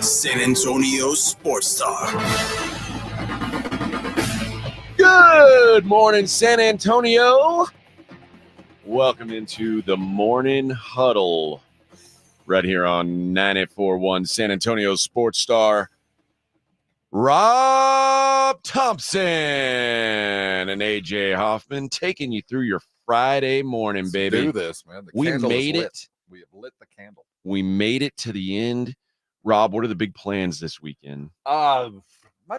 San Antonio Sports Star. Good morning, San Antonio. Welcome into the Morning Huddle right here on 98.1 San Antonio Sports Star. Rob Thompson and AJ Hoffman taking you through your Friday morning, Let's baby. do this, man. The We candle made is lit. it. We have lit the candle. We made it to the end. Rob, what are the big plans this weekend? Might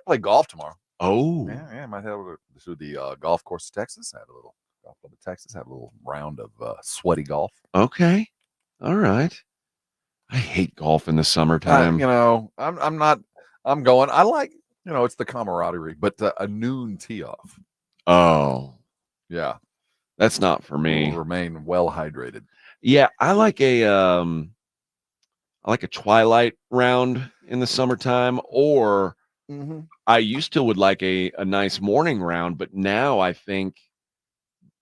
play golf tomorrow. Oh, Yeah. Might have to the golf course of Texas. Have a little golf club of Texas. Have a little round of sweaty golf. okay. All right. I hate golf in the summertime. I'm going. I like, it's the camaraderie, but a noon tee off. Oh, Yeah. that's not for me. We'll remain well hydrated. Yeah, I like a twilight round in the summertime, or I used to would like a nice morning round, but now I think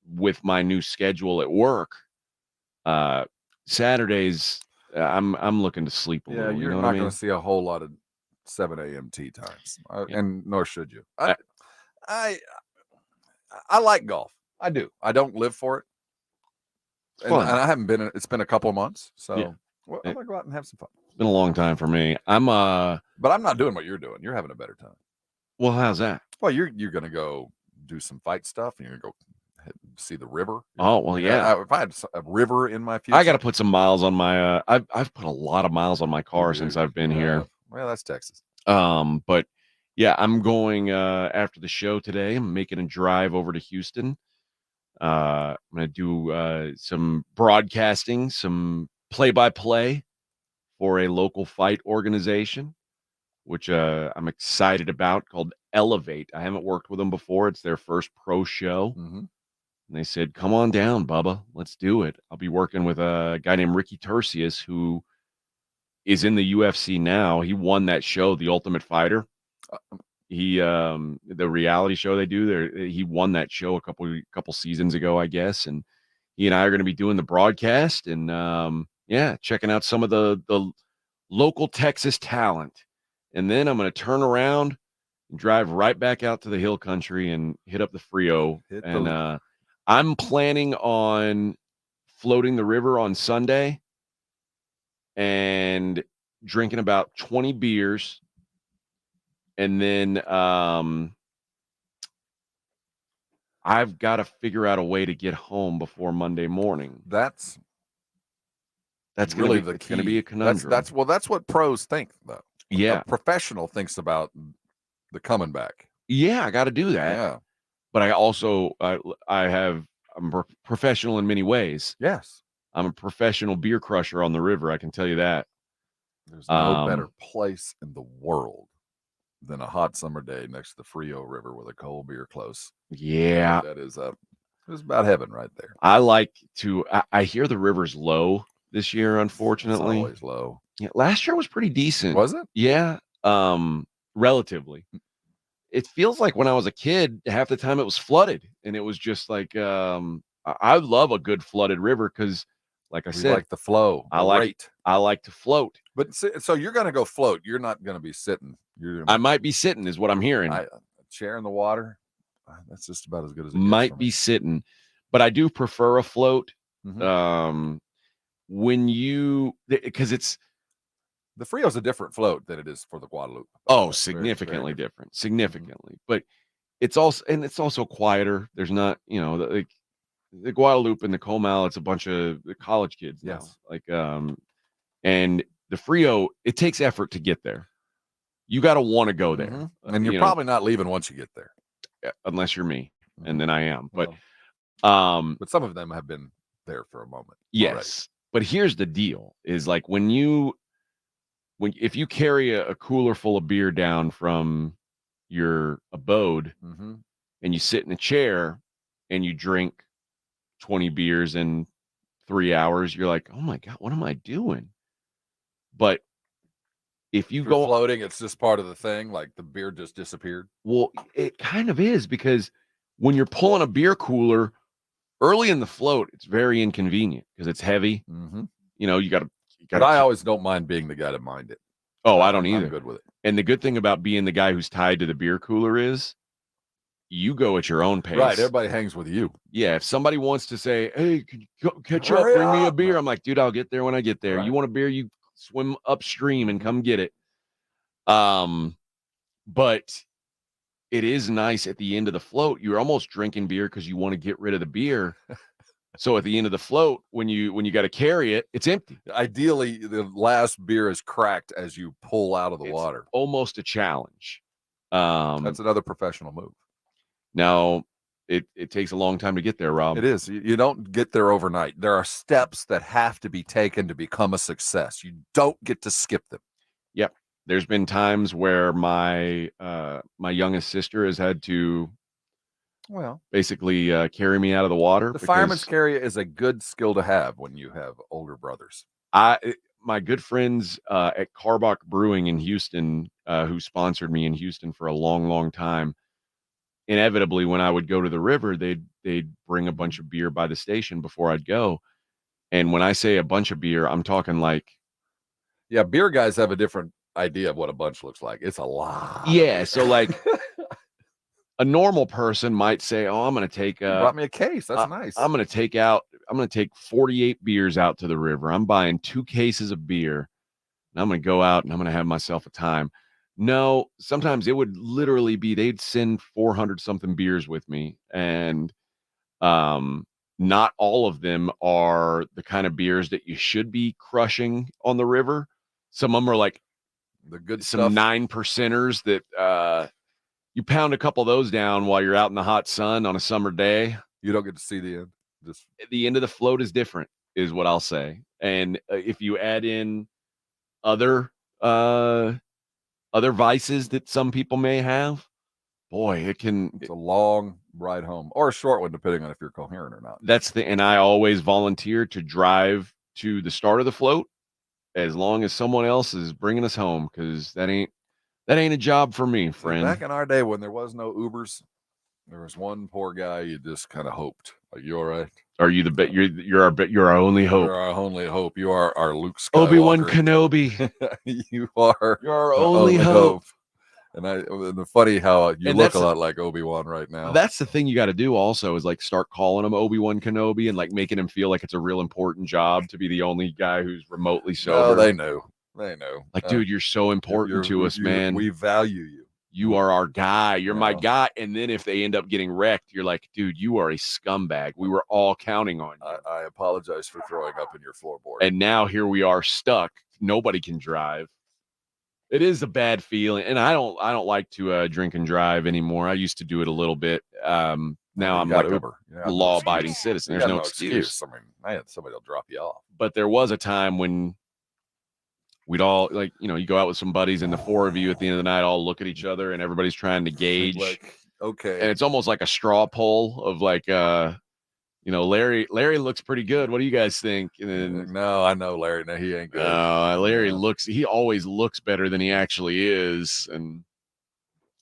with my new schedule at work, Saturdays I'm looking to sleep a little. You're You know not what I mean? going to see a whole lot of 7 a.m. tee times, Yeah. and nor should you. I like golf. I do. I don't live for it. And I haven't been. It's been a couple of months, so Yeah. I'm gonna go out and have some fun. It's been a long time for me. But I'm not doing what you're doing. You're having a better time. Well, how's that? Well, you're gonna go do some fight stuff, and you're gonna go see the river. Oh, well, yeah. If I had a river in my future, I got to put some miles on my. I've put a lot of miles on my car since I've been here. Well, that's Texas. But yeah, I'm going after the show today. I'm making a drive over to Houston. I'm going to do some broadcasting, some play-by-play for a local fight organization, which I'm excited about, called Elevate. I haven't worked with them before. It's their first pro show. Mm-hmm. And they said, come on down, Bubba. Let's do it. I'll be working with a guy named Ricky Tercius, who is in the UFC now. He won that show, The Ultimate Fighter. He the reality show they do there, he won that show a couple seasons ago, I guess. And he and I are going to be doing the broadcast and checking out some of the local Texas talent. And then I'm going to turn around and drive right back out to the hill country and hit up the Frio. I'm planning on floating the river on Sunday and drinking about 20 beers. And then I've got to figure out a way to get home before Monday morning. That's really going to be a conundrum. That's what pros think, though. Yeah. A professional thinks about the coming back. Yeah, I got to do that. Yeah. But I also I'm a professional in many ways. Yes. I'm a professional beer crusher on the river. I can tell you that. There's no better place in the world than a hot summer day next to the Frio River with a cold beer close. Yeah. That is it's about heaven right there. I like to, I hear the river's low this year, unfortunately. It's always low. Yeah, last year was pretty decent. Was it? Yeah. Relatively. It feels like when I was a kid, half the time it was flooded, and it was just like I love a good flooded river because, like I said, like the flow. I like to float. But so you're going to go float. You're not going to be sitting. I might be sitting, is what I'm hearing. A chair in the water. That's just about as good as it might be sitting, but I do prefer a float. Mm-hmm. Because it's. The Frio's a different float than it is for the Guadalupe. Oh, significantly different. Significantly. But it's also quieter. There's not, the Guadalupe and the Comal, it's a bunch of college kids now. Yes. And the Frio, it takes effort to get there. You got to want to go there. Mm-hmm. And you're probably not leaving once you get there. Unless you're me. Mm-hmm. And then I am. But some of them have been there for a moment. Yes. Already. But here's the deal is like if you carry a cooler full of beer down from your abode and you sit in a chair and you drink 20 beers in 3 hours, you're like, oh my God, what am I doing? But if you go floating, it's just part of the thing. Like the beer just disappeared. Well, it kind of is, because when you're pulling a beer cooler early in the float, it's very inconvenient because it's heavy. Mm-hmm. You got to. But I always don't mind being the guy to mind it. Oh, I don't either. I'm good with it. And the good thing about being the guy who's tied to the beer cooler is you go at your own pace. Right. Everybody hangs with you. Yeah. If somebody wants to say, hey, can you go catch Hurry up, bring me a up. beer, I'm like, dude, I'll get there when I get there. Right. You want a beer, you swim upstream and come get it. But it is nice at the end of the float. You're almost drinking beer because you want to get rid of the beer. So at the end of the float, when you got to carry it, it's empty. Ideally, the last beer is cracked as you pull out of the water. Almost a challenge. That's another professional move. Now, it takes a long time to get there, Rob. It is. You don't get there overnight. There are steps that have to be taken to become a success. You don't get to skip them. Yep. There's been times where my youngest sister has had to basically carry me out of the water. The fireman's carry is a good skill to have when you have older brothers. My good friends at Carbach Brewing in Houston, who sponsored me in Houston for a long, long time, inevitably when I would go to the river, they'd bring a bunch of beer by the station before I'd go. And when I say a bunch of beer, I'm talking like, yeah, beer guys have a different idea of what a bunch looks like. It's a lot. Yeah, so like a normal person might say, "Oh, I'm going to take you brought me a case. That's nice. I'm going to take 48 beers out to the river. I'm buying 2 cases of beer, and I'm going to go out and I'm going to have myself a time." No, sometimes it would literally be they'd send 400 something beers with me, and not all of them are the kind of beers that you should be crushing on the river. Some of them are like the good some stuff. 9%ers that you pound a couple of those down while you're out in the hot sun on a summer day. You don't get to see the end. Just the end of the float is different, is what I'll say. And if you add in other vices that some people may have, boy, it's a long ride home, or a short one, depending on if you're coherent or not. And I always volunteer to drive to the start of the float as long as someone else is bringing us home, because that ain't a job for me, friend. Back in our day when there was no Ubers, there was one poor guy you just kind of hoped. Like, you all right? Are you you're our only hope? You're our only hope. You are our Luke Skywalker. Obi-Wan Kenobi. You're our only hope. And the funny how you look a lot like Obi-Wan right now. That's the thing you got to do also, is like start calling him Obi-Wan Kenobi and like making him feel like it's a real important job to be the only guy who's remotely sober. No, they know. Like, dude, you're so important to us, man. We value you. You are our guy. You're my guy. And then if they end up getting wrecked, you're like, dude, you are a scumbag. We were all counting on you. I apologize for throwing up in your floorboard. And now here we are stuck. Nobody can drive. It is a bad feeling. And I don't like to drink and drive anymore. I used to do it a little bit. Now I'm like Uber. a law-abiding citizen. There's no excuse. I mean, somebody will drop you off. But there was a time when we'd all, like, you go out with some buddies and the 4 of you at the end of the night all look at each other and everybody's trying to gauge. Like, okay. And it's almost like a straw poll of like, Larry looks pretty good. What do you guys think? And then, no, I know Larry. No, he ain't good. Larry he always looks better than he actually is. And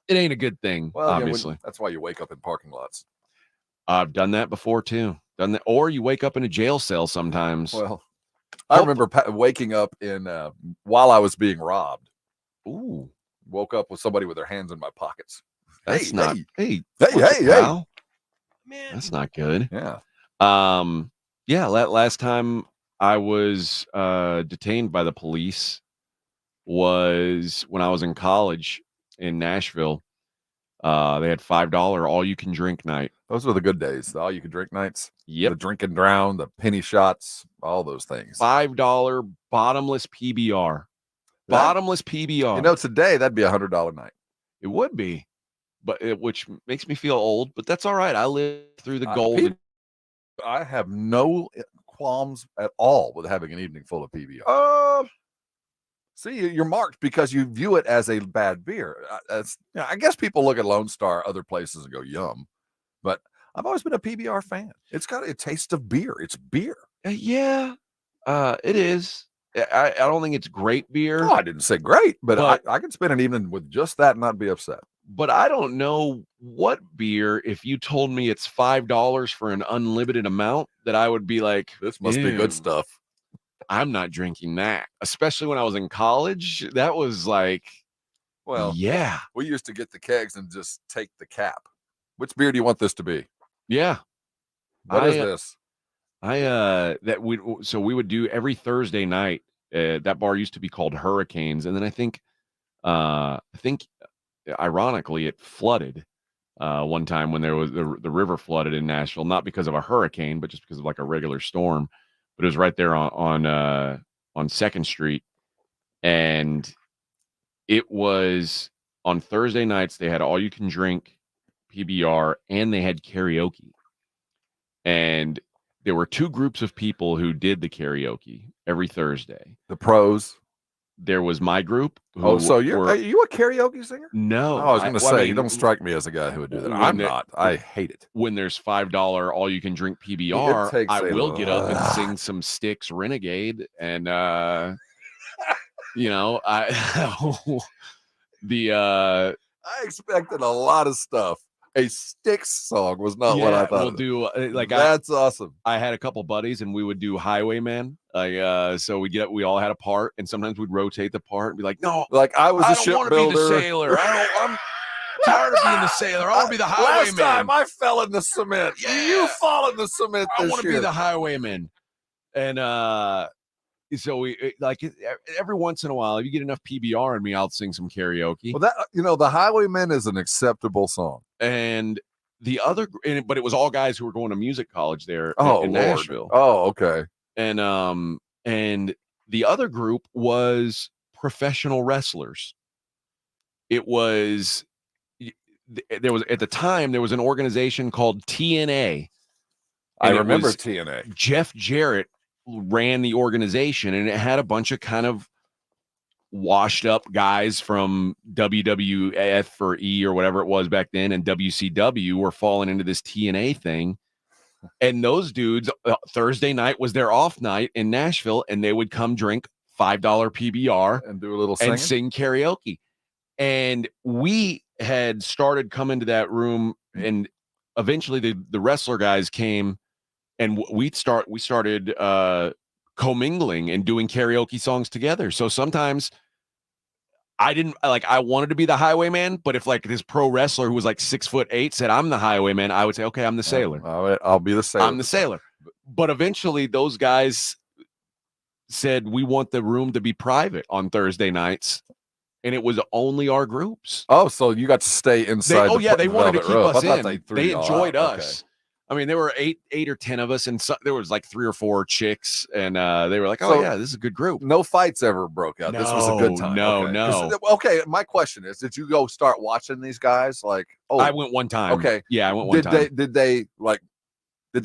it ain't a good thing, obviously. That's why you wake up in parking lots. I've done that before too. Or you wake up in a jail cell sometimes. Well, I remember waking up in while I was being robbed. Ooh. Woke up with somebody with their hands in my pockets. That's not. Hey. Man. That's not good. Yeah. Last time I was detained by the police was when I was in college in Nashville. They had $5 all you can drink night. Those were the good days. The all you can drink nights. Yep. The drink and drown, the penny shots, all those things. $5 bottomless PBR. Bottomless PBR. Today that'd be $100 night. It would be, but which makes me feel old. But that's all right. I lived through the gold. I have no qualms at all with having an evening full of PBR. See, you're marked because you view it as a bad beer. I guess people look at Lone Star, other places, and go, yum. But I've always been a PBR fan. It's got a taste of beer. It's beer. Yeah, it is. I don't think it's great beer. No, I didn't say great, but I can spend an evening with just that and not be upset. But I don't know what beer, if you told me it's $5 for an unlimited amount, that I would be like, this must be good stuff. I'm not drinking that, especially when I was in college. That was like, Well, yeah, we used to get the kegs and just take the cap. Which beer do you want this to be? yeah. What is this? So we would do every Thursday night. That bar used to be called Hurricanes, and then I think ironically it flooded one time when there was the river flooded in Nashville, not because of a hurricane, but just because of like a regular storm. But it was right there on 2nd Street, and it was on Thursday nights. They had all you can drink PBR, and they had karaoke. And there were 2 groups of people who did the karaoke every Thursday. The pros. There was my group. So are you a karaoke singer? No. I was going to say, you don't strike me as a guy who would do that. I'm not. I hate it. When there's $5 all you can drink PBR, I will get up and sing some Styx Renegade, and I expected a lot of stuff. A Styx song was not what I thought. We'll do that's awesome. I had a couple buddies, and we would do Highwayman. So we all had a part, and sometimes we'd rotate the part and be like, no, like I was a shipbuilder. I don't want to be the sailor. I'm tired of being the sailor. I want to be the Highwayman. Last time I fell in the cement. Yeah. You fall in the cement. I want to be the Highwayman. And so we every once in a while, if you get enough PBR in me, I'll sing some karaoke. Well, the Highwayman is an acceptable song. And but it was all guys who were going to music college there in Nashville. Oh, okay. And the other group was professional wrestlers. It was at the time there was an organization called TNA. I remember TNA. Jeff Jarrett ran the organization, and it had a bunch of kind of washed up guys from WWF or E or whatever it was back then, and WCW were falling into this TNA thing. And those dudes, Thursday night was their off night in Nashville, and they would come drink $5 PBR and do a little singing and sing karaoke. And we had started coming to that room, and eventually the wrestler guys came, and we started commingling and doing karaoke songs together. So sometimes I wanted to be the Highwayman, but if like this pro wrestler who was like 6'8" said I'm the Highwayman, I would say, okay, I'm the sailor. I'll be the sailor. I'm the sailor. But eventually those guys said, we want the room to be private on Thursday nights. And it was only our groups. Oh, so you got to stay inside. They wanted to keep us in. They enjoyed us. Okay. I mean, there were eight or 10 of us, and there was like 3 or 4 chicks, and they were like, "Oh yeah, this is a good group." No fights ever broke out. This was a good time. No. Okay, my question is: did you go start watching these guys? Like, I went one time. Okay, yeah, I went one time. Did they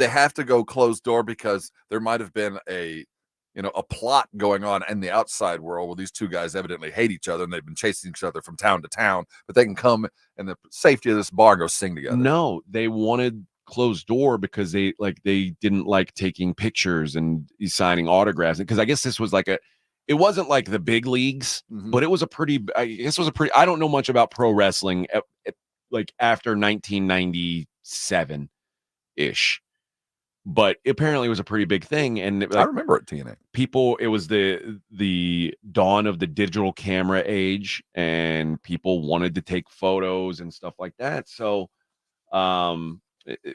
have to go closed door because there might have been a plot going on in the outside world where these 2 guys evidently hate each other and they've been chasing each other from town to town, but they can come in the safety of this bar and go sing together? No, they wanted closed door because they didn't like taking pictures and signing autographs, because I guess this was it wasn't like the big leagues, but it was I don't know much about pro wrestling like after 1997 ish, but apparently it was a pretty big thing. And I remember at TNA it was the dawn of the digital camera age, and people wanted to take photos and stuff like that. So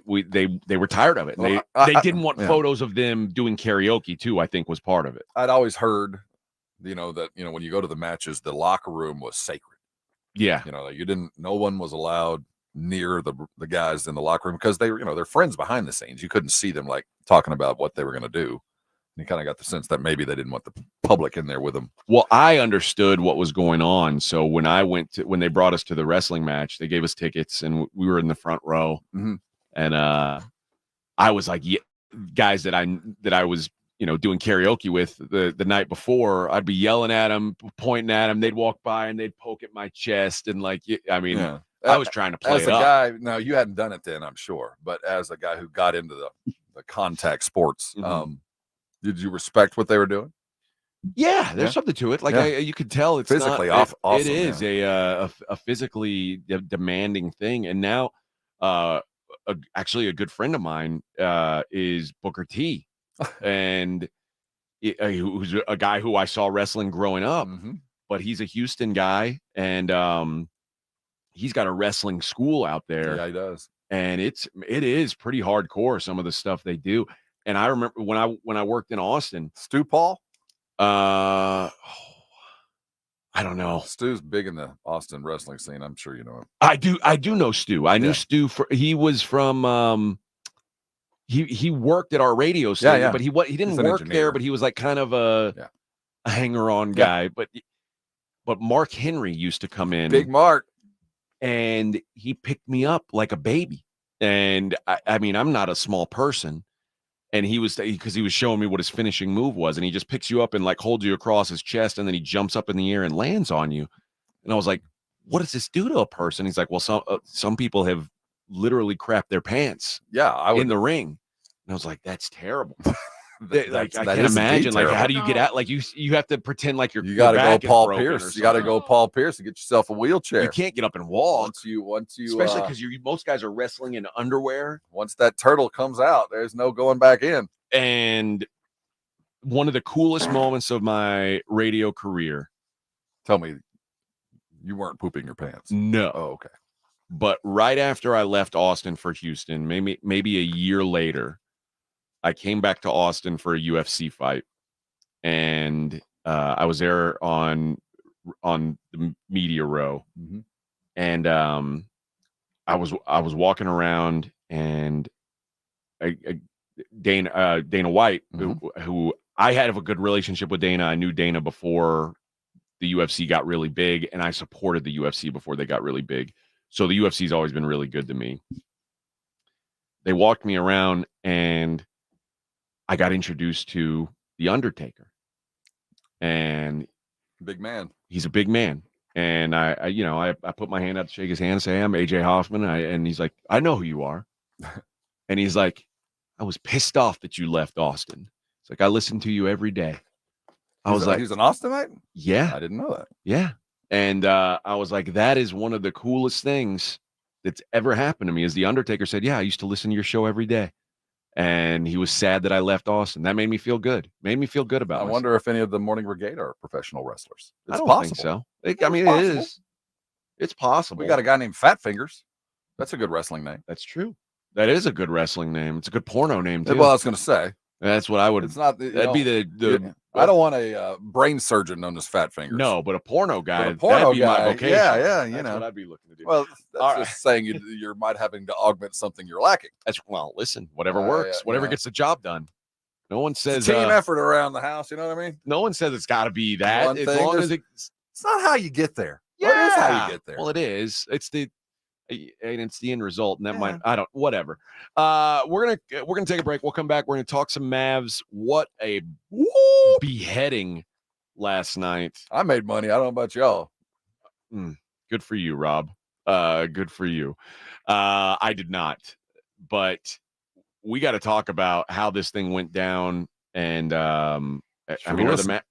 they were tired of it. And they didn't want photos of them doing karaoke too, I think was part of it. I'd always heard, that when you go to the matches, the locker room was sacred. Yeah. No one was allowed near the guys in the locker room because they're friends behind the scenes. You couldn't see them like talking about what they were going to do. You kind of got the sense that maybe they didn't want the public in there with them. Well, I understood what was going on. So when they brought us to the wrestling match, they gave us tickets and we were in the front row. Mm-hmm. And I was like, yeah, guys that I was, doing karaoke with the night before, I'd be yelling at them, pointing at them. They'd walk by and they'd poke at my chest. And I was trying to play as it a up. guy. No, you hadn't done it then, I'm sure. But as a guy who got into the contact sports, did you respect what they were doing? Yeah, there's something to it. You could tell it's physically awesome. It is a physically demanding thing. And now, actually, a good friend of mine is Booker T, and who's a guy who I saw wrestling growing up, Mhm. but he's a Houston guy, and he's got a wrestling school out there. Yeah, he does. And it is pretty hardcore, some of the stuff they do. And I remember when I worked in Austin, Stu Paul? I don't know. Stu's big in the Austin wrestling scene. I'm sure you know him. I do know Stu. I knew Yeah. Stu he was from he worked at our radio station, yeah. but he didn't He's an work engineer. there, but he was like kind of a hanger-on guy. But Mark Henry used to come in. Big Mark. And he picked me up like a baby. And I mean, I'm not a small person. And he was showing me what his finishing move was. And he just picks you up and like holds you across his chest. And then he jumps up in the air and lands on you. And I was like, what does this do to a person? He's like, well, some people have literally crapped their pants in the ring. And I was like, that's terrible. I can't imagine. Like, how do you get out? Like, you have to pretend like you got to go Paul Pierce. You got to go Paul Pierce and get yourself a wheelchair. You can't get up and walk. Once you, especially because most guys are wrestling in underwear. Once that turtle comes out, there's no going back in. And one of the coolest moments of my radio career. Tell me, you weren't pooping your pants? No. Oh, okay. But right after I left Austin for Houston, maybe a year later, I came back to Austin for a UFC fight, and I was there on the media row, and I was walking around, and Dana White, who I had a good relationship with Dana. I knew Dana before the UFC got really big, and I supported the UFC before they got really big. So the UFC's always been really good to me. They walked me around, and I got introduced to The Undertaker, and big man. He's a big man. And I put my hand out to shake his hand and say, I'm AJ Hoffman. And he's like, I know who you are. And he's like, I was pissed off that you left Austin. It's like, I listen to you every day. He's an Austinite? Yeah. I didn't know that. Yeah. And I was like, that is one of the coolest things that's ever happened to me. Is The Undertaker said, yeah, I used to listen to your show every day. And he was sad that I left Austin. That made me feel good. Made me feel good about it. I wonder if any of the Morning Brigade are professional wrestlers. I don't think so. It is. It's possible. We got a guy named Fat Fingers. That's a good wrestling name. That's true. That is a good wrestling name. It's a good porno name too. Well, I was going to say. That's what I would. It's not. That'd be the. I don't want a brain surgeon known as Fat Fingers. No, but a porno guy. That'd be my vocation. Yeah. That's what I'd be looking to do. Well, that's just saying you're might having to augment something you're lacking. Listen, whatever works, whatever gets the job done. No one says it's a team effort around the house. You know what I mean? No one says it's got to be that. As long as it's not how you get there. Yeah, it is how you get there. Well, it is. It's the end result, and that might. I don't. Whatever. We're gonna take a break. We'll come back. We're gonna talk some Mavs. What a beheading last night. I made money. I don't know about y'all. Good for you, Rob. Good for you. I did not, but we got to talk about how this thing went down. And I mean, are the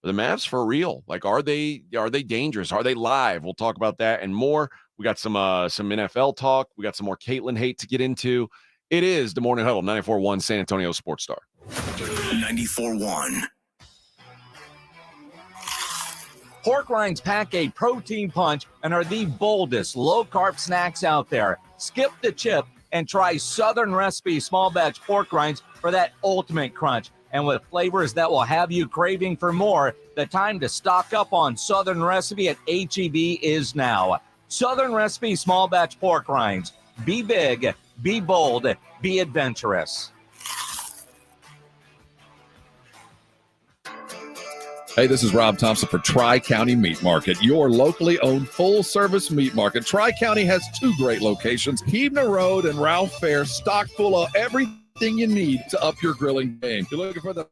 Mavs for real? Like, are they dangerous? Are they live? We'll talk about that and more. We got some NFL talk. We got some more Caitlin hate to get into. It is the Morning Huddle, 94.1 San Antonio Sports Star. 94.1. Pork rinds pack a protein punch and are the boldest low-carb snacks out there. Skip the chip and try Southern Recipe small batch pork rinds for that ultimate crunch. And with flavors that will have you craving for more, the time to stock up on Southern Recipe at H-E-B is now. Southern Recipe small batch pork rinds. Be big, be bold, be adventurous. Hey, this is Rob Thompson for Tri-County Meat Market, your locally owned full-service meat market. Tri-County has two great locations, Keebner Road and Ralph Fair, stocked full of everything you need to up your grilling game. You're looking for the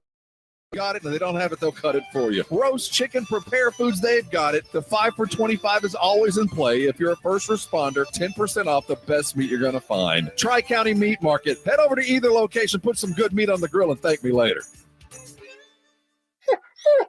got it, and they don't have it, they'll cut it for you. Roast chicken, prepare foods, they've got it. The 5 for $25 is always in play. If you're a first responder, 10% off the best meat you're going to find. Tri-County Meat Market. Head over to either location, put some good meat on the grill, and thank me later.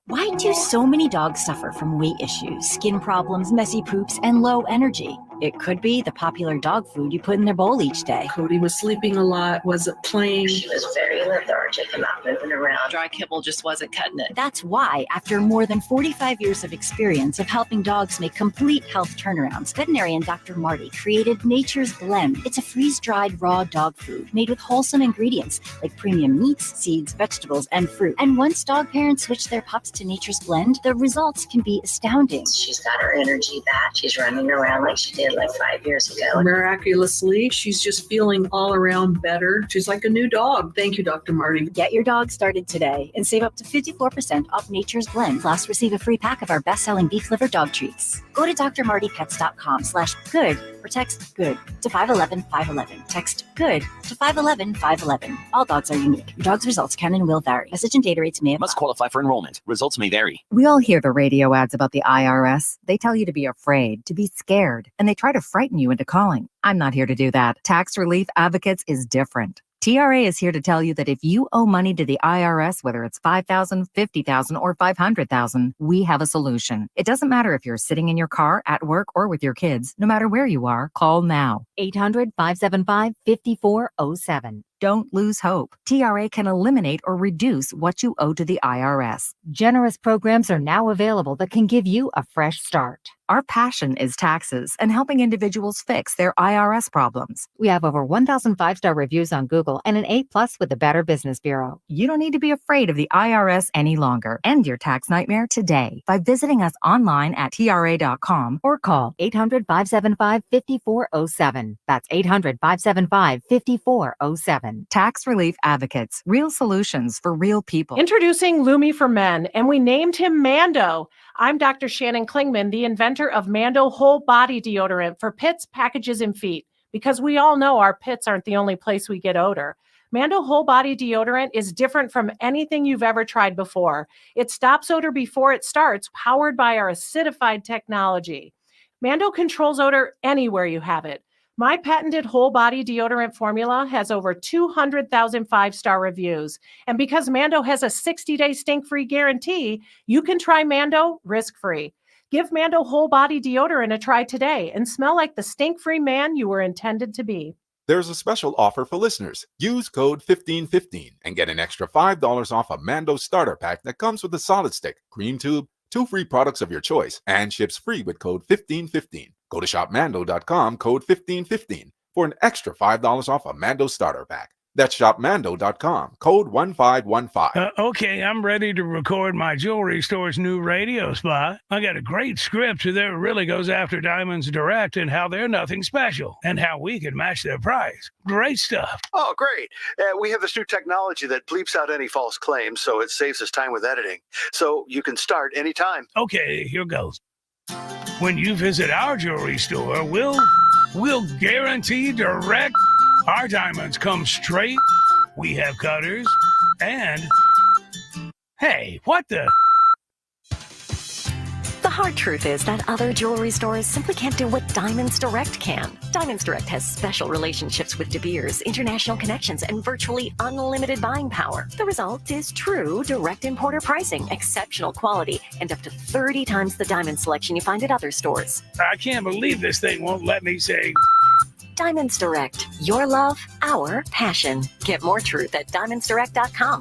Why do so many dogs suffer from weight issues, skin problems, messy poops, and low energy? It could be the popular dog food you put in their bowl each day. Cody was sleeping a lot, wasn't playing. She was very lethargic and not moving around. Dry kibble just wasn't cutting it. That's why, after more than 45 years of experience of helping dogs make complete health turnarounds, veterinarian Dr. Marty created Nature's Blend. It's a freeze-dried raw dog food made with wholesome ingredients like premium meats, seeds, vegetables, and fruit. And once dog parents switch their pups to Nature's Blend, the results can be astounding. She's got her energy back. She's running around like she did like 5 years ago. Miraculously, she's just feeling all around better. She's like a new dog. Thank you, Dr. Marty. Get your dog started today and save up to 54% off Nature's Blend. Plus, receive a free pack of our best-selling beef liver dog treats. Go to drmartypets.com/good or text GOOD to 511-511. Text GOOD to 511-511. All dogs are unique. Your dog's results can and will vary. Message and data rates may apply. Must qualify for enrollment. Results may vary. We all hear the radio ads about the IRS. They tell you to be afraid, to be scared, and they try to frighten you into calling. I'm not here to do that. Tax Relief Advocates is different. TRA is here to tell you that if you owe money to the IRS, whether it's $5,000, $50,000, or $500,000, we have a solution. It doesn't matter if you're sitting in your car, at work, or with your kids. No matter where you are, call now. 800-575-5407. Don't lose hope. TRA can eliminate or reduce what you owe to the IRS. Generous programs are now available that can give you a fresh start. Our passion is taxes and helping individuals fix their IRS problems. We have over 1,000 5-star reviews on Google and an A+ with the Better Business Bureau. You don't need to be afraid of the IRS any longer. End your tax nightmare today by visiting us online at TRA.com or call 800-575-5407. That's 800-575-5407. Tax Relief Advocates. Real solutions for real people. Introducing Lumi for Men, and we named him Mando. I'm Dr. Shannon Klingman, the inventor of Mando Whole Body Deodorant for pits, packages, and feet, because we all know our pits aren't the only place we get odor. Mando Whole Body Deodorant is different from anything you've ever tried before. It stops odor before it starts, powered by our acidified technology. Mando controls odor anywhere you have it. My patented whole body deodorant formula has over 200,000 5-star reviews. And because Mando has a 60-day stink-free guarantee, you can try Mando risk-free. Give Mando whole body deodorant a try today and smell like the stink-free man you were intended to be. There's a special offer for listeners. Use code 1515 and get an extra $5 off a Mando starter pack that comes with a solid stick, cream tube, 2 free products of your choice, and ships free with code 1515. Go to shopmando.com, code 1515, for an extra $5 off a Mando starter pack. That's shopmando.com, code 1515. Okay, I'm ready to record my jewelry store's new radio spot. I got a great script that really goes after Diamonds Direct and how they're nothing special and how we can match their price. Great stuff. Oh, great. We have this new technology that bleeps out any false claims, so it saves us time with editing. So you can start anytime. Okay, here goes. When you visit our jewelry store, we'll guarantee direct. Our diamonds come straight. We have cutters. And, hey, what the? The hard truth is that other jewelry stores simply can't do what Diamonds Direct can. Diamonds Direct has special relationships with De Beers, international connections, and virtually unlimited buying power. The result is true direct importer pricing, exceptional quality, and up to 30 times the diamond selection you find at other stores. I can't believe this thing won't let me say. Diamonds Direct. Your love, our passion. Get more truth at diamondsdirect.com.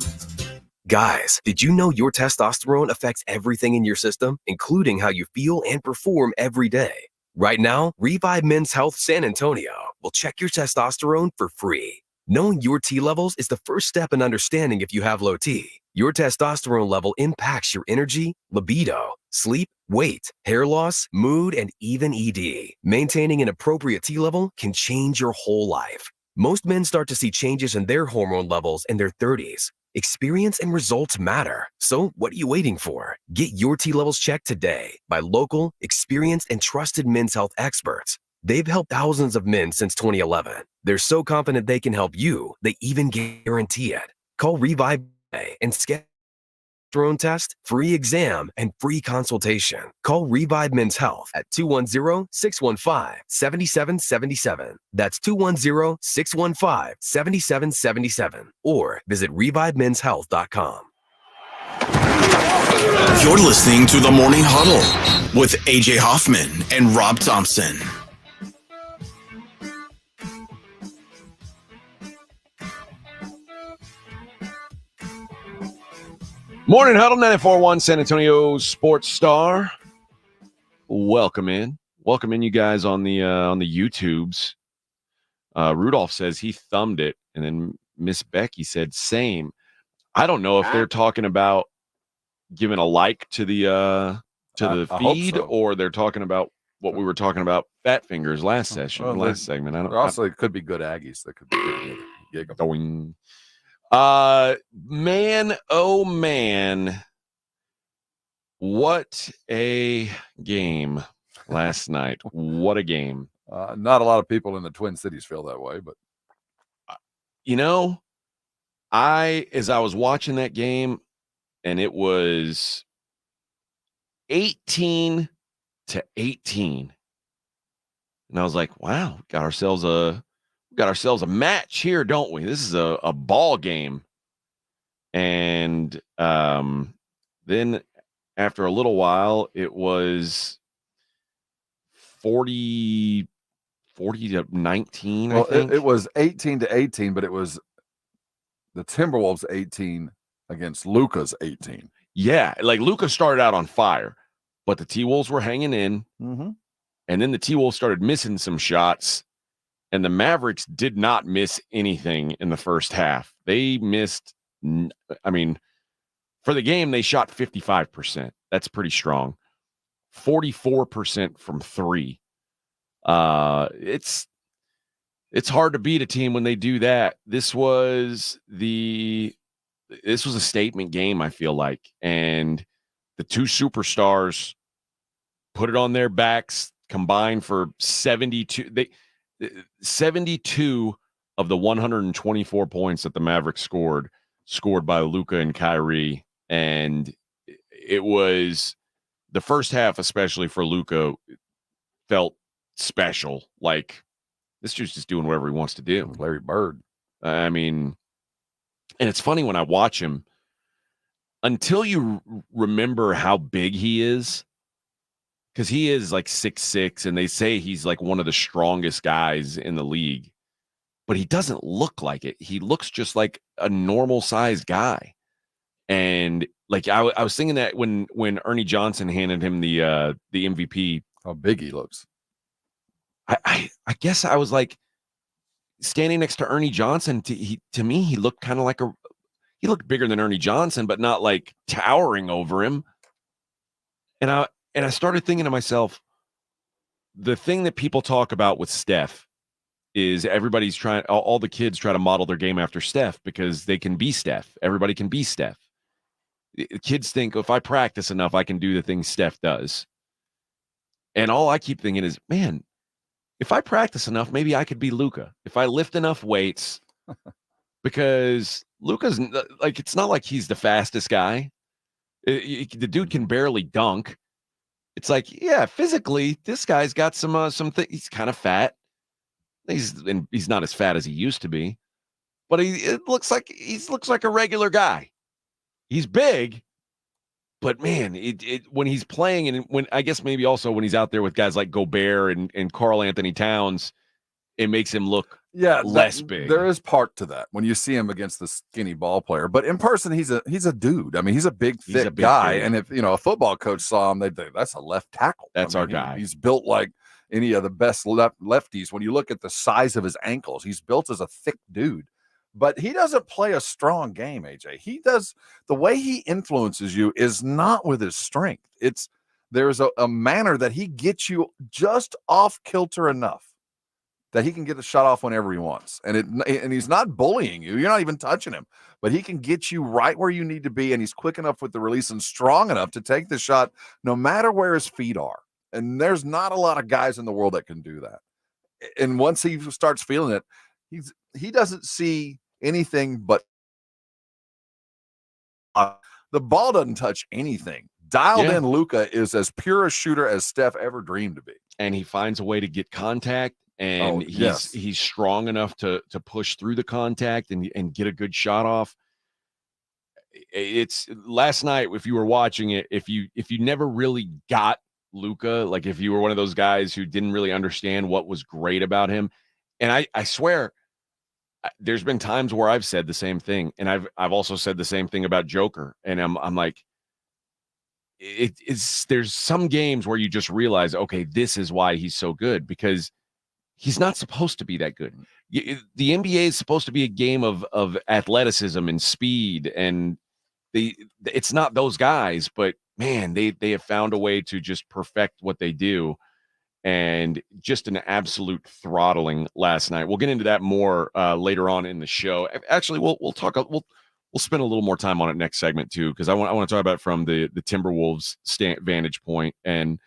Guys, did you know your testosterone affects everything in your system, including how you feel and perform every day? Right now, Revive Men's Health San Antonio will check your testosterone for free. Knowing your T levels is the first step in understanding if you have low T. Your testosterone level impacts your energy, libido, sleep, weight, hair loss, mood, and even ED. Maintaining an appropriate T level can change your whole life. Most men start to see changes in their hormone levels in their 30s. Experience and results matter. So what are you waiting for? Get your T levels checked today by local, experienced, and trusted men's health experts. They've helped thousands of men since 2011. They're so confident they can help you, they even guarantee it. Call Revive today and schedule your own test, free exam, and free consultation. Call Revive Men's Health at 210-615-7777. That's 210-615-7777. Or visit revivemenshealth.com. You're listening to the Morning Huddle with AJ Hoffman and Rob Thompson. Morning Huddle 94.1 San Antonio Sports Star. Welcome in, you guys on the YouTubes. Rudolph says he thumbed it, and then Miss Becky said same. I don't know if they're talking about giving a like to the feed, so. or they're talking about what we were talking about fat fingers last segment. I don't. Also, it could be good Aggies that could be giving going. Man, oh man, what a game last night! What a game! Not a lot of people in the Twin Cities feel that way, but as I was watching that game, and it was 18-18, and I was like, "Wow, got ourselves a match here, don't we? This is a ball game." And then after a little while, it was 40-19. well, I think it was 18-18, but it was the Timberwolves 18 against Luca's 18. Yeah, like Luca started out on fire, but the T-Wolves were hanging in, Mm-hmm. and then the T-Wolves started missing some shots, and the Mavericks did not miss anything in the first half. They missed, for the game, they shot 55%. That's pretty strong. 44% from three. It's hard to beat a team when they do that. This was a statement game, I feel like, and the two superstars put it on their backs, combined for 72. 72 of the 124 points that the Mavericks scored by Luka and Kyrie, and it was the first half, especially for Luka, felt special. Like, this dude's just doing whatever he wants to do. Larry Bird. And it's funny when I watch him, until you remember how big he is, because he is like 6'6", and they say he's like one of the strongest guys in the league, but he doesn't look like it. He looks just like a normal sized guy. And like I was thinking that when Ernie Johnson handed him the MVP, how big he looks. I guess I was like, standing next to Ernie Johnson, to me, he looked kind of like he looked bigger than Ernie Johnson, but not like towering over him. And I started thinking to myself, the thing that people talk about with Steph is everybody's all the kids try to model their game after Steph because they can be Steph. Everybody can be Steph. Kids think, if I practice enough, I can do the things Steph does. And all I keep thinking is, man, if I practice enough, maybe I could be Luka. If I lift enough weights, because Luka's like, it's not like he's the fastest guy. The dude can barely dunk. It's like, yeah, physically, this guy's got some he's kind of fat. He's not as fat as he used to be, but he looks like a regular guy. He's big, but man, when he's playing, and when I guess maybe also when he's out there with guys like Gobert and Karl Anthony Towns, it makes him look less big. There is part to that when you see him against the skinny ball player, but in person, he's a dude. I mean, he's a big, thick guy. Dude. And if a football coach saw him, they'd think that's a left tackle. That's our guy. He's built like any of the best lefties. When you look at the size of his ankles, he's built as a thick dude. But he doesn't play a strong game, AJ. He does, the way he influences you is not with his strength. There's a manner that he gets you just off kilter enough that he can get the shot off whenever he wants. And he's not bullying you. You're not even touching him, but he can get you right where you need to be. And he's quick enough with the release and strong enough to take the shot no matter where his feet are. And there's not a lot of guys in the world that can do that. And once he starts feeling it, he doesn't see anything but the ball doesn't touch anything. Dialed in Luka is as pure a shooter as Steph ever dreamed to be. And he finds a way to get contact, and he's strong enough to push through the contact and get a good shot off. It's last night, if you were watching it, if you never really got Luka, like if you were one of those guys who didn't really understand what was great about him, and I swear, there's been times where I've said the same thing, and I've also said the same thing about Joker, and I'm like, there's some games where you just realize, okay, this is why he's so good, because he's not supposed to be that good. The NBA is supposed to be a game of athleticism and speed, and it's not those guys, but man, they have found a way to just perfect what they do. And just an absolute throttling last night. We'll get into that more later on in the show. Actually, we'll spend a little more time on it next segment too, because I want to talk about it from the Timberwolves vantage point. And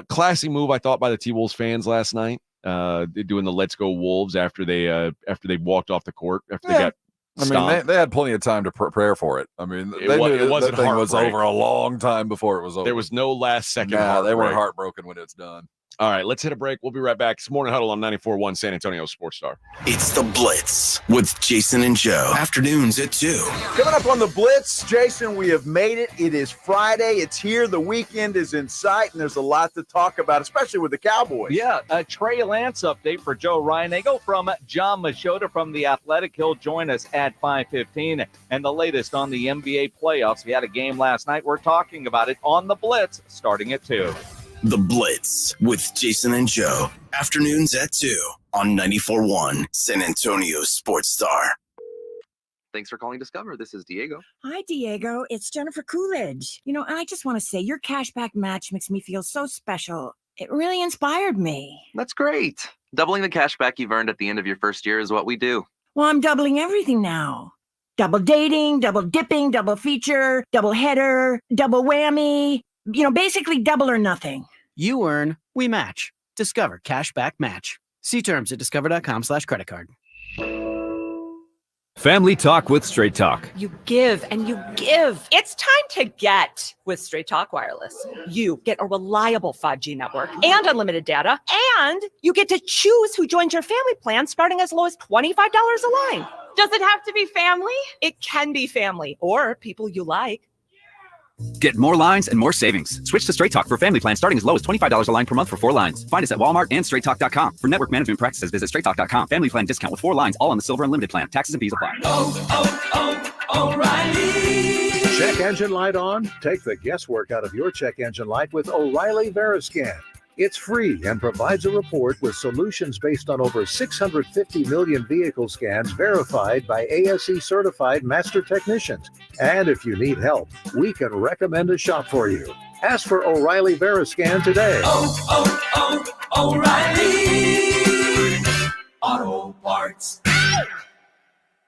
classy move, I thought, by the T-Wolves fans last night, doing the "Let's Go Wolves" after they walked off the court after they got. I mean, they had plenty of time to prepare for it. I mean, they knew it wasn't that thing was over a long time before it was over. There was no last second. No, they weren't heartbroken when it's done. All right, let's hit a break. We'll be right back. It's Morning Huddle on 94.1 San Antonio Sports Star. It's The Blitz with Jason and Joe. Afternoons at 2. Coming up on The Blitz, Jason, we have made it. It is Friday. It's here. The weekend is in sight, and there's a lot to talk about, especially with the Cowboys. Yeah, a Trey Lance update for Joe Ryan. From John Machota from The Athletic. He'll join us at 5:15. And the latest on the NBA playoffs. We had a game last night. We're talking about it on The Blitz starting at 2. The Blitz with Jason and Joe. Afternoons at 2 on 94.1 San Antonio Sports Star. Thanks for calling Discover. This is Diego. Hi, Diego. It's Jennifer Coolidge. I just want to say your cashback match makes me feel so special. It really inspired me. That's great. Doubling the cashback you've earned at the end of your first year is what we do. Well, I'm doubling everything now. Double dating, double dipping, double feature, double header, double whammy. Basically double or nothing. You earn, we match. Discover Cashback Match. See terms at discover.com/credit card. Family Talk with Straight Talk. You give and you give. It's time to get with Straight Talk Wireless. You get a reliable 5G network and unlimited data, and you get to choose who joins your family plan starting as low as $25 a line. Does it have to be family? It can be family or people you like. Get more lines and more savings. Switch to Straight Talk for family plans starting as low as $25 a line per month for 4 lines. Find us at Walmart and straighttalk.com. For network management practices, visit straighttalk.com. Family plan discount with 4 lines, all on the Silver Unlimited plan. Taxes and fees apply. O'Reilly. Check engine light on? Take the guesswork out of your check engine light with O'Reilly Veriscan. It's free and provides a report with solutions based on over 650 million vehicle scans verified by ASE certified master technicians. And if you need help, we can recommend a shop for you. Ask for O'Reilly Veriscan today. O'Reilly Auto Parts.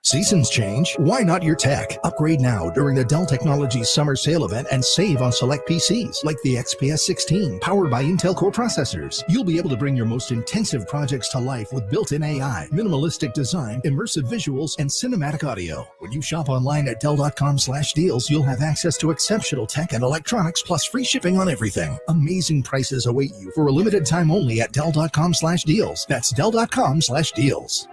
Seasons change. Why not your tech? Upgrade now during the Dell Technologies Summer Sale event and save on select PCs like the XPS 16 powered by Intel Core processors. You'll be able to bring your most intensive projects to life with built-in AI, minimalistic design, immersive visuals, and cinematic audio. When you shop online at Dell.com/deals, you'll have access to exceptional tech and electronics plus free shipping on everything. Amazing prices await you for a limited time only at Dell.com/deals. That's Dell.com/deals.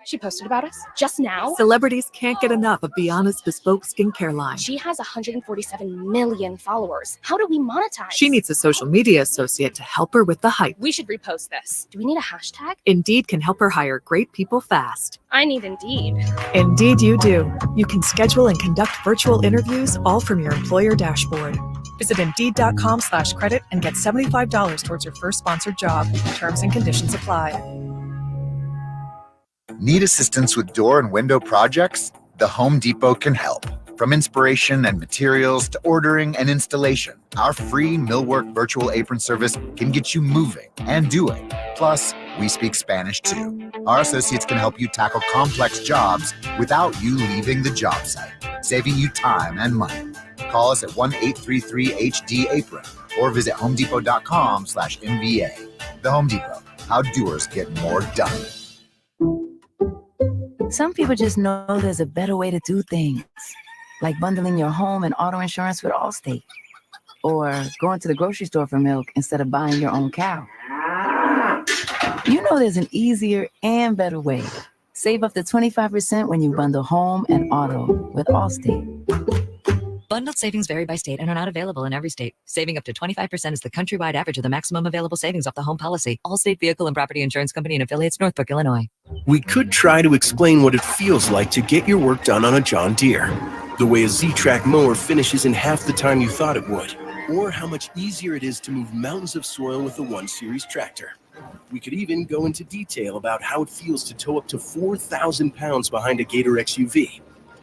She posted about us just now. Celebrities can't get enough of Biana's bespoke skincare line. She has 147 million followers. How do we monetize? She needs a social media associate to help her with the hype. We should repost this. Do we need a hashtag? Indeed can help her hire great people fast. I need Indeed. Indeed you do. You can schedule and conduct virtual interviews all from your employer dashboard. Visit Indeed.com/credit and get $75 towards your first sponsored job. Terms and conditions apply. Need assistance with door and window projects? The Home Depot can help. From inspiration and materials to ordering and installation, our free millwork virtual apron service can get you moving and doing. Plus, we speak Spanish too. Our associates can help you tackle complex jobs without you leaving the job site, saving you time and money. Call us at 1-833-HD-APRON or visit homedepot.com/MVA. The Home Depot, how doers get more done. Some people just know there's a better way to do things, like bundling your home and auto insurance with Allstate, or going to the grocery store for milk instead of buying your own cow. You know there's an easier and better way. Save up to 25% when you bundle home and auto with Allstate. Bundled savings vary by state and are not available in every state. Saving up to 25% is the countrywide average of the maximum available savings off the home policy. Allstate Vehicle and Property Insurance Company and affiliates, Northbrook, Illinois. We could try to explain what it feels like to get your work done on a John Deere. The way a Z-Track mower finishes in half the time you thought it would. Or how much easier it is to move mountains of soil with a 1 Series tractor. We could even go into detail about how it feels to tow up to 4,000 pounds behind a Gator XUV.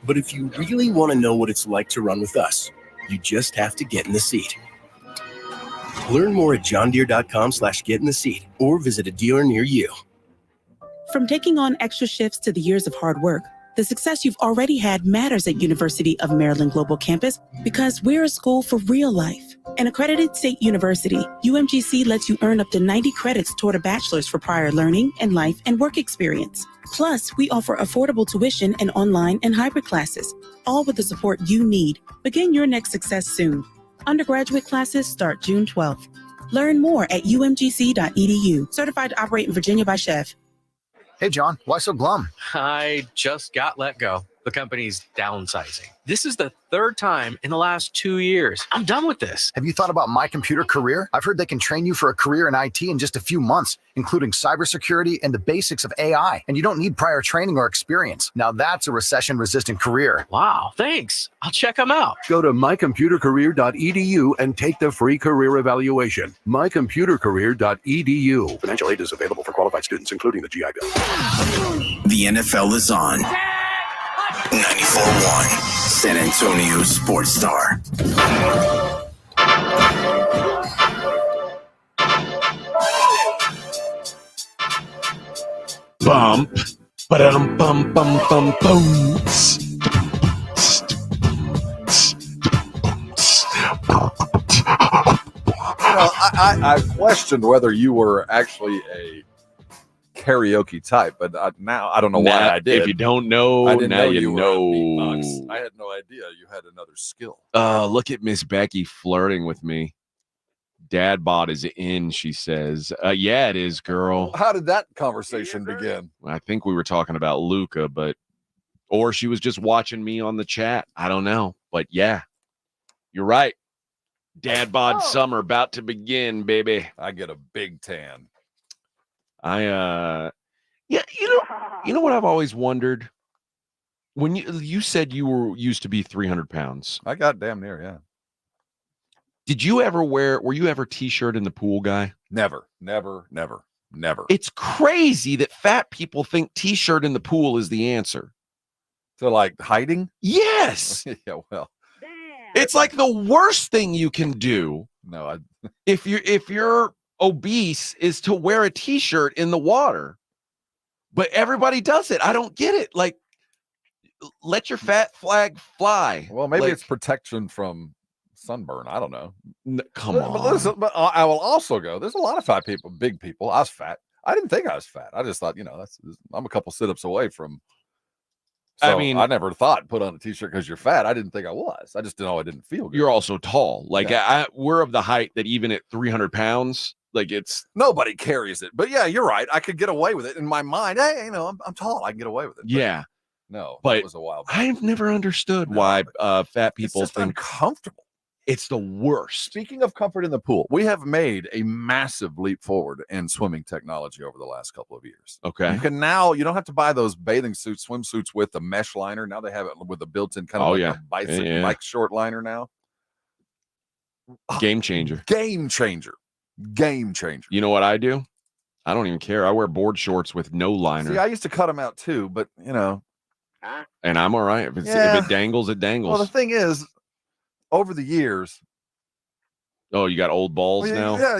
But if you really want to know what it's like to run with us, you just have to get in the seat. Learn more at johndeere.com/get-in-the-seat or visit a dealer near you. From taking on extra shifts to the years of hard work, the success you've already had matters at University of Maryland Global Campus because we're a school for real life. An accredited state university, UMGC lets you earn up to 90 credits toward a bachelor's for prior learning and life and work experience. Plus, we offer affordable tuition and online and hybrid classes, all with the support you need. Begin your next success soon. Undergraduate classes start June 12th. Learn more at umgc.edu. Certified to operate in Virginia by Chef. Hey, John, why so glum? I just got let go. The company's downsizing. This is the third time in the last 2 years. I'm done with this. Have you thought about My Computer Career? I've heard they can train you for a career in IT in just a few months, including cybersecurity and the basics of AI. And you don't need prior training or experience. Now that's a recession-resistant career. Wow, thanks. I'll check them out. Go to mycomputercareer.edu and take the free career evaluation. mycomputercareer.edu. Financial aid is available for qualified students, including the GI Bill. The NFL is on. 94.1 San Antonio Sports Star. Bump, ba-dum, bum, bum, bum, booms. I questioned whether you were actually a karaoke type, but now I don't know why I did. If you don't know, now you know. I had no idea you had another skill. Look at Miss Becky flirting with me. Dad bod is in, she says. Yeah, it is, girl. How did that conversation begin? I think we were talking about Luca, or she was just watching me on the chat. I don't know, but yeah, you're right. Dad bod summer about to begin, baby. I get a big tan. Yeah, you know what I've always wondered? When you said you used to be 300 pounds. I got damn near, yeah. Did you ever were you ever t-shirt in the pool guy? Never. It's crazy that fat people think t-shirt in the pool is the answer. So like hiding? Yes. Yeah, well. It's like the worst thing you can do. No, if you're obese is to wear a t-shirt in the water. But everybody does it. I don't get it. Like, let your fat flag fly. Well, maybe it's protection from sunburn. I don't know. Come on. But listen, I will also go. There's a lot of fat people, big people. I was fat. I didn't think I was fat. I just thought, I'm a couple sit-ups away from. So I mean, I never thought put on a t-shirt because you're fat. I didn't think I was. I just didn't know I didn't feel good. You're also tall. Like we're of the height that even at 300 pounds, like it's nobody carries it. But yeah, you're right. I could get away with it in my mind. Hey, I'm tall. I can get away with it. But yeah. No, but it was a while back. I've never understood why fat people it's just think uncomfortable. It's the worst. Speaking of comfort in the pool, we have made a massive leap forward in swimming technology over the last couple of years. Okay. You don't have to buy those bathing suits, swimsuits with the mesh liner. Now they have it with a built-in kind of a bicycle, like short liner now. Game changer. Game changer. You know what I do? I don't even care. I wear board shorts with no liner. See, I used to cut them out too, but and I'm all right. If it dangles, it dangles. Well, the thing is, over the years. Oh, you got old balls now? Yeah,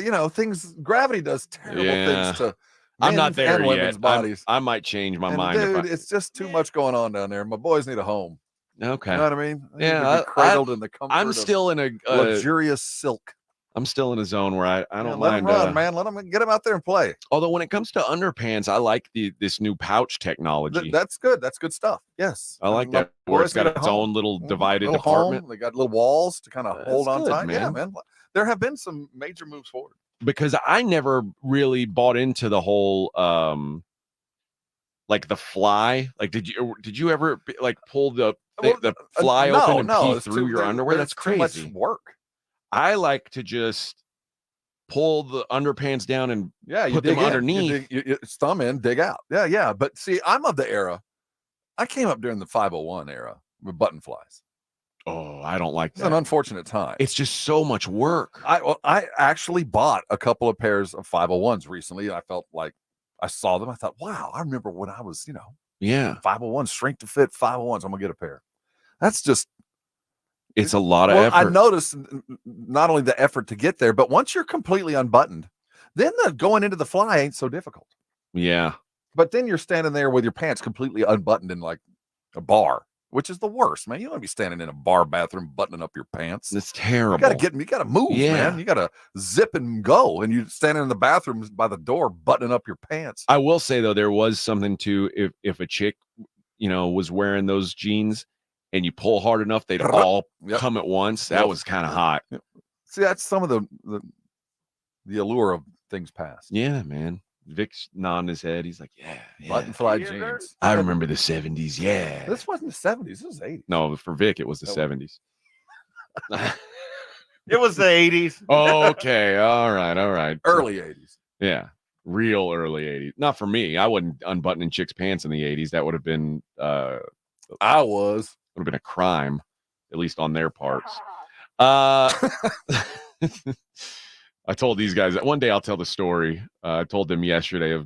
gravity does terrible things to I'm not there and women's yet. bodies. I might change my mind. Dude, it's just too much going on down there. My boys need a home. Okay. You know what I mean? They need to Yeah. be cradled in the comfort I'm still in a luxurious silk. I'm still in a zone where I don't let mind. them run, man. Let them get them out there and play. Although when it comes to underpants, I like this new pouch technology. That's good. That's good stuff. Yes. I like that. Where it's got its own little divided department. Home. They got little walls to kind of hold on good, tight. man. Yeah, man. There have been some major moves forward. Because I never really bought into the whole like the fly. Like did you ever like pull the the fly open and pee it's through your underwear. That's too much crazy. work. I like to just pull the underpants down and you put them underneath. You thumb in, dig out. Yeah. But see, I'm of the era. I came up during the 501 era with button flies. Oh, I don't like that. It's an unfortunate time. It's just so much work. I actually bought a couple of pairs of 501s recently. And I felt like I saw them. I thought, wow, I remember when I was, 501 strength to fit 501s. I'm gonna get a pair. That's just. It's a lot of effort. I noticed not only the effort to get there, but once you're completely unbuttoned, then the going into the fly ain't so difficult. Yeah. But then you're standing there with your pants completely unbuttoned in like a bar, which is the worst, man. You don't want to be standing in a bar bathroom buttoning up your pants. It's terrible. You gotta move, man. You gotta zip and go. And you standing in the bathroom by the door buttoning up your pants. I will say though, there was something to if a chick, was wearing those jeans and you pull hard enough, they'd all come at once. That was kind of hot. Yep. See, that's some of the allure of things past. Yeah, man. Vic's nodding his head. He's like, yeah. Button fly jeans. I remember the 70s. Yeah. This wasn't the 70s. This was 80s. No, for Vic, it was the 70s. It was the 80s. Okay. All right. Early 80s. Yeah. Real early 80s. Not for me. I wasn't unbuttoning chicks' pants in the 80s. That would have been I was. Would have been a crime, at least on their parts. I told these guys that one day I'll tell the story. I told them yesterday of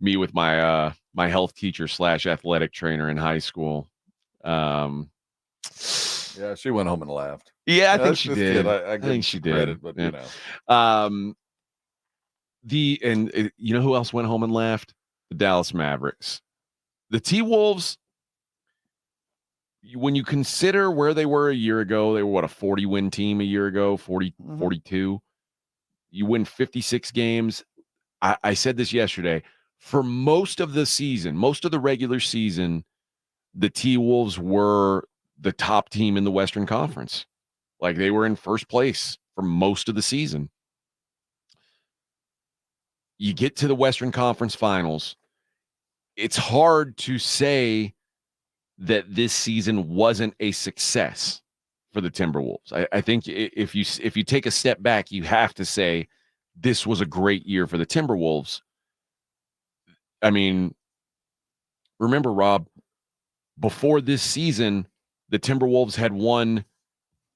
me with my my health teacher / athletic trainer in high school. Yeah, she went home and laughed. Yeah, I think she did. I think she did. Credit, but you know who else went home and laughed? The Dallas Mavericks. The T-Wolves, when you consider where they were a year ago, they were a 40-win team a year ago, 42. You win 56 games. I said this yesterday. For most of the season, most of the regular season, the T-Wolves were the top team in the Western Conference. Like they were in first place for most of the season. You get to the Western Conference Finals. It's hard to say that this season wasn't a success for the Timberwolves. I think if you take a step back, you have to say this was a great year for the Timberwolves. I mean, remember, Rob, before this season, the Timberwolves had won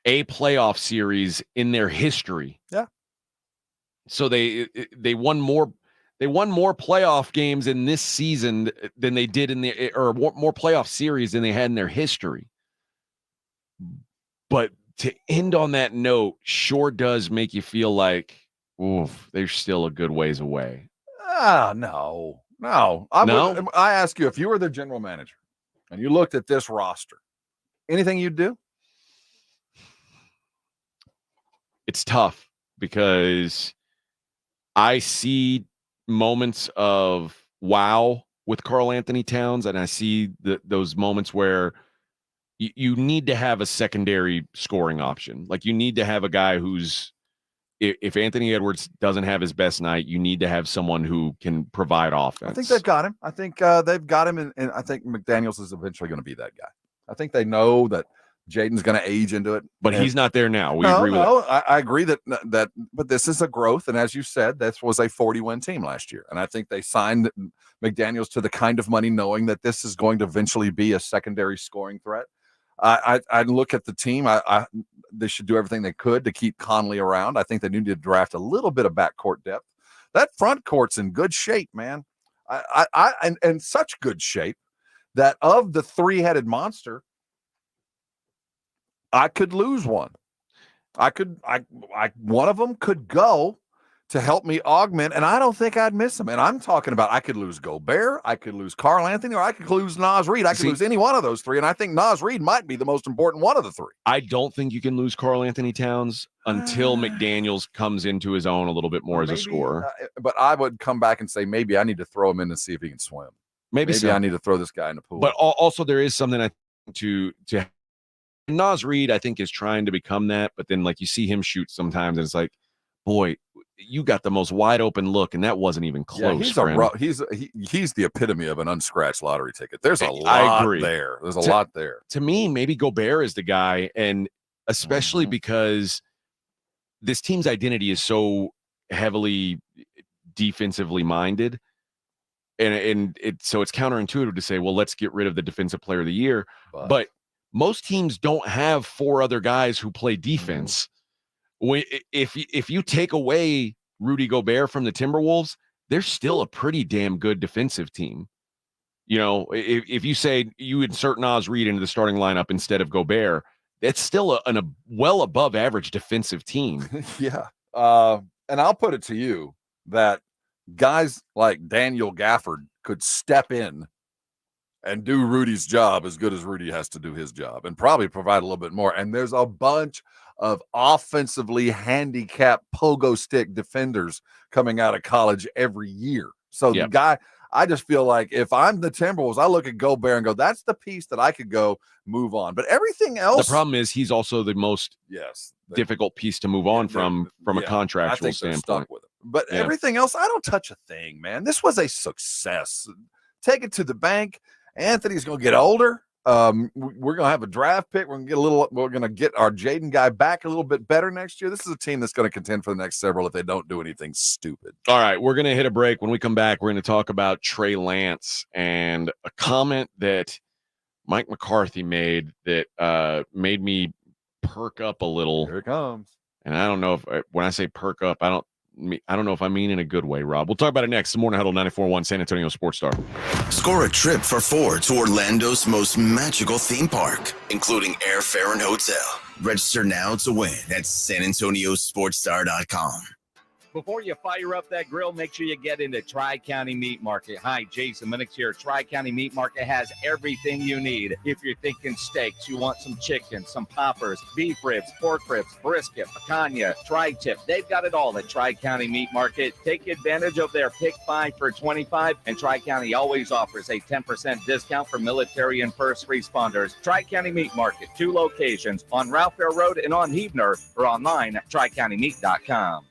a playoff series in their history. Yeah. So they won more playoff games in this season than they did or more playoff series than they had in their history. But to end on that note sure does make you feel like, oof, they're still a good ways away. No. I ask you, if you were the general manager and you looked at this roster, anything you'd do? It's tough because I see moments of wow with Karl Anthony Towns, and I see those moments where you need to have a secondary scoring option. Like you need to have a guy who's, if Anthony Edwards doesn't have his best night, you need to have someone who can provide offense. I think they've got him. I think they've got him, and I think McDaniels is eventually going to be that guy. I think they know that Jaden's going to age into it, but he's not there now. We agree with that. I agree that, but this is a growth, and as you said, this was a 40-win team last year, and I think they signed McDaniels to the kind of money knowing that this is going to eventually be a secondary scoring threat. I look at the team. They should do everything they could to keep Conley around. I think they need to draft a little bit of backcourt depth. That front court's in good shape, man. And such good shape that of the three-headed monster, I could lose one. One of them could go to help me augment, and I don't think I'd miss him. And I'm talking about I could lose Gobert, I could lose Karl Anthony, or I could lose Naz Reid. I could lose any one of those three, and I think Naz Reid might be the most important one of the three. I don't think you can lose Karl Anthony Towns until McDaniels comes into his own a little bit more as a scorer. But I would come back and say maybe I need to throw him in to see if he can swim. Maybe so. I need to throw this guy in the pool. But also there is something I think to Naz Reid, I think, is trying to become that, but then like you see him shoot sometimes, and it's like, boy, you got the most wide open look, and that wasn't even close. He's the epitome of an unscratched lottery ticket. There's a I lot agree. there. There's a lot there. To me, maybe Gobert is the guy, and especially because this team's identity is so heavily defensively minded, and so it's counterintuitive to say, well, let's get rid of the defensive player of the year. But most teams don't have 4 other guys who play defense. If you take away Rudy Gobert from the Timberwolves, they're still a pretty damn good defensive team. You know, if you say you insert Naz Reid into the starting lineup instead of Gobert, that's still a well above average defensive team. Yeah. And I'll put it to you that guys like Daniel Gafford could step in and do Rudy's job as good as Rudy has to do his job and probably provide a little bit more. And there's a bunch of offensively handicapped pogo stick defenders coming out of college every year. So the guy, I just feel like if I'm the Timberwolves, I look at Gobert and go, that's the piece that I could go move on. But everything else. The problem is he's also the most difficult piece to move on from a contractual standpoint. Stuck with it. But everything else, I don't touch a thing, man. This was a success. Take it to the bank. Anthony's going to get older. We're going to have a draft pick. We're going to get our Jaden guy back a little bit better next year. This is a team that's going to contend for the next several if they don't do anything stupid. All right, we're going to hit a break. When we come back, we're going to talk about Trey Lance and a comment that Mike McCarthy made that made me perk up a little. Here it comes. And I don't know if when I say perk up, I don't know if I mean in a good way, Rob. We'll talk about it next. The Morning Huddle 94.1 San Antonio Sports Star. Score a trip for 4 to Orlando's most magical theme park, including airfare and hotel. Register now to win at sanantoniosportstar.com. Before you fire up that grill, make sure you get into Tri-County Meat Market. Hi, Jason Minix here. Tri-County Meat Market has everything you need. If you're thinking steaks, you want some chicken, some poppers, beef ribs, pork ribs, brisket, picanha, tri-tip. They've got it all at Tri-County Meat Market. Take advantage of their Pick 5 for $25, and Tri-County always offers a 10% discount for military and first responders. Tri-County Meat Market, 2 locations on Ralph Fair Road and on Heebner, or online at tricountymeat.com.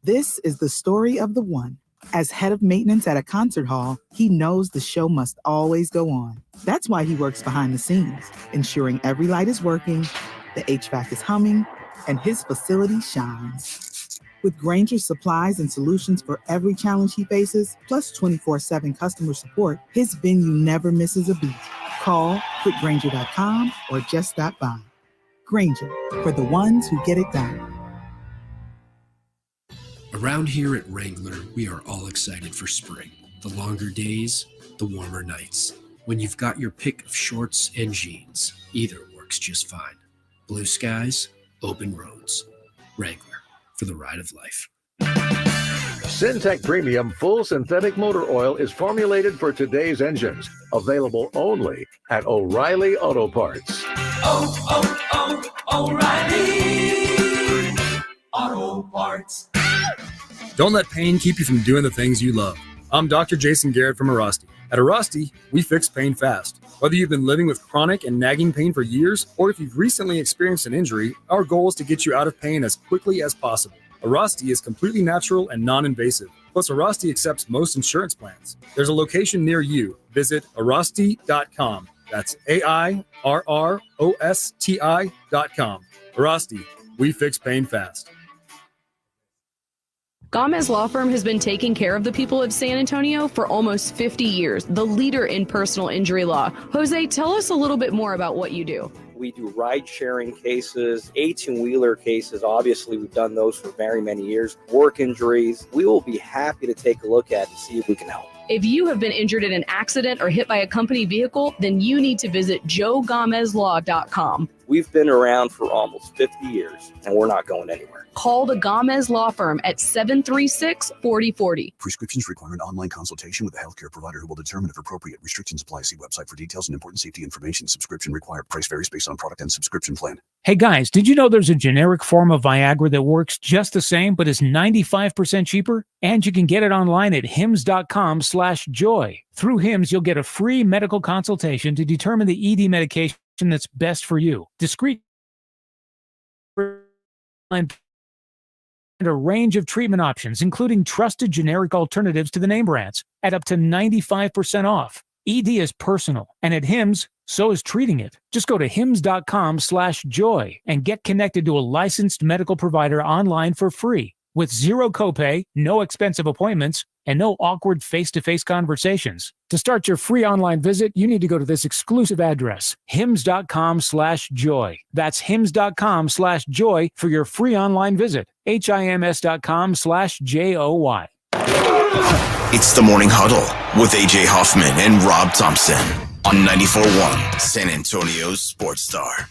This is the story of the one. As head of maintenance at a concert hall, he knows the show must always go on. That's why he works behind the scenes, ensuring every light is working, the HVAC is humming, and his facility shines. With Grainger's supplies and solutions for every challenge he faces, plus 24/7 customer support, his venue never misses a beat. Call quickgrainger.com or just stop by. Grainger, for the ones who get it done. Around here at Wrangler, we are all excited for spring. The longer days, the warmer nights. When you've got your pick of shorts and jeans, either works just fine. Blue skies, open roads. Wrangler, for the ride of life. Syntec Premium Full Synthetic Motor Oil is formulated for today's engines. Available only at O'Reilly Auto Parts. O'Reilly Auto Parts. Don't let pain keep you from doing the things you love. I'm Dr. Jason Garrett from Arasti. At Arasti, we fix pain fast. Whether you've been living with chronic and nagging pain for years, or if you've recently experienced an injury, our goal is to get you out of pain as quickly as possible. Arasti is completely natural and non-invasive. Plus, Arasti accepts most insurance plans. There's a location near you. Visit Arasti.com. That's AIRROSTI.com. Arasti, we fix pain fast. Gomez Law Firm has been taking care of the people of San Antonio for almost 50 years, the leader in personal injury law. Jose, tell us a little bit more about what you do. We do ride-sharing cases, 18-wheeler cases. Obviously, we've done those for very many years. Work injuries. We will be happy to take a look at and see if we can help. If you have been injured in an accident or hit by a company vehicle, then you need to visit joegomezlaw.com. We've been around for almost 50 years, and we're not going anywhere. Call the Gomez Law Firm at 736-4040. Prescriptions require an online consultation with a healthcare provider who will determine if appropriate. Restrictions apply. See website for details and important safety information. Subscription required. Price varies based on product and subscription plan. Hey guys, did you know there's a generic form of Viagra that works just the same but is 95% cheaper? And you can get it online at hims.com/joy. Through Hims, you'll get a free medical consultation to determine the ED medication that's best for you. Discreet a range of treatment options, including trusted generic alternatives to the name brands, at up to 95% off. ED is personal, and at Hims, so is treating it. Just go to hims.com/joy and get connected to a licensed medical provider online for free with zero copay, no expensive appointments, and no awkward face-to-face conversations. To start your free online visit, you need to go to this exclusive address, hims.com/joy. That's hims.com/joy for your free online visit, hims.com/joy. It's the Morning Huddle with AJ Hoffman and Rob Thompson on 94.1 San Antonio's Sports Star.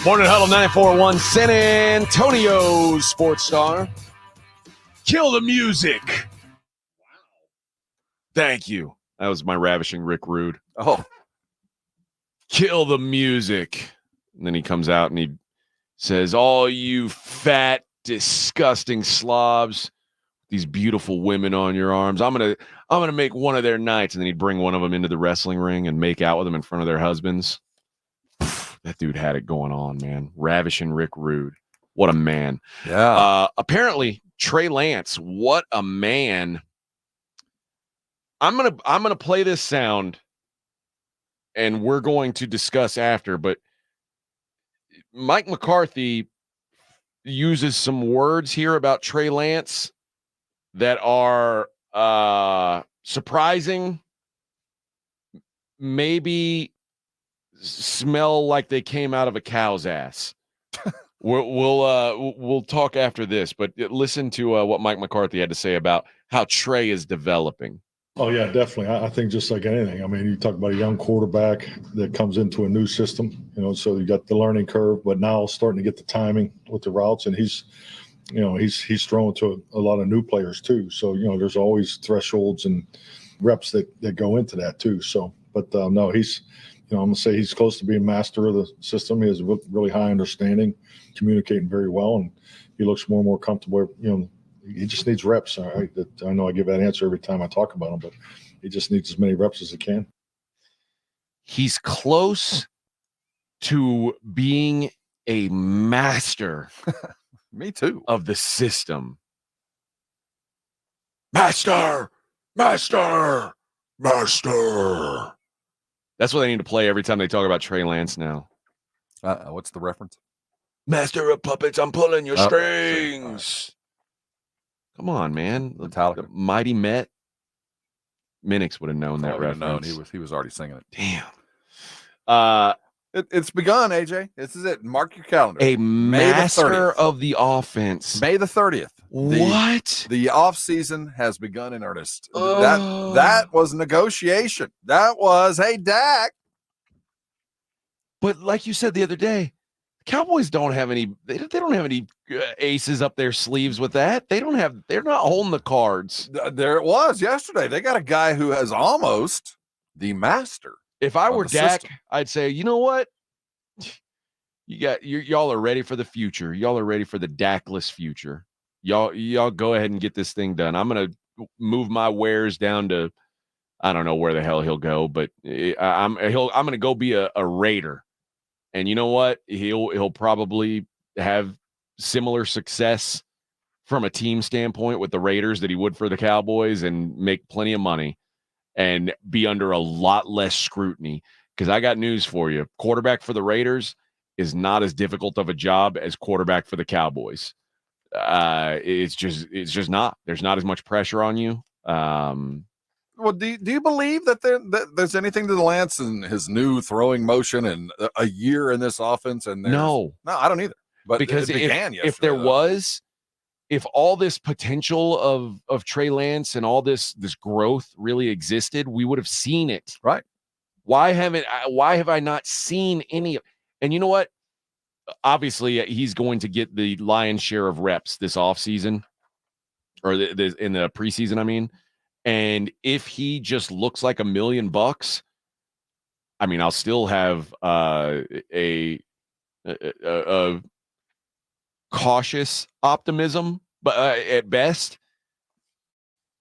Morning Huddle 94.1 San Antonio's Sports Star. Kill the music. Wow. Thank you. That was my ravishing Rick Rude. Oh. Kill the music. And then he comes out and he says, all you fat, disgusting slobs, these beautiful women on your arms, I'm gonna make one of their nights. And then he'd bring one of them into the wrestling ring and make out with them in front of their husbands. That dude had it going on, man. Ravishing Rick Rude. What a man. Yeah. Apparently, Trey Lance, what a man. I'm gonna play this sound and we're going to discuss after, but Mike McCarthy uses some words here about Trey Lance that are surprising, maybe smell like they came out of a cow's ass. We'll talk after this, but listen to what Mike McCarthy had to say about how Trey is developing. Oh, yeah, definitely. I think just like anything, I mean, you talk about a young quarterback that comes into a new system, so you got the learning curve, but now starting to get the timing with the routes, and he's thrown to a lot of new players too. So, there's always thresholds and reps that go into that too. So, but no, he's, I'm going to say he's close to being master of the system. He has really high understanding, communicating very well, and he looks more and more comfortable, he just needs reps. I know I give that answer every time I talk about him, but he just needs as many reps as he can. He's close to being a master. Me too. Of the system. Master. That's what they need to play every time they talk about Trey Lance now. What's the reference? Master of puppets, I'm pulling your strings. Come on, man. The Mighty Met. Minix would have known that reference. He was already singing it. Damn. It's begun, AJ. This is it. Mark your calendar. A master of the offense. May the 30th. What? The off season has begun in earnest. That was negotiation. That was, hey, Dak. But like you said the other day, Cowboys don't have any. They don't have any aces up their sleeves with that. They're not holding the cards. There it was yesterday. They got a guy who has almost the master. If I were Dak, system. I'd say, you know what? Y'all are ready for the future. Y'all are ready for the Dakless future. Y'all go ahead and get this thing done. I'm gonna move my wares down to, I don't know where the hell he'll go, but I'm gonna go be a Raider. And you know what? He'll probably have similar success from a team standpoint with the Raiders that he would for the Cowboys and make plenty of money and be under a lot less scrutiny. Because I got news for you. Quarterback for the Raiders is not as difficult of a job as quarterback for the Cowboys. It's just not. There's not as much pressure on you. Well, do you believe that there's anything to the Lance and his new throwing motion and a year in this offense? And no, I don't either. But because it began if there was, if all this potential of Trey Lance and all this growth really existed, we would have seen it. Right. Why have I not seen any? And you know what? Obviously, he's going to get the lion's share of reps this offseason, or in the preseason, I mean. And if he just looks like $1 million, I mean, I'll still have a cautious optimism, but at best,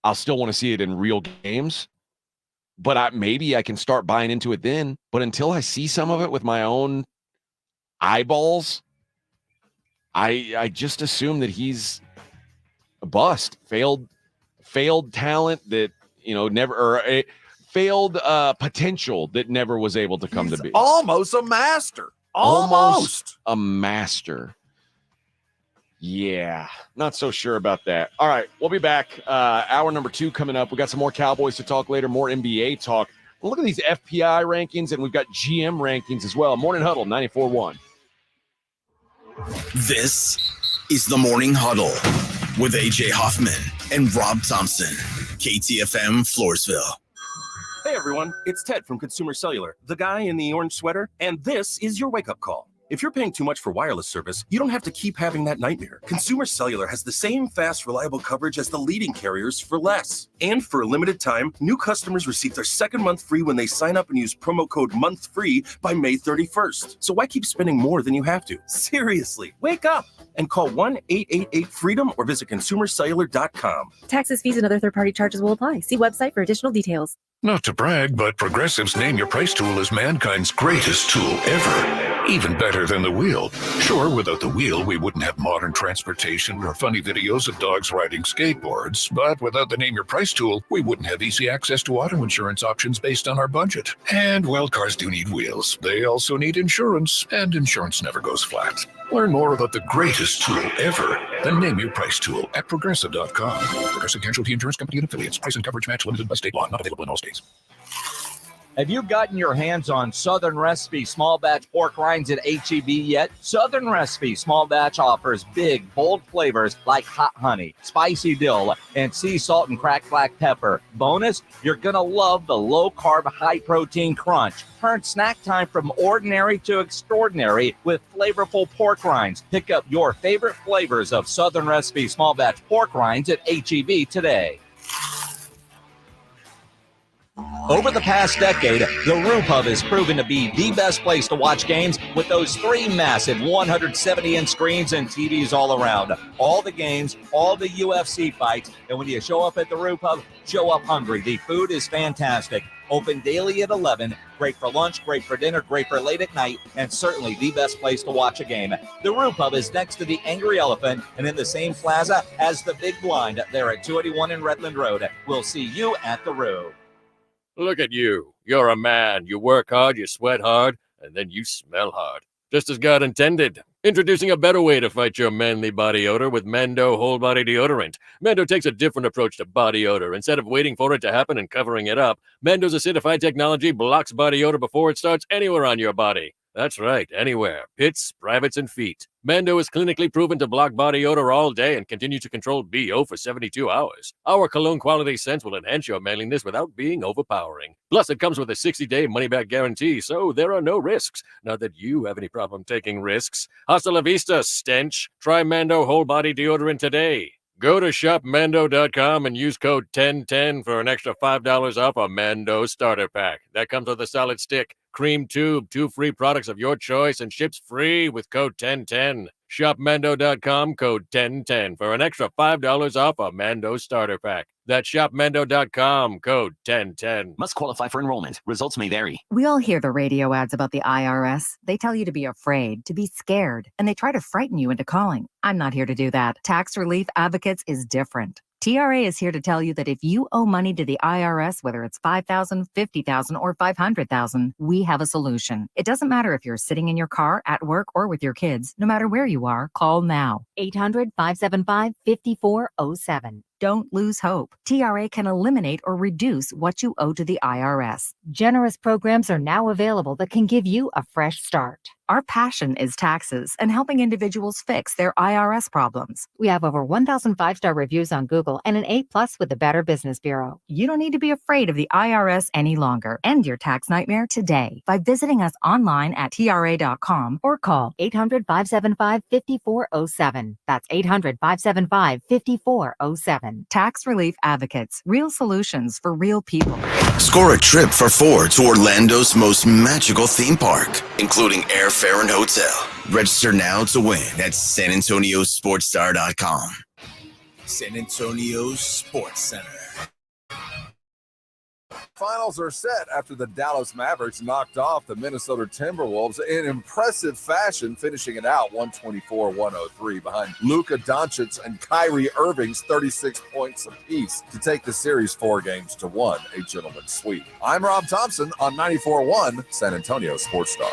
I'll still want to see it in real games. but maybe I can start buying into it then. But until I see some of it with my own eyeballs, I just assume that he's a bust, failed talent that, never, or a failed potential that never was able to come to be. Almost a master. Almost a master. Yeah, not so sure about that. All right, we'll be back. Hour number 2 coming up. We got some more Cowboys to talk later, more NBA talk. We'll look at these FPI rankings, and we've got GM rankings as well. Morning Huddle, 94.1. This is the Morning Huddle with AJ Hoffman and Rob Thompson. KTFM Floresville. Hey everyone, it's Ted from Consumer Cellular, the guy in the orange sweater, and this is your wake-up call. If you're paying too much for wireless service, you don't have to keep having that nightmare. Consumer Cellular has the same fast, reliable coverage as the leading carriers for less. And for a limited time, new customers receive their second month free when they sign up and use promo code MONTHFREE by May 31st. So why keep spending more than you have to? Seriously, wake up and call 1-888-FREEDOM or visit consumercellular.com. Taxes, fees, and other third-party charges will apply. See website for additional details. Not to brag, but Progressive's Name Your Price tool is mankind's greatest tool ever. Even better than the wheel. Sure, without the wheel, we wouldn't have modern transportation or funny videos of dogs riding skateboards. But without the Name Your Price tool, we wouldn't have easy access to auto insurance options based on our budget. And while cars do need wheels, they also need insurance, and insurance never goes flat. Learn more about the greatest tool ever, the Name Your Price tool at Progressive.com. Progressive Casualty Insurance Company and Affiliates. Price and coverage match limited by state law. Not available in all states. Have you gotten your hands on Southern Recipe small batch pork rinds at HEB yet? Southern Recipe small batch offers big, bold flavors like hot honey, spicy dill, and sea salt and cracked black pepper. Bonus, you're going to love the low-carb, high-protein crunch. Turn snack time from ordinary to extraordinary with flavorful pork rinds. Pick up your favorite flavors of Southern Recipe small batch pork rinds at HEB today. Over the past decade, the Roo Pub has proven to be the best place to watch games with those 3 massive 170-inch screens and TVs all around. All the games, all the UFC fights, and when you show up at the Roo Pub, show up hungry. The food is fantastic. Open daily at 11. Great for lunch, great for dinner, great for late at night, and certainly the best place to watch a game. The Roo Pub is next to the Angry Elephant and in the same plaza as the Big Blind there at 281 in Redland Road. We'll see you at the Roo. Look at you. You're a man. You work hard, you sweat hard, and then you smell hard. Just as God intended. Introducing a better way to fight your manly body odor with Mando Whole Body Deodorant. Mando takes a different approach to body odor. Instead of waiting for it to happen and covering it up, Mando's acidified technology blocks body odor before it starts anywhere on your body. That's right, anywhere. Pits, privates, and feet. Mando is clinically proven to block body odor all day and continue to control BO for 72 hours. Our cologne quality scents will enhance your manliness without being overpowering. Plus, it comes with a 60-day money-back guarantee, so there are no risks. Not that you have any problem taking risks. Hasta la vista, stench. Try Mando Whole Body Deodorant today. Go to shopmando.com and use code 1010 for an extra $5 off a Mando starter pack. That comes with a solid stick, cream tube, 2 free products of your choice, and ships free with code 1010. Shopmando.com, code 1010 for an extra $5 off a Mando starter pack. That's shopmando.com, code 1010. Must qualify for enrollment. Results may vary. We all hear the radio ads about the IRS. They tell you to be afraid, to be scared, and they try to frighten you into calling. I'm not here to do that. Tax Relief Advocates is different. TRA is here to tell you that if you owe money to the IRS, whether it's $5,000, $50,000, or $500,000, we have a solution. It doesn't matter if you're sitting in your car, at work, or with your kids. No matter where you are, call now. 800-575-5407. Don't lose hope. TRA can eliminate or reduce what you owe to the IRS. Generous programs are now available that can give you a fresh start. Our passion is taxes and helping individuals fix their IRS problems. We have over 1,000 5-star reviews on Google and an A+ with the Better Business Bureau. You don't need to be afraid of the IRS any longer. End your tax nightmare today by visiting us online at TRA.com or call 800-575-5407. That's 800-575-5407. Tax Relief Advocates. Real solutions for real people. Score a trip for 4 to Orlando's most magical theme park, including airfare and hotel. Register now to win at SanAntonioSportsStar.com. San Antonio Sports Center. Finals are set after the Dallas Mavericks knocked off the Minnesota Timberwolves in impressive fashion, finishing it out 124-103 behind Luka Doncic and Kyrie Irving's 36 points apiece to take the series 4-1, a gentleman's sweep. I'm Rob Thompson on 94.1 San Antonio Sports Star.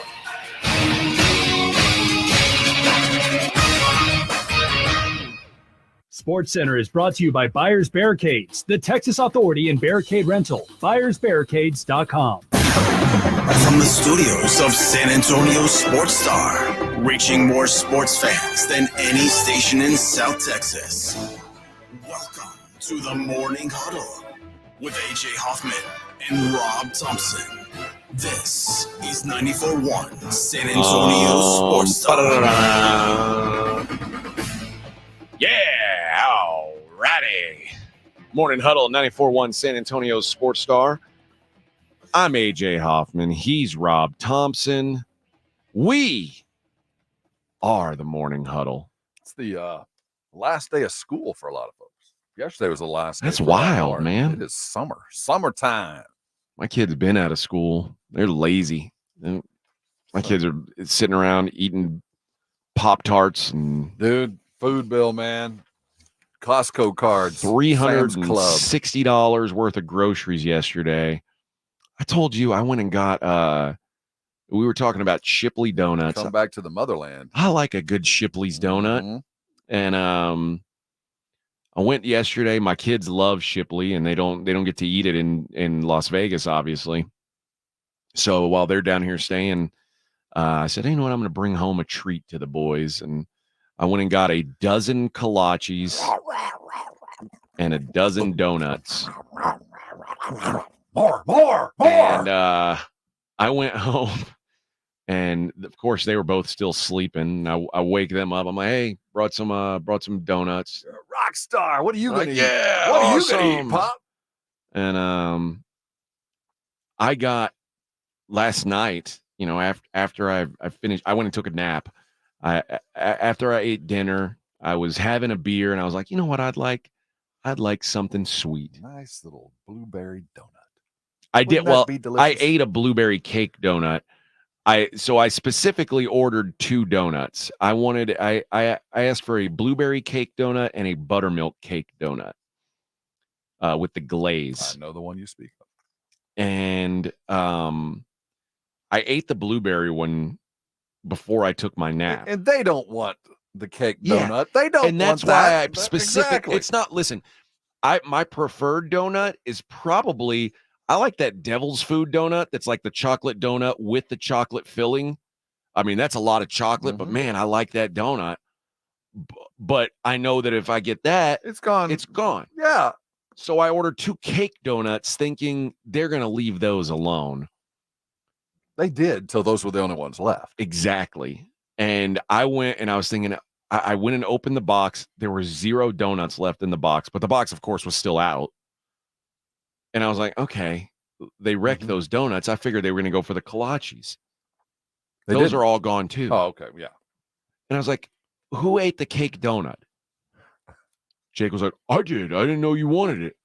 Sports Center is brought to you by Buyers Barricades, the Texas authority in barricade rental. BuyersBarricades.com. From the studios of San Antonio Sports Star, reaching more sports fans than any station in South Texas. Welcome to the Morning Huddle with AJ Hoffman and Rob Thompson. This is 94.1 San Antonio Sports Star. Yeah, all righty. Morning Huddle, 94.1 San Antonio Sports Star. I'm AJ Hoffman. He's Rob Thompson. We are the Morning Huddle. It's the last day of school for a lot of folks. Yesterday was the last day. That's wild, man. It is summertime. My kids have been out of school. They're lazy. My kids are sitting around eating Pop-Tarts and dude. Food bill, man. Costco cards. $360 worth of groceries yesterday. I told you I went and got we were talking about Shipley donuts. Come back to the motherland. I like a good Shipley's donut. Mm-hmm. And I went yesterday. My kids love Shipley and they don't get to eat it in Las Vegas, obviously. So while they're down here staying, I said, hey, you know what? I'm going to bring home a treat to the boys. And I went and got a dozen kolaches and a dozen donuts. More. And I went home, and of course they were both still sleeping. I wake them up. I'm like, hey, brought some donuts. You're a rock star. What are you gonna eat? Yeah, what are awesome. you gonna eat, Pop? And I got last night. You know, after I finished, I went and took a nap. After I ate dinner, I was having a beer, and I was like, you know what, I'd like something sweet. Nice little blueberry donut. I ate a blueberry cake donut. I specifically ordered 2 donuts. I asked for a blueberry cake donut and a buttermilk cake donut with the glaze. I know the one you speak of. And I ate the blueberry one before I took my nap. And they don't want the cake donut. They don't and that's want that. why I specific. Exactly. It's not, listen, my preferred donut is probably, I like that devil's food donut that's like the chocolate donut with the chocolate filling. I mean, that's a lot of chocolate, but man, I like that donut. But I know that if I get that, it's gone. It's gone. Yeah. So I ordered 2 cake donuts thinking they're going to leave those alone. They did, till those were the only ones left. Exactly. And I went and I was thinking, I went and opened the box. There were 0 donuts left in the box, but the box, of course, was still out. And I was like, okay, they wrecked those donuts. I figured they were going to go for the kolaches. Those are all gone too. Oh, okay. Yeah. And I was like, who ate the cake donut? Jake was like, I did. I didn't know you wanted it.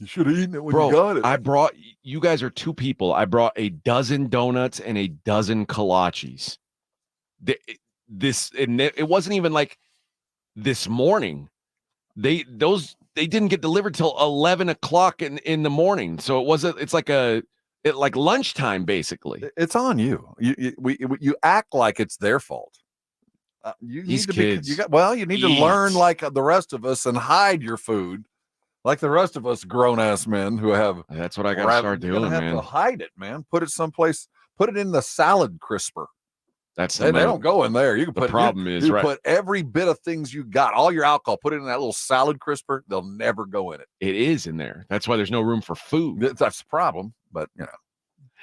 You should have eaten it when Bro, you got it. I brought, you guys are 2 people. I brought a dozen donuts and a dozen kolaches. It wasn't even like this morning. They didn't get delivered till 11 o'clock in the morning. So it's like lunchtime, basically. It's on you. You act like it's their fault. These kids. You need to learn like the rest of us and hide your food. Like the rest of us grown-ass men who have. That's what I got to start doing, man. To hide it, man. Put it someplace. Put it in the salad crisper. They don't go in there. You can put. You put every bit of things you got, all your alcohol. Put it in that little salad crisper. They'll never go in it. It is in there. That's why there's no room for food. That's the problem. But you know,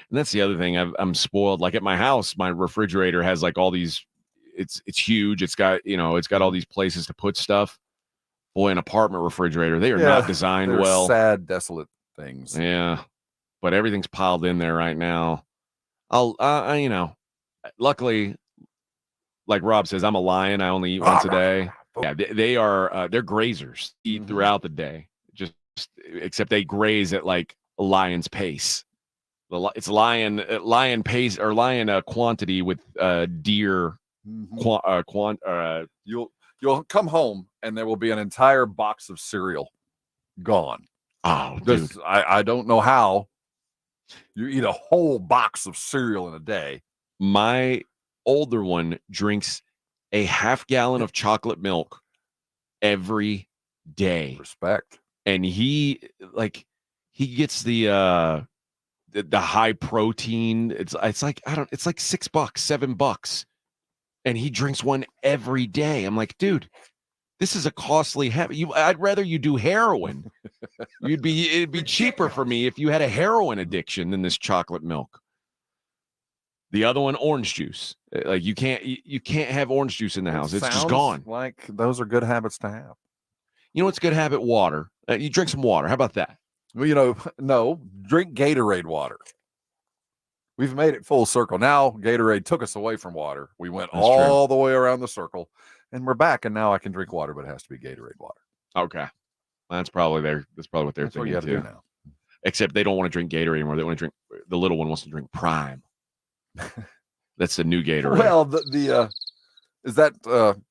and that's the other thing. I'm spoiled. Like at my house, my refrigerator has like all these. It's huge. It's got all these places to put stuff. Boy, an apartment refrigerator, they are not designed well. Sad, desolate things. Yeah, but everything's piled in there right now. Luckily, like Rob says, I'm a lion. I only eat once a day. Yeah, they're grazers. Eat throughout the day. Just except they graze at like lion's pace. It's lion pace or lion quantity with deer. You'll come home and there will be an entire box of cereal gone. Oh, dude. I don't know how you eat a whole box of cereal in a day. My older one drinks a half gallon of chocolate milk every day. Respect. And he gets the high protein. It's like it's like $6, $7, and he drinks one every day. I'm like, dude, this is a costly habit. I'd rather you do heroin. It'd be cheaper for me if you had a heroin addiction than this chocolate milk. The other one, orange juice. Like you can't have orange juice in the house. It's just gone. Like those are good habits to have. You know what's a good habit? Water. You drink some water. How about that? Well, no, drink Gatorade water. We've made it full circle. Now Gatorade took us away from water. We went all the way around the circle, and we're back. And now I can drink water, but it has to be Gatorade water. Okay, that's probably what they're thinking what you too. do now. Except they don't want to drink Gatorade anymore. They want to drink. The little one wants to drink Prime. That's the new Gatorade. Well, the is that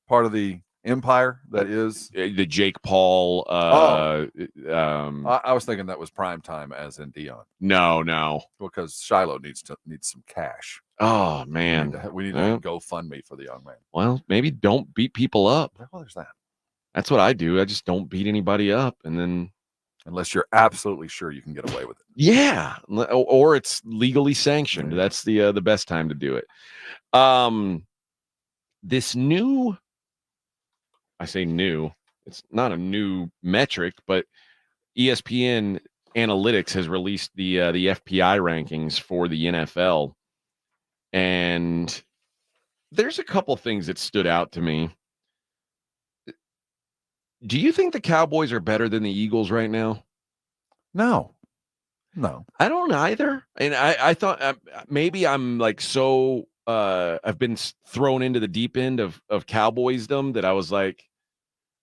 part of the empire that is the Jake Paul? I was thinking that was Prime Time, as in Dion. No, because Shiloh needs some cash. Oh man, we need to GoFundMe for the young man. Well, maybe don't beat people up. Well, there's that. That's what I do. I just don't beat anybody up, and then unless you're absolutely sure you can get away with it. Yeah, or it's legally sanctioned. That's the best time to do it. This new, I say new, it's not a new metric, but ESPN Analytics has released the FPI rankings for the NFL, and there's a couple things that stood out to me. Do you think the Cowboys are better than the Eagles right now? No, I don't either. And I thought maybe I'm like I've been thrown into the deep end of Cowboysdom that I was like,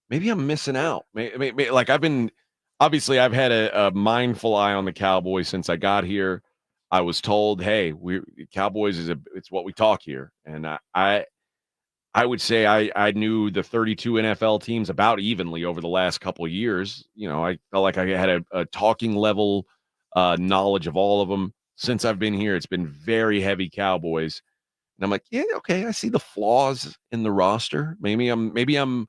maybe I'm missing out. Maybe like I've had a mindful eye on the Cowboys since I got here. I was told, hey, Cowboys it's what we talk here, and I would say I knew the 32 NFL teams about evenly over the last couple of years. I felt like I had a talking level knowledge of all of them. Since I've been here, it's been very heavy Cowboys. And I'm like, yeah, okay, I see the flaws in the roster. Maybe I'm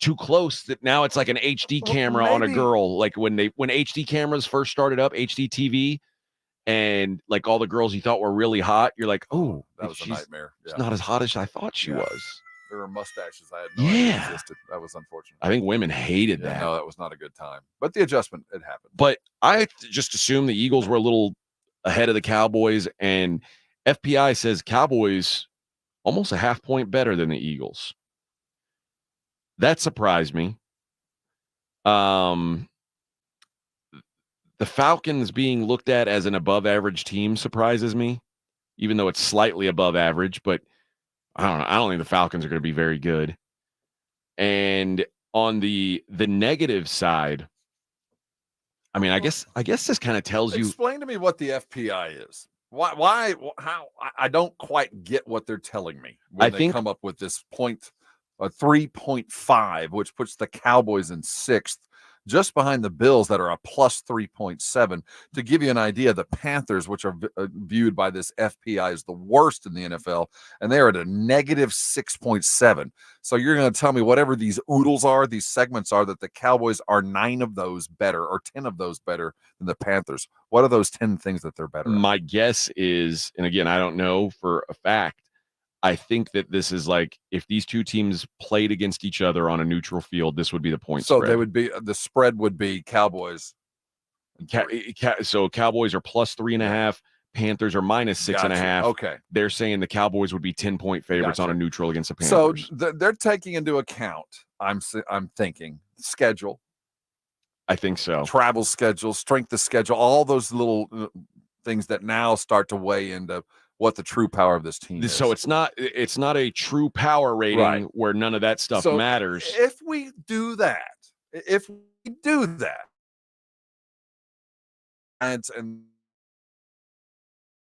too close that now it's like an HD camera on a girl. Like when HD cameras first started up, HD TV, and like all the girls you thought were really hot, you're like, oh, that was a nightmare. It's not as hot as I thought she was. There were mustaches I had no idea existed. That was unfortunate. I think women hated that. No, that was not a good time. But the adjustment, it happened. But I just assumed the Eagles were a little ahead of the Cowboys, and FPI says Cowboys almost a half point better than the Eagles. That surprised me. The Falcons being looked at as an above average team surprises me, even though it's slightly above average, but I don't think the Falcons are going to be very good. And on the negative side, I mean, I guess this kind of tells you. Explain to me what the FPI is. Why, how? I don't quite get what they're telling me when they come up with this 3.5, which puts the Cowboys in sixth, just behind the Bills that are a plus 3.7. To give you an idea, the Panthers, which are viewed by this FPI as the worst in the NFL, and they're at a negative 6.7. So you're going to tell me whatever these oodles are, these segments are, that the Cowboys are 9 of those better or 10 of those better than the Panthers. What are those 10 things that they're better at? My guess is, and again, I don't know for a fact, I think that this is like if these two teams played against each other on a neutral field, this would be the point spread. So they would be the spread would be Cowboys. So Cowboys are plus 3.5. Panthers are minus 6.5. Okay, they're saying the Cowboys would be 10-point favorites on a neutral against the Panthers. So they're taking into account. I'm thinking schedule. I think so. Travel schedule, strength of schedule, all those little things that now start to weigh into what the true power of this team is. So it's not a true power rating where none of that stuff matters. If we do that, Giants and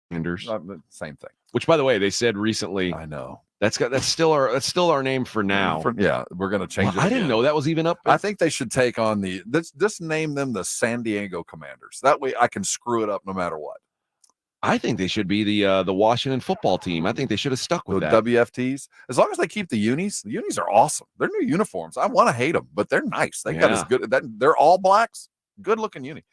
Commanders. Same thing. Which, by the way, they said recently. I know. That's still our name for now. We're going to change it. I didn't know that was even up. I think they should take on just name them the San Diego Commanders. That way I can screw it up no matter what. I think they should be the Washington football team. I think they should have stuck with the that. WFTs. As long as they keep the unis. The unis are awesome. They're new uniforms. I want to hate them, but they're nice. They got as good. They're all blacks. Good looking uni.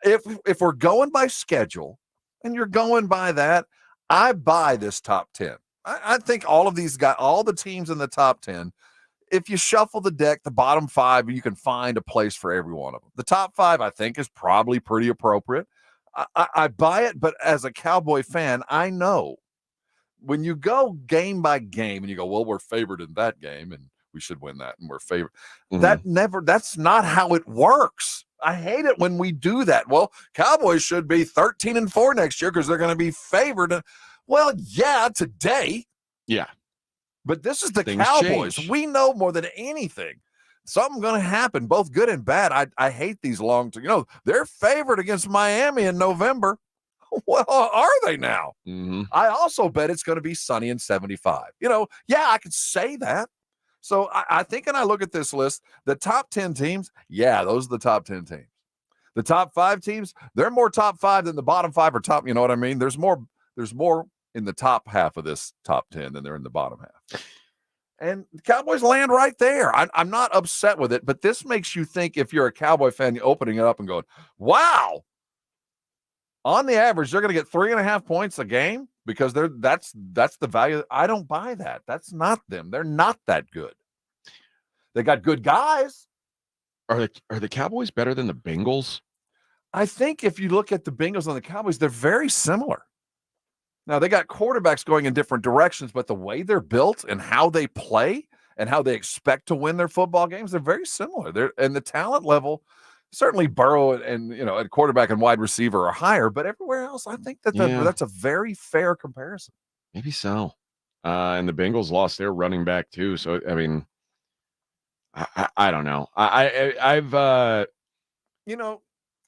If we're going by schedule and you're going by that, I buy this top 10. I think all of these guys, all the teams in the top 10, if you shuffle the deck, the bottom 5, you can find a place for every one of them. The top 5, I think, is probably pretty appropriate. I buy it, but as a Cowboy fan, I know when you go game by game and you go, well, we're favored in that game and we should win that and we're favored. That's not how it works. I hate it when we do that. Well, Cowboys should be 13-4 next year because they're going to be favored. Well, yeah, today. Yeah. But this is the Things Cowboys. change. We know more than anything. Something's going to happen, both good and bad. I hate these long-term. They're favored against Miami in November. Well, are they now? Mm-hmm. I also bet it's going to be sunny and 75. I could say that. So I think, and I look at this list, the top 10 teams, those are the top 10 teams. The top 5 teams, they're more top 5 than the bottom 5 or top. You know what I mean? There's more in the top half of this top 10 than there in the bottom half. And the Cowboys land right there. I'm not upset with it, but this makes you think, if you're a Cowboy fan, you're opening it up and going, wow, on the average, they're going to get 3.5 points a game because that's the value. I don't buy that. That's not them. They're not that good. They got good guys. Are the Cowboys better than the Bengals? I think if you look at the Bengals and the Cowboys, they're very similar. Now, they got quarterbacks going in different directions, but the way they're built and how they play and how they expect to win their football games, they're very similar. And the talent level, certainly Burrow and at quarterback and wide receiver are higher, but everywhere else, I think that's a very fair comparison. Maybe so. And the Bengals lost their running back too. So, I mean, I don't know. I've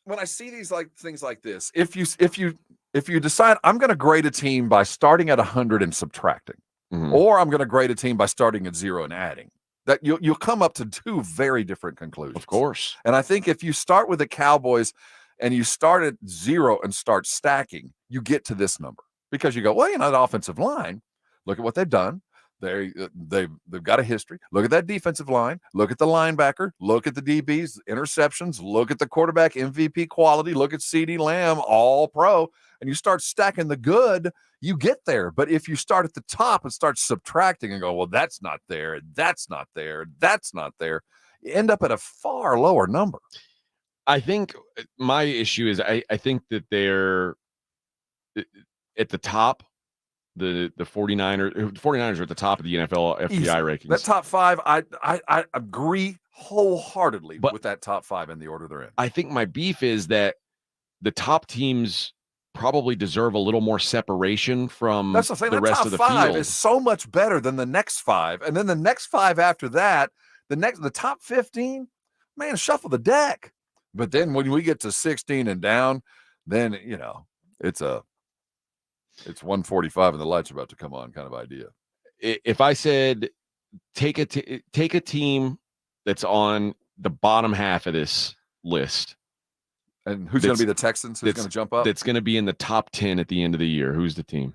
when I see these things like this, if you decide I'm going to grade a team by starting at 100 and subtracting, or I'm going to grade a team by starting at 0 and adding, that you'll come up to 2 very different conclusions. Of course. And I think if you start with the Cowboys and you start at 0 and start stacking, you get to this number because you go, well, the offensive line, look at what they've done. They've got a history. Look at that defensive line. Look at the linebacker. Look at the DBs, interceptions. Look at the quarterback MVP quality. Look at CeeDee Lamb, all pro. And you start stacking the good, you get there. But if you start at the top and start subtracting and go, well, that's not there, that's not there, that's not there, you end up at a far lower number. I think my issue is I think that they're at the top. The 49ers are at the top of the NFL FPI rankings. That top 5, I agree wholeheartedly with that top 5 in the order they're in. I think my beef is that the top teams probably deserve a little more separation from That's what I'm saying. the rest top of the 5 field. is so much better than the next 5. And then the next 5 after that, the top 15, man, shuffle the deck. But then when we get to 16 and down, then, it's 1:45 and the lights are about to come on kind of idea. If I said take a team that's on the bottom half of this list, and who's going to be the Texans? Who's going to jump up? That's going to be in the top 10 at the end of the year. Who's the team?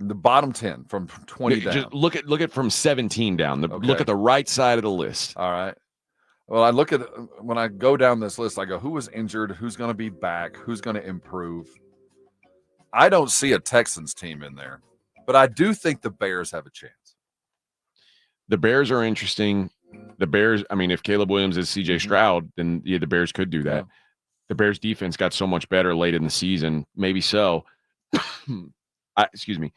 The bottom 10 from 20 down. Just look at from 17 down. Look at the right side of the list. All right. Well, I look at when I go down this list, I go, who was injured? Who's going to be back? Who's going to improve? I don't see a Texans team in there, but I do think the Bears have a chance. The Bears are interesting. The Bears, I mean, if Caleb Williams is CJ Stroud, then the Bears could do that. Yeah. The Bears defense got so much better late in the season. Maybe so. Excuse me.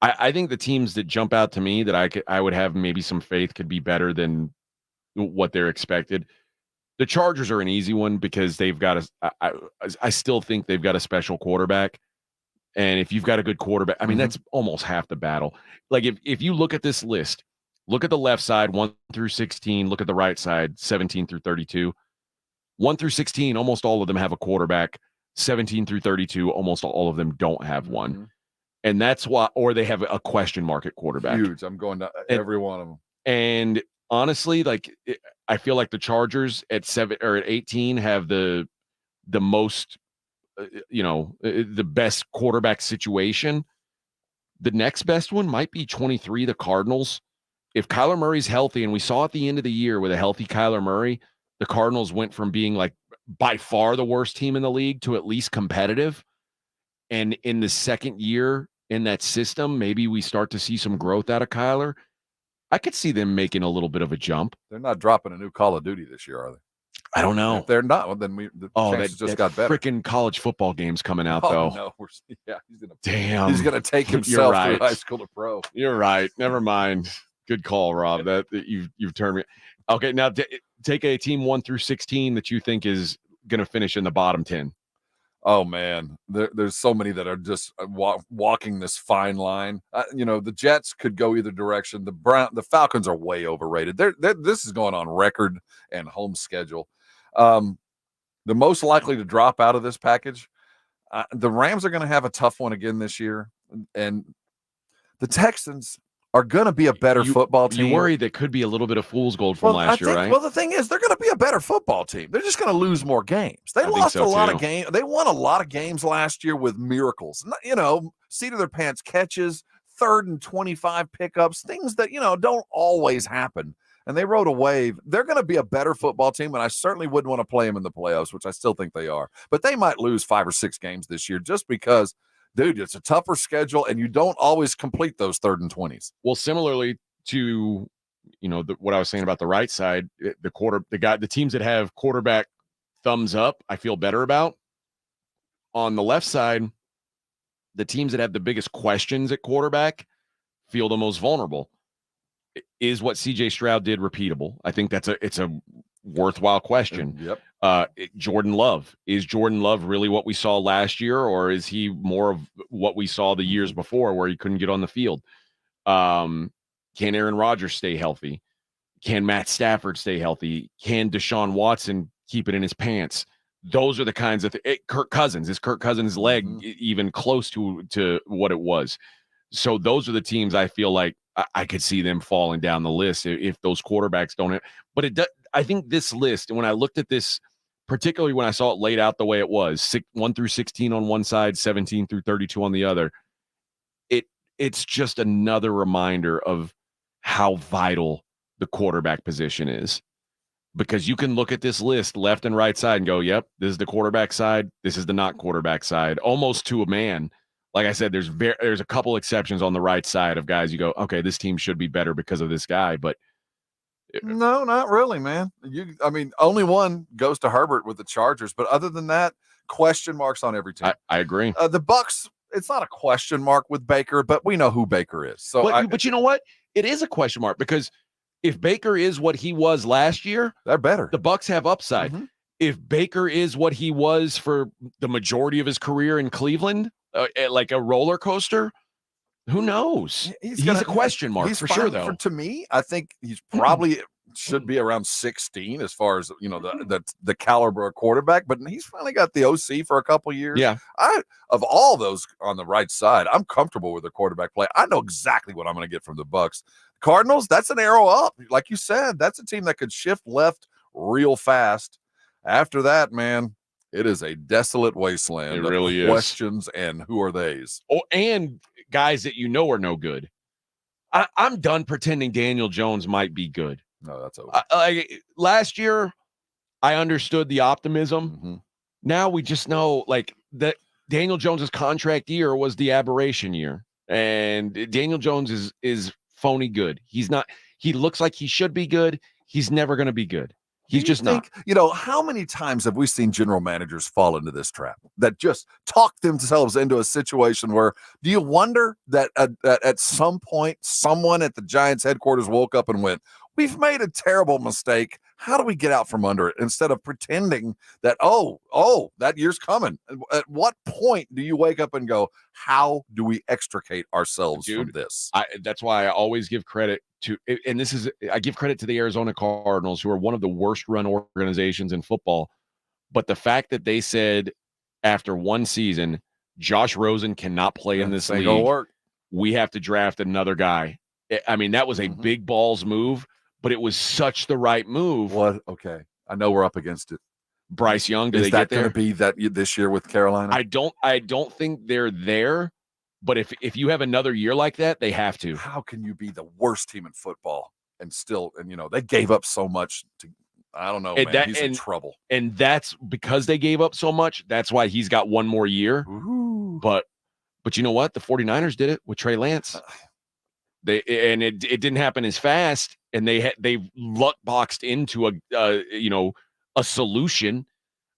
I think the teams that jump out to me that I would have maybe some faith could be better than what they're expected. The Chargers are an easy one because they've got I still think they've got a special quarterback. And if you've got a good quarterback, I mean, that's almost half the battle. Like if you look at this list, Look at the left side, 1 through 16. Look at the right side, 17 through 32. 1 through 16, almost all of them have a quarterback. 17 through 32, almost all of them don't have one. And that's why, or they have a question mark at quarterback. Huge. I'm going to every one of them. And honestly, I feel like the Chargers at 7 or at 18 have the most, the best quarterback situation. The next best one might be 23, the Cardinals. If Kyler Murray's healthy, and we saw at the end of the year with a healthy Kyler Murray, the Cardinals went from being like by far the worst team in the league to at least competitive. And in the second year in that system, maybe we start to see some growth out of Kyler. I could see them making a little bit of a jump. They're not dropping a new Call of Duty this year, are they? I don't know. If they're not, well, then the chances just got better. Freaking college football game's coming out, though. No, He's gonna take himself right. through high school to pro. You're right. Never mind. Good call, Rob. That you've turned me. Okay, now take a team 1 through 16 that you think is going to finish in the bottom 10. Oh man, there's so many that are just walking this fine line. The Jets could go either direction. The Falcons are way overrated. This is going on record and home schedule. The most likely to drop out of this package, the Rams are going to have a tough one again this year, and the Texans are going to be a better football team. You worry that could be a little bit of fool's gold from last year, right? Well, the thing is, they're going to be a better football team. They're just going to lose more games. They lost a lot of games. They won a lot of games last year with miracles. Seat of their pants catches, 3rd and 25 pickups, things that, don't always happen. And they rode a wave. They're going to be a better football team, and I certainly wouldn't want to play them in the playoffs, which I still think they are. But they might lose 5 or 6 games this year just because, dude, it's a tougher schedule, and you don't always complete those 3rd and 20s. Well, similarly to what I was saying about the right side, the teams that have quarterback thumbs up, I feel better about. On the left side, the teams that have the biggest questions at quarterback feel the most vulnerable. Is what CJ Stroud did repeatable? I think it's a worthwhile question. Yep. Jordan Love. Is Jordan Love really what we saw last year, or is he more of what we saw the years before where he couldn't get on the field? Can Aaron Rodgers stay healthy? Can Matt Stafford stay healthy? Can Deshaun Watson keep it in his pants? Those are the kinds of Kirk Cousins. Is Kirk Cousins' leg even close to what it was? So those are the teams I feel like I could see them falling down the list if those quarterbacks don't have. But I think this list, when I looked at this, particularly when I saw it laid out the way it was, 1 through 16 on one side, 17 through 32 on the other, it's just another reminder of how vital the quarterback position is. Because you can look at this list left and right side and go, yep, this is the quarterback side, this is the not quarterback side, almost to a man. Like I said, there's a couple exceptions on the right side of guys you go, okay, this team should be better because of this guy, but no, not really, man. Only one goes to Herbert with the Chargers, but other than that, question marks on every team. I agree. The Bucs, it's not a question mark with Baker, but we know who Baker is. So, but you know what? It is a question mark because if Baker is what he was last year, they're better. The Bucs have upside. If Baker is what he was for the majority of his career in Cleveland, like a roller coaster, who knows? He's a question mark for sure, though. To me, I think he's probably should be around 16 as far as the caliber of quarterback, but he's finally got the OC for a couple years. Yeah. Of all those on the right side, I'm comfortable with their quarterback play. I know exactly what I'm going to get from the Bucs. Cardinals, that's an arrow up. Like you said, that's a team that could shift left real fast. After that, man, it is a desolate wasteland. It really is. Questions and who are theys? Oh, and guys that are no good. I'm done pretending Daniel Jones might be good. No, that's over. Last year, I understood the optimism. Now we just know that Daniel Jones's contract year was the aberration year, and Daniel Jones is phony good. He's not. He looks like he should be good. He's never going to be good. He's just not. How many times have we seen general managers fall into this trap that just talk themselves into a situation where, do you wonder that at some point someone at the Giants headquarters woke up and went, We've made a terrible mistake. How do we get out from under it instead of pretending that, that year's coming? At what point do you wake up and go, how do we extricate ourselves from this? That's why I always give credit to, and I give credit to the Arizona Cardinals, who are one of the worst run organizations in football. But the fact that they said after one season, Josh Rosen cannot play in this league. Work. We have to draft another guy. I mean, that was a big balls move, but it was such the right move. What? Okay. I know we're up against it. Bryce Young, Is that going to be that this year with Carolina? I don't think they're there, but if you have another year like that, they have to. How can you be the worst team in football and they gave up so much to, I don't know, man. He's in trouble. And that's because they gave up so much. That's why he's got one more year. Ooh. But you know what? The 49ers did it with Trey Lance. It didn't happen as fast, and they luck boxed into a solution.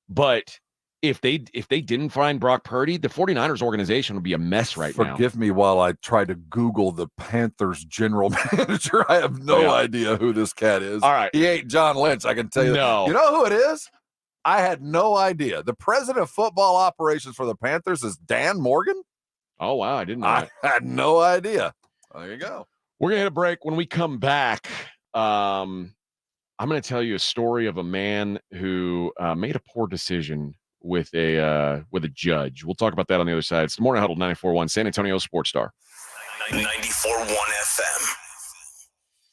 But if they didn't find Brock Purdy, the 49ers organization would be a mess now. Forgive me while I try to Google the Panthers general manager. I have no idea who this cat is. All right. He ain't John Lynch, I can tell you. No. You know who it is? I had no idea. The president of football operations for the Panthers is Dan Morgan. Oh, wow. I didn't know that. I had no idea. There you go. We're going to hit a break. When we come back, I'm going to tell you a story of a man who made a poor decision with a judge. We'll talk about that on the other side. It's the Morning Huddle 94.1 San Antonio Sports Star. 94.1 FM.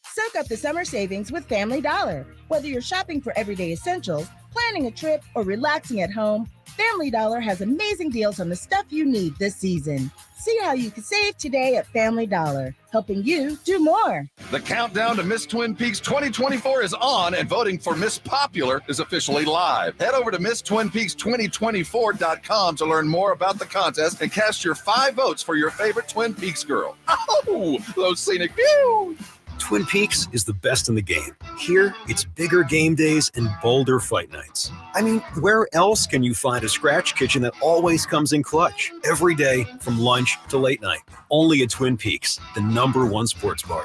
Soak up the summer savings with Family Dollar. Whether you're shopping for everyday essentials, planning a trip, or relaxing at home, Family Dollar has amazing deals on the stuff you need this season. See how you can save today at Family Dollar, helping you do more. The countdown to Miss Twin Peaks 2024 is on, and voting for Miss Popular is officially live. Head over to MissTwinPeaks2024.com to learn more about the contest and cast your 5 votes for your favorite Twin Peaks girl. Oh, those scenic views! Twin Peaks is the best in the game. Here, it's bigger game days and bolder fight nights. I mean, where else can you find a scratch kitchen that always comes in clutch? Every day, from lunch to late night. Only at Twin Peaks, the #1 sports bar.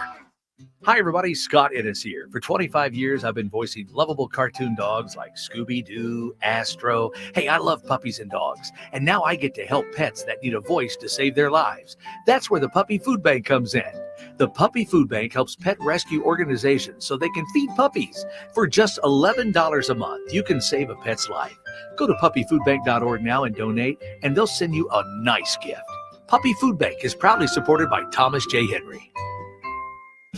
Hi, everybody. Scott Innes here. For 25 years, I've been voicing lovable cartoon dogs like Scooby-Doo, Astro. Hey, I love puppies and dogs. And now I get to help pets that need a voice to save their lives. That's where the Puppy Food Bank comes in. The Puppy Food Bank helps pet rescue organizations so they can feed puppies. For just $11 a month, you can save a pet's life. Go to puppyfoodbank.org now and donate, and they'll send you a nice gift. Puppy Food Bank is proudly supported by Thomas J. Henry.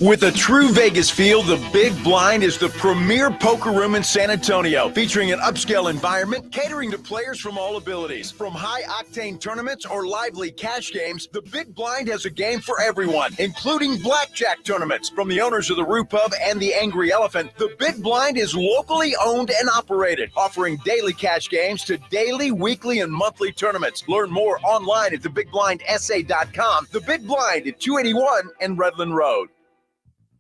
With a true Vegas feel, the Big Blind is the premier poker room in San Antonio, featuring an upscale environment catering to players from all abilities. From high-octane tournaments or lively cash games, the Big Blind has a game for everyone, including blackjack tournaments. From the owners of the Roo Pub and the Angry Elephant, the Big Blind is locally owned and operated, offering daily cash games to daily, weekly, and monthly tournaments. Learn more online at thebigblindsa.com. The Big Blind at 281 and Redland Road.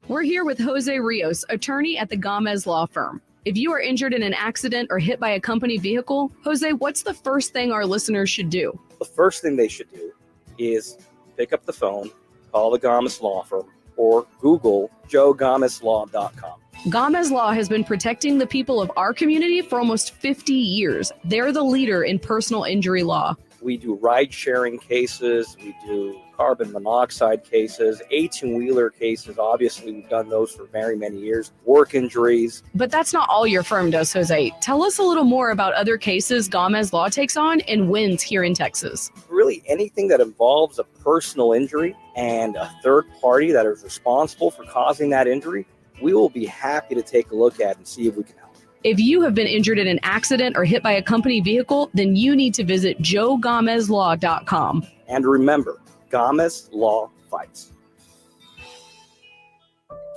We're here with Jose Rios, attorney at the Gomez Law Firm. If you are injured in an accident or hit by a company vehicle, Jose, what's the first thing our listeners should do? The first thing they should do is pick up the phone, call the Gomez Law Firm, or Google joegomezlaw.com. Gomez Law has been protecting the people of our community for almost 50 years. They're the leader in personal injury law. We do ride-sharing cases. We do carbon monoxide cases, 18-wheeler cases. Obviously, we've done those for very many years. Work injuries. But that's not all your firm does, Jose. Tell us a little more about other cases Gomez Law takes on and wins here in Texas. Really, anything that involves a personal injury and a third party that is responsible for causing that injury, we will be happy to take a look at and see if we can help. If you have been injured in an accident or hit by a company vehicle, then you need to visit joegomezlaw.com. And remember, Gomez Law fights.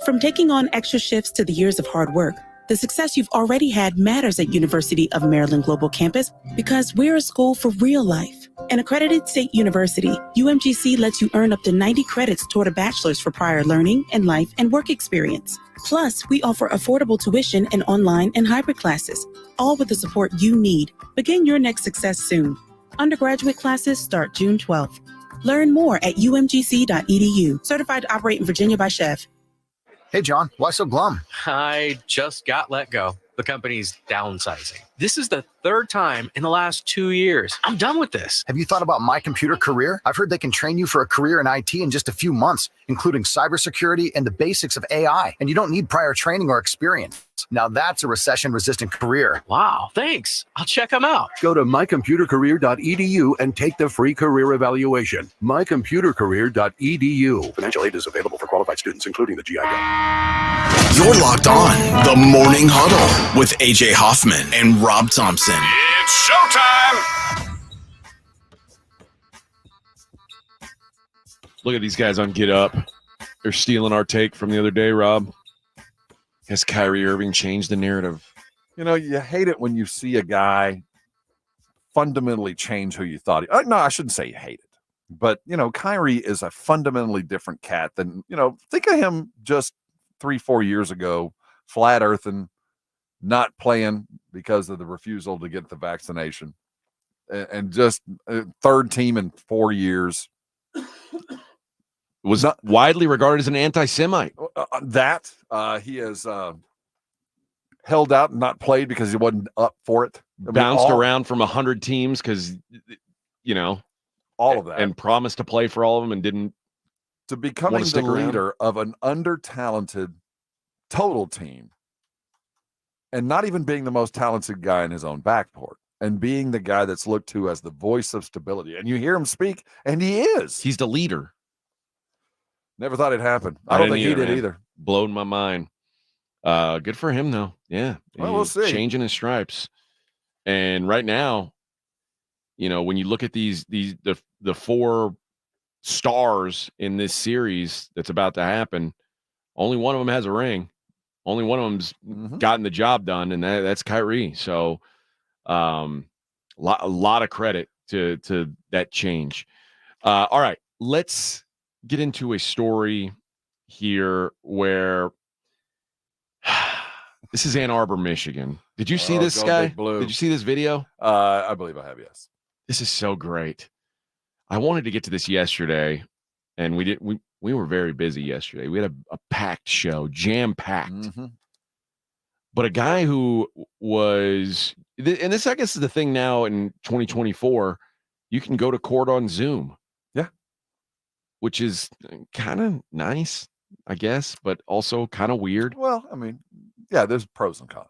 From taking on extra shifts to the years of hard work, the success you've already had matters at University of Maryland Global Campus because we're a school for real life. An accredited state university, UMGC lets you earn up to 90 credits toward a bachelor's for prior learning and life and work experience. Plus, we offer affordable tuition and online and hybrid classes, all with the support you need. Begin your next success soon. Undergraduate classes start June 12th. Learn more at umgc.edu. Certified to operate in Virginia by Chef. Hey, John, why so glum? I just got let go. The company's downsizing. This is the third time in the last 2 years. I'm done with this. Have you thought about My Computer Career? I've heard they can train you for a career in IT in just a few months, including cybersecurity and the basics of AI. And you don't need prior training or experience. Now that's a recession-resistant career. Wow, thanks. I'll check them out. Go to mycomputercareer.edu and take the free career evaluation. mycomputercareer.edu. Financial aid is available for qualified students, including the GI Bill. You're locked on the Morning Huddle with AJ Hoffman and Rob Thompson. It's showtime! Look at these guys on Get Up. They're stealing our take from the other day, Rob. Has Kyrie Irving changed the narrative? You know, you hate it when you see a guy fundamentally change who you thought he... no, I shouldn't say you hate it. But, you know, Kyrie is a fundamentally different cat than, you know, think of him just 3-4 years ago, flat earthing, not playing because of the refusal to get the vaccination, and just third team in 4 years. Was not widely regarded as an anti-Semite. He has held out and not played because he wasn't up for it. Bounced around from 100 teams because, you know, all of that, and promised to play for all of them and didn't. To becoming the leader of an under-talented total team and not even being the most talented guy in his own backcourt and being the guy that's looked to as the voice of stability. And you hear him speak, and he is. He's the leader. Never thought it'd happen. I don't think he did either. Blown my mind. Good for him, though. Yeah. Well, we'll see. Changing his stripes. And right now, you know, when you look at the 4 stars in this series that's about to happen, only one of them has a ring. Only one of them's gotten the job done, and that's Kyrie. So a lot of credit to that change. All right, let's get into a story here where this is Ann Arbor, Michigan. Did you see this guy? Did you see this video? I believe I have, yes. This is so great. I wanted to get to this yesterday, and we were very busy yesterday. We had a packed show, jam-packed. But a guy who was, and this I guess is the thing now in 2024, you can go to court on Zoom. Yeah. Which is kind of nice, I guess, but also kind of weird. Well, I mean, yeah, there's pros and cons.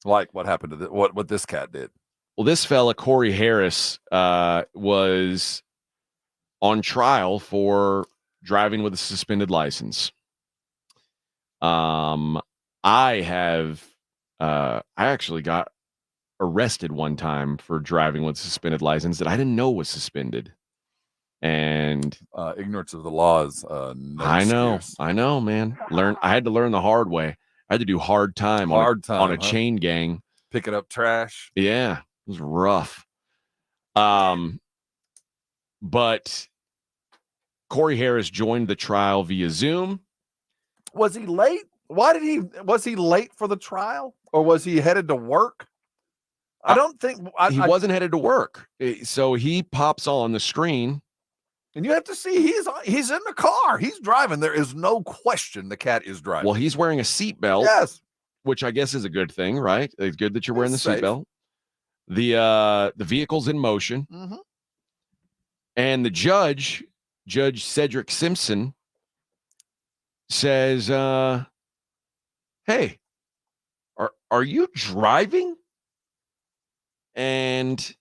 Like what happened to what this cat did. Well, this fella, Corey Harris, was on trial for driving with a suspended license. I actually got arrested one time for driving with a suspended license that I didn't know was suspended. And ignorance of the law is no excuse. I know, man. I had to learn the hard way. I had to do hard time on a chain gang. Picking up trash. Yeah, it was rough. But Corey Harris joined the trial via Zoom. Was he late? Was he late for the trial, or was he headed to work? I don't think he wasn't headed to work. So he pops on the screen. And you have to see he's in the car. He's driving. There is no question the cat is driving. Well, he's wearing a seatbelt. Yes. Which I guess is a good thing, right? It's good that you're wearing the seatbelt. The vehicle's in motion. And the Judge Cedric Simpson, says, hey, are you driving? And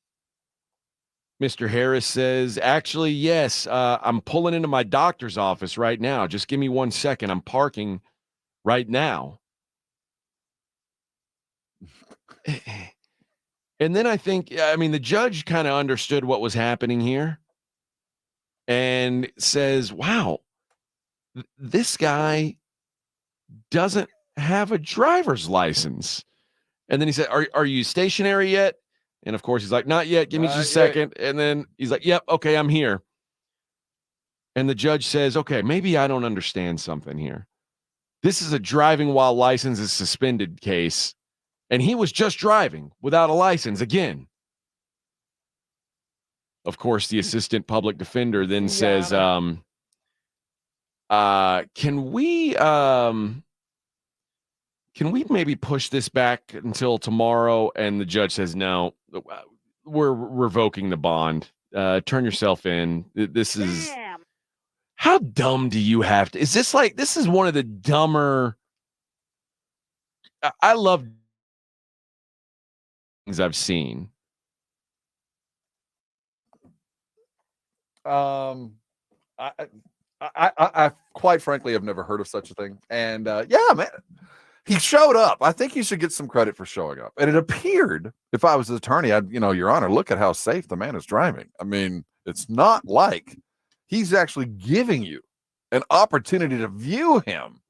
Mr. Harris says, actually, yes, I'm pulling into my doctor's office right now. Just give me 1 second. I'm parking right now. And then the judge kind of understood what was happening here and says, wow, this guy doesn't have a driver's license. And then he said, are you stationary yet? And of course, he's like, not yet. Give me just a second. And then he's like, yep, okay, I'm here. And the judge says, okay, maybe I don't understand something here. This is a driving while license is suspended case. And he was just driving without a license again. Of course, the assistant public defender then says, can we Can we maybe push this back until tomorrow? And the judge says, no, we're revoking the bond. Turn yourself in. This is how dumb do you have to? Is this like this is one of the dumber? I love things I've seen. I quite frankly have never heard of such a thing. And yeah, man, he showed up. I think he should get some credit for showing up. And it appeared, if I was his attorney, I'd, Your Honor, look at how safe the man is driving. I mean, it's not like he's actually giving you an opportunity to view him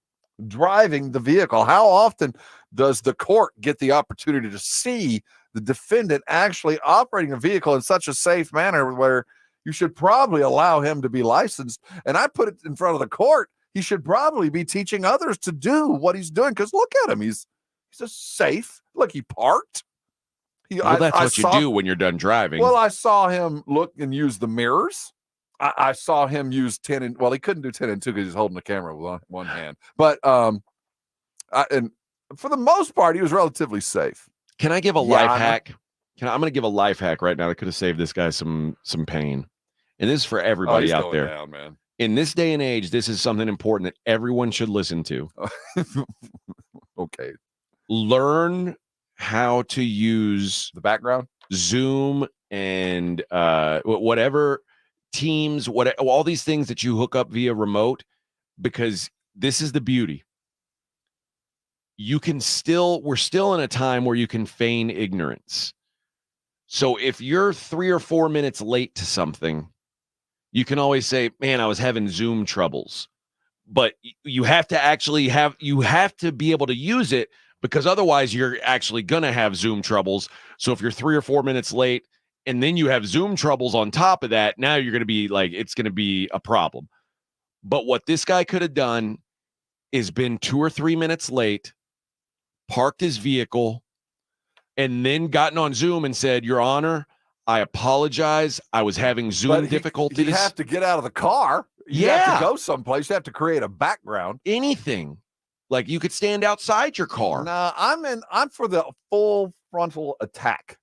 driving the vehicle. How often does the court get the opportunity to see the defendant actually operating a vehicle in such a safe manner where you should probably allow him to be licensed? And I put it in front of the court. He should probably be teaching others to do what he's doing, because look at him. He's just safe. Look, he parked. That's what you do when you're done driving. Well, I saw him look and use the mirrors. I saw him use 10 and he couldn't do 10 and 2 because he's holding the camera with one hand. But and for the most part, he was relatively safe. Can I give a life hack? I'm going to give a life hack right now that could have saved this guy some pain. And this is for everybody out there. Down, man. In this day and age, this is something important that everyone should listen to. Okay. Learn how to use the background, Zoom, and whatever Teams, all these things that you hook up via remote, because this is the beauty. We're still in a time where you can feign ignorance. So if you're 3 or 4 minutes late to something, you can always say, man, I was having Zoom troubles. But you have to be able to use it, because otherwise you're actually going to have Zoom troubles. So if you're 3 or 4 minutes late and then you have Zoom troubles on top of that, now you're going to be like, it's going to be a problem. But what this guy could have done is been 2 or 3 minutes late, parked his vehicle, and then gotten on Zoom and said, Your Honor, I apologize. I was having Zoom difficulties. You have to get out of the car. You have to go someplace. You have to create a background. Anything. Like you could stand outside your car. No, I'm for the full frontal attack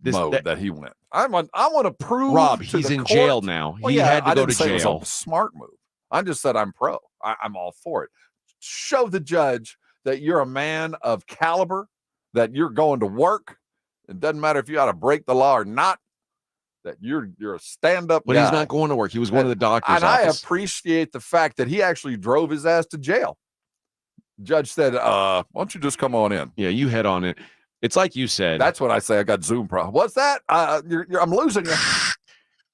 mode that he went. I want to prove Rob, to he's the in court. jail now. Well, He had to I go didn't to say jail. It was a smart move. I just said I'm pro. I'm all for it. Show the judge that you're a man of caliber, that you're going to work. It doesn't matter if you ought to break the law or not, that you're a stand-up But guy. he's not going to work. He was going to the doctor's and office. I appreciate the fact that he actually drove his ass to jail. Judge said, why don't you just come on in? Yeah, you head on it. It's like you said. That's when I say I got Zoom problem. What's that? I'm losing you.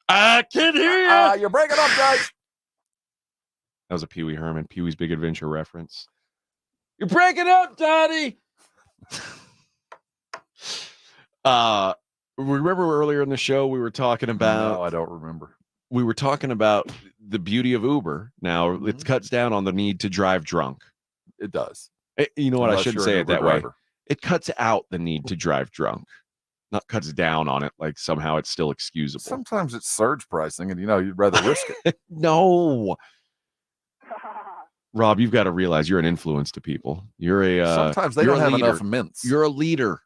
I can hear you. You're breaking up, Judge. That was a Pee Wee Herman, Pee Wee's Big Adventure reference. You're breaking up, Daddy. Remember earlier in the show we were talking about? No, I don't remember. We were talking about the beauty of Uber. Now it cuts down on the need to drive drunk. It does. You know what? Unless I shouldn't you're say an it that Uber way. driver. It cuts out the need to drive drunk. Not cuts down on it, like somehow it's still excusable. Sometimes it's surge pricing, and you'd rather risk it. No. Rob, you've got to realize you're an influence to people. You're a Sometimes they you're don't a have leader. enough mints. You're a leader.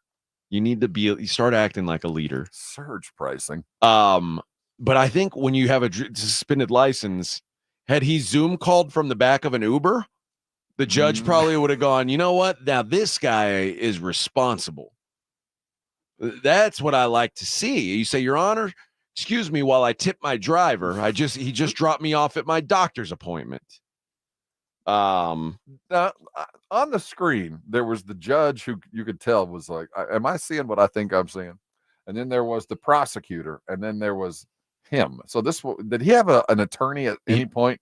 You need to you start acting like a leader. Surge pricing. But I think when you have a suspended license, had he Zoom called from the back of an Uber, the judge probably would have gone, you know what? Now this guy is responsible. That's what I like to see. You say, Your Honor, excuse me while I tip my driver. He just dropped me off at my doctor's appointment. On the screen, there was the judge who you could tell was like, am I seeing what I think I'm seeing? And then there was the prosecutor, and then there was him. So did he have an attorney at any point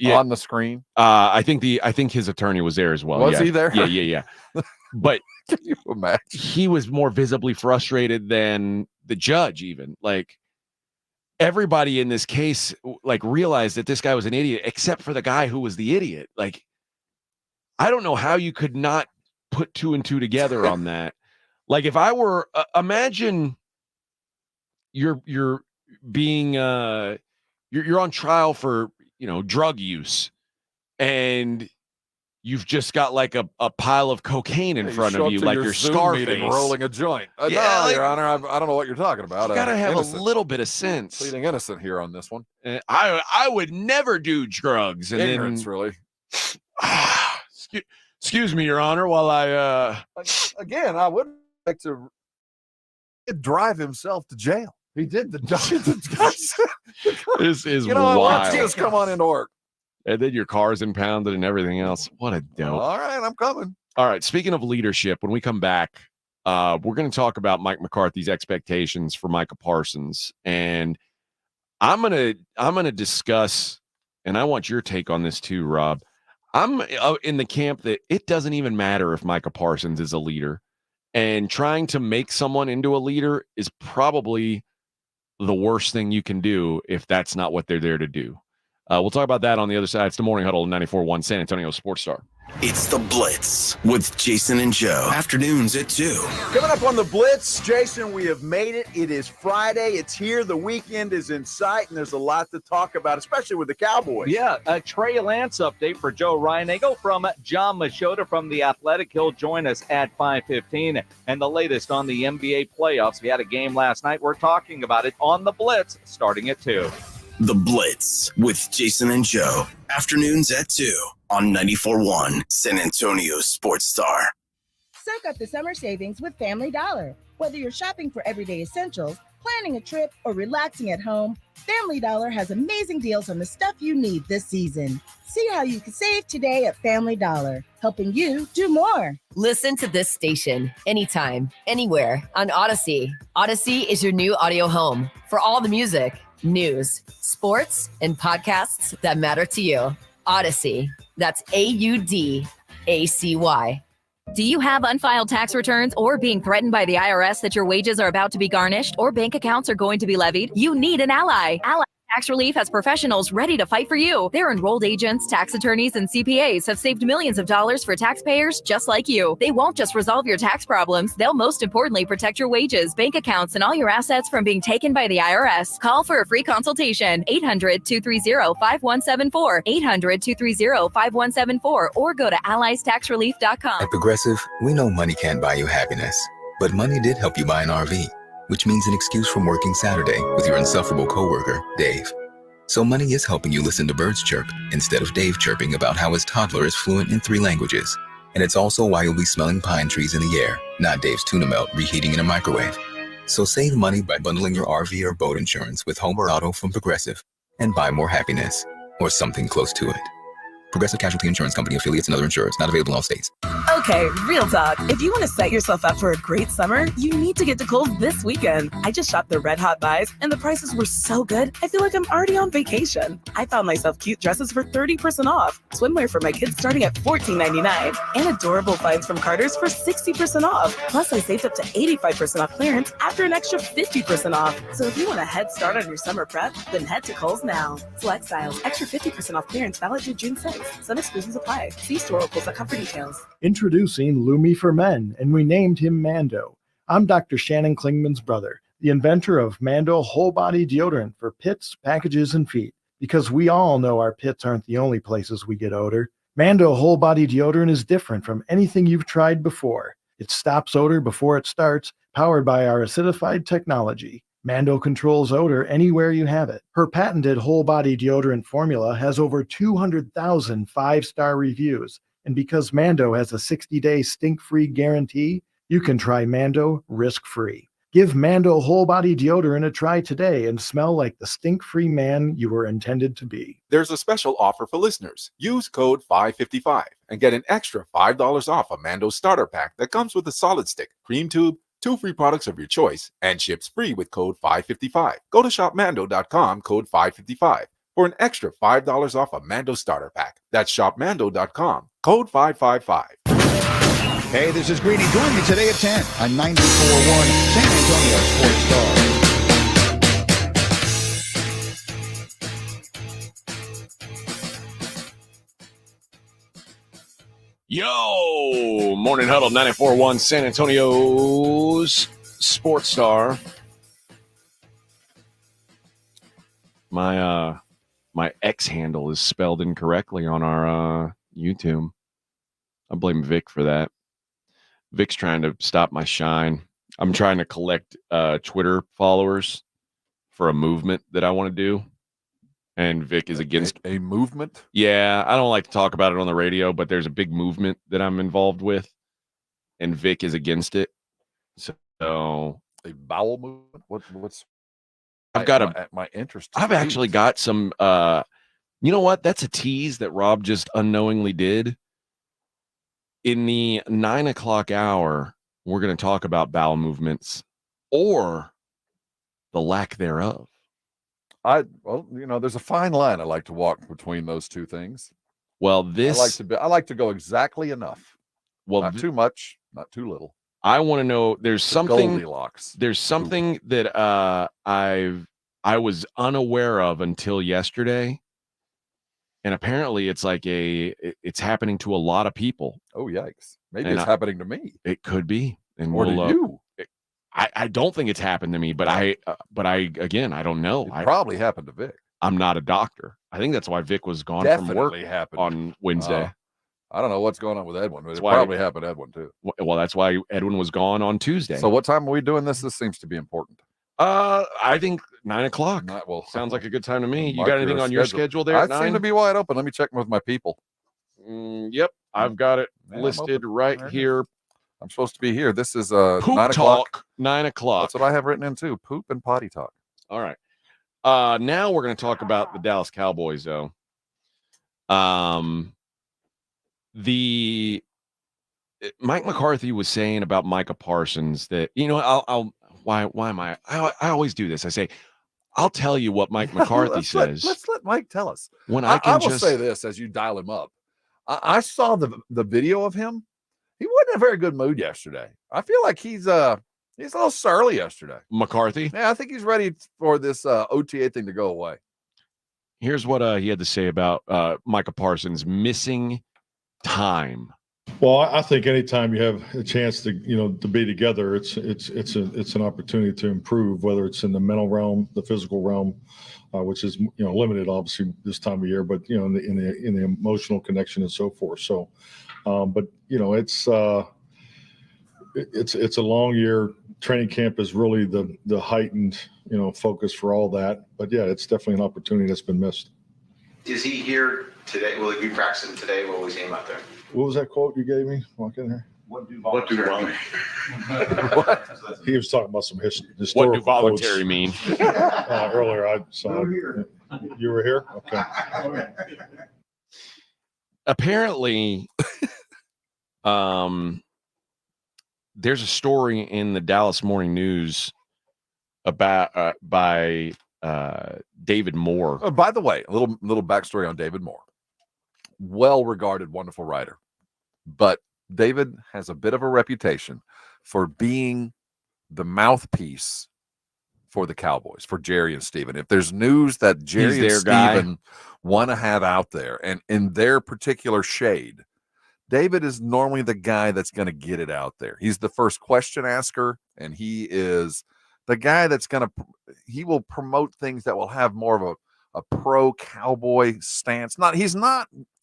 on the screen? I think his attorney was there as well. Was he there? Yeah. But can you imagine? He was more visibly frustrated than the judge, even. Like everybody in this case, like realized that this guy was an idiot, except for the guy who was the idiot. Like, I don't know how you could not put 2 and 2 together on that. Like, if I were, imagine you're being, you're on trial for, drug use, and you've just got like a pile of cocaine in front of you, like your you're Zoom meeting Scarface. rolling a joint. Yeah, No, like- Your Honor, I don't know what you're talking about. You gotta have Innocent. a little bit of sense. Pleading innocent here on this one. I would never do drugs. And Ignorance, then, really. excuse me, Your Honor, while I Again, I would like to drive himself to jail. He did the this is you know, why wild. don't you just come on into work? And then your car's impounded and everything else. What a dope. All right, I'm coming. All right. Speaking of leadership, when we come back, we're going to talk about Mike McCarthy's expectations for Micah Parsons, and I'm gonna discuss, and I want your take on this too, Rob. I'm in the camp that it doesn't even matter if Micah Parsons is a leader, and trying to make someone into a leader is probably the worst thing you can do if that's not what they're there to do. We'll talk about that on the other side. It's the Morning Huddle, 94.1 San Antonio Sports Star. It's The Blitz with Jason and Joe. Afternoons at 2. Coming up on the Blitz, Jason, we have made it. It is Friday. It's here. The weekend is in sight, and there's a lot to talk about, especially with the Cowboys. Yeah, a Trey Lance update for Joe Reinagle from John Machota from The Athletic. He'll join us at 5:15. And the latest on the NBA playoffs. We had a game last night. We're talking about it on the Blitz starting at 2. The Blitz with Jason and Joe. Afternoons at 2 on 94.1 San Antonio Sports Star. Soak up the summer savings with Family Dollar. Whether you're shopping for everyday essentials, planning a trip, or relaxing at home, Family Dollar has amazing deals on the stuff you need this season. See how you can save today at Family Dollar, helping you do more. Listen to this station anytime, anywhere on Odyssey. Odyssey is your new audio home for all the music, news, sports, and podcasts that matter to you. Odyssey. That's AUDACY. Do you have unfiled tax returns or being threatened by the IRS that your wages are about to be garnished or bank accounts are going to be levied? You need an ally. Ally Tax Relief has professionals ready to fight for you. Their enrolled agents, tax attorneys, and CPAs have saved millions of dollars for taxpayers just like you. They won't just resolve your tax problems. They'll most importantly protect your wages, bank accounts, and all your assets from being taken by the IRS. Call for a free consultation. 800-230-5174. 800-230-5174 or go to alliestaxrelief.com. At Progressive, we know money can't buy you happiness, but money did help you buy an RV, which means an excuse from working Saturday with your insufferable coworker, Dave. So money is helping you listen to birds chirp instead of Dave chirping about how his toddler is fluent in 3 languages. And it's also why you'll be smelling pine trees in the air, not Dave's tuna melt reheating in a microwave. So save money by bundling your RV or boat insurance with home or auto from Progressive and buy more happiness, or something close to it. Progressive Casualty Insurance Company, affiliates, and other insurers. Not available in all states. Okay, real talk. If you want to set yourself up for a great summer, you need to get to Kohl's this weekend. I just shopped the Red Hot Buys, and the prices were so good, I feel like I'm already on vacation. I found myself cute dresses for 30% off, swimwear for my kids starting at $14.99, and adorable finds from Carter's for 60% off. Plus, I saved up to 85% off clearance after an extra 50% off. So if you want a head start on your summer prep, then head to Kohl's now. Select styles, extra 50% off clearance valid through June 6th. Some exclusions apply. See store locals.com for details. Introducing Lumi for Men, and we named him Mando. I'm Dr. Shannon Klingman's brother, the inventor of Mando Whole Body Deodorant for pits, packages, and feet. Because we all know our pits aren't the only places we get odor. Mando Whole Body Deodorant is different from anything you've tried before. It stops odor before it starts, powered by our acidified technology. Mando controls odor anywhere you have it. Her patented whole body deodorant formula has over 200,000 5-star reviews. And because Mando has a 60-day stink-free guarantee, you can try Mando risk-free. Give Mando whole body deodorant a try today and smell like the stink-free man you were intended to be. There's a special offer for listeners. Use code 555 and get an extra $5 off a Mando starter pack that comes with a solid stick, cream tube, 2 free products of your choice, and ships free with code 555. Go to shopmando.com, code 555, for an extra $5 off a Mando starter pack. That's shopmando.com, code 555. Hey, this is Greeny. Join me today at 10 on 94.1 San Antonio Sports Star. Yo, Morning Huddle, 94.1 San Antonio's Sports Star. My X handle is spelled incorrectly on our YouTube. I blame Vic for that. Vic's trying to stop my shine. I'm trying to collect Twitter followers for a movement that I want to do. And Vic is against a movement. Yeah, I don't like to talk about it on the radio, but there's a big movement that I'm involved with, and Vic is against it. So a bowel movement. What's? I've got my interest. I've actually got some. You know what? That's a tease that Rob just unknowingly did. In the 9 o'clock hour, we're going to talk about bowel movements or the lack thereof. Well, there's a fine line I like to walk between those two things. Well, I like to go exactly enough. Well, not too much, not too little. I want to know. There's something. Goldilocks. There's something that I was unaware of until yesterday, and apparently it's like it's happening to a lot of people. Oh yikes! Maybe it's happening to me. It could be, and or to you. I don't think it's happened to me, but I again, I don't know. It probably happened to Vic. I'm not a doctor. I think that's why Vic was gone Definitely from work happened on Wednesday. I don't know what's going on with Edwin, but it probably happened to Edwin too. Well, that's why Edwin was gone on Tuesday. So what time are we doing this? This seems to be important. I think 9 o'clock. Well, sounds like a good time to me. You got anything on your schedule there? I seem to be wide open. Let me check with my people. Yep, I've got it listed right here. I'm supposed to be here. This is Poop 9 o'clock. talk. 9 o'clock. That's what I have written in too. Poop and potty talk. All right. Now we're going to talk about the Dallas Cowboys, though. Mike McCarthy was saying about Micah Parsons that, why am I always do this. I say, I'll tell you what Mike McCarthy says. Let's let Mike tell us. When I will say this as you dial him up. I saw the video of him. He wasn't in a very good mood yesterday. I feel like he's a little surly yesterday. McCarthy? Yeah, I think he's ready for this OTA thing to go away. Here's what he had to say about Micah Parsons missing time. Well, I think anytime you have a chance to be together, it's an opportunity to improve, whether it's in the mental realm, the physical realm, which is limited obviously this time of year, but in the emotional connection and so forth. So, but it's a long year. Training camp is really the heightened focus for all that. But yeah, it's definitely an opportunity that's been missed. Is he here today? Will he be practicing today? What was he about there? What was that quote you gave me? Walk in here. What do voluntary mean? He was talking about some history. What do voluntary mean? Earlier, you were here? Okay. Apparently, there's a story in the Dallas Morning News about by David Moore. Oh, by the way, a little backstory on David Moore. Well-regarded, wonderful writer. But David has a bit of a reputation for being the mouthpiece for the Cowboys, for Jerry and Steven. If there's news that Jerry and Steven want to have out there, and in their particular shade, David is normally the guy that's going to get it out there. He's the first question asker, and he is the guy that's he will promote things that will have more of a pro-Cowboy stance.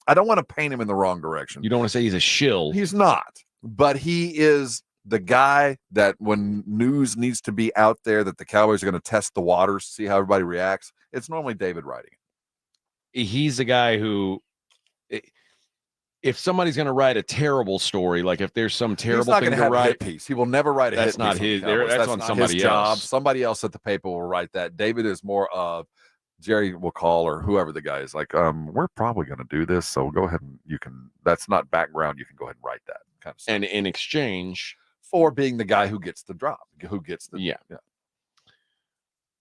I don't want to paint him in the wrong direction. You don't want to say he's a shill. He's not, but he is the guy that when news needs to be out there that the Cowboys are going to test the waters, see how everybody reacts, it's normally David writing it. He's the guy who, if somebody's going to write a terrible story, like if there's some terrible thing to write, hit piece. He will never write a hit piece. That's not his. That's on somebody else. else. Somebody else at the paper will write that. David is more of Jerry will call, or whoever the guy is, like, we're probably going to do this, so go ahead and that's not background. You can go ahead and write that kind of stuff. And in exchange for being the guy who gets the drop, who gets the yeah.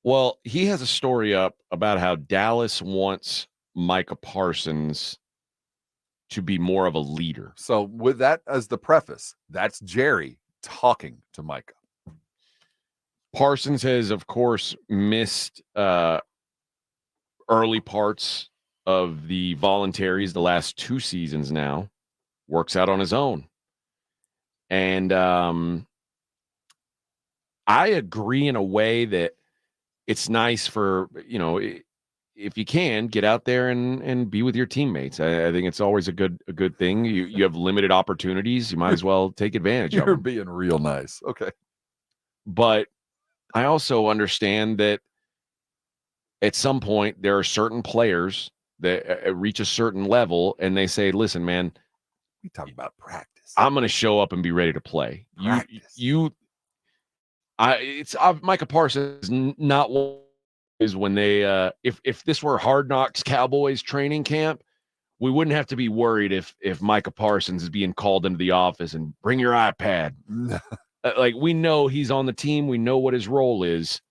Well, he has a story up about how Dallas wants Micah Parsons to be more of a leader. So with that as the preface, that's Jerry talking to Micah. Parsons has, of course, missed early parts of the voluntaries the last 2 seasons now. Works out on his own. And I agree in a way that it's nice for, if you can, get out there and be with your teammates. I think it's always a good thing. You have limited opportunities. You might as well take advantage of You're them. being real nice. Okay. But I also understand that at some point there are certain players that reach a certain level and they say, listen, man, we talk about practice. I'm going to show up and be ready to play. Micah Parsons not one is when they if this were Hard Knocks Cowboys training camp, we wouldn't have to be worried if Micah Parsons is being called into the office and bring your iPad. Like, we know he's on the team. We know what his role is.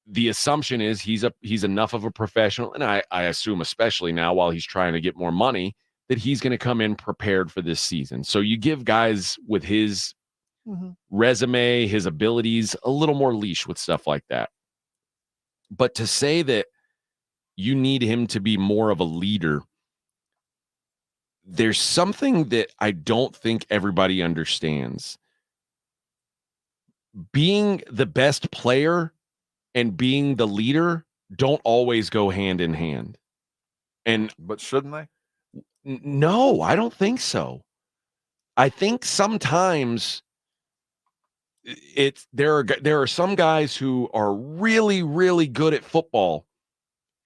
The assumption is he's enough of a professional, and I assume especially now while he's trying to get more money, that he's going to come in prepared for this season. So you give guys with his resume, his abilities, a little more leash with stuff like that. But to say that you need him to be more of a leader, there's something that I don't think everybody understands. Being the best player and being the leader don't always go hand in hand. But shouldn't they? No, I don't think so. I think sometimes there are some guys who are really, really good at football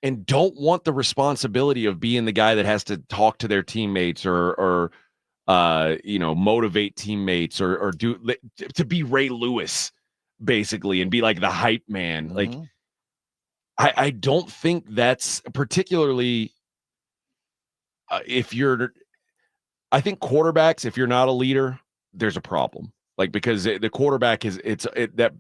and don't want the responsibility of being the guy that has to talk to their teammates or motivate teammates or to be Ray Lewis, basically, and be like the hype man. Like, I don't think that's particularly I think quarterbacks, if you're not a leader, there's a problem. Like, because the quarterback that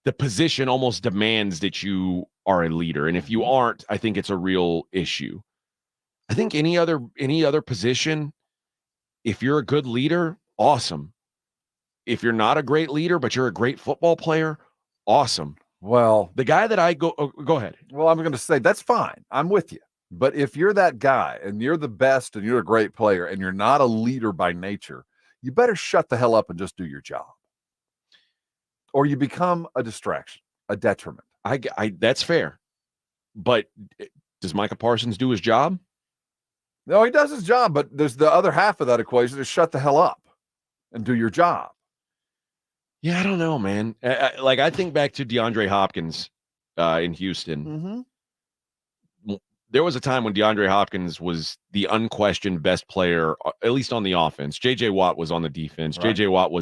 the position almost demands that you are a leader. And if you aren't, I think it's a real issue. I think any other position, if you're a good leader, awesome. If you're not a great leader, but you're a great football player, awesome. Well, the guy that go ahead. Well, I'm going to say that's fine. I'm with you. But if you're that guy and you're the best and you're a great player and you're not a leader by nature, you better shut the hell up and just do your job. Or you become a distraction, a detriment. That's fair. But does Micah Parsons do his job? No, he does his job, but there's the other half of that equation is shut the hell up and do your job. Yeah, I don't know, man. I think back to DeAndre Hopkins in Houston. There was a time when DeAndre Hopkins was the unquestioned best player, at least on the offense. J.J. Watt was on the defense. Right. J.J. Watt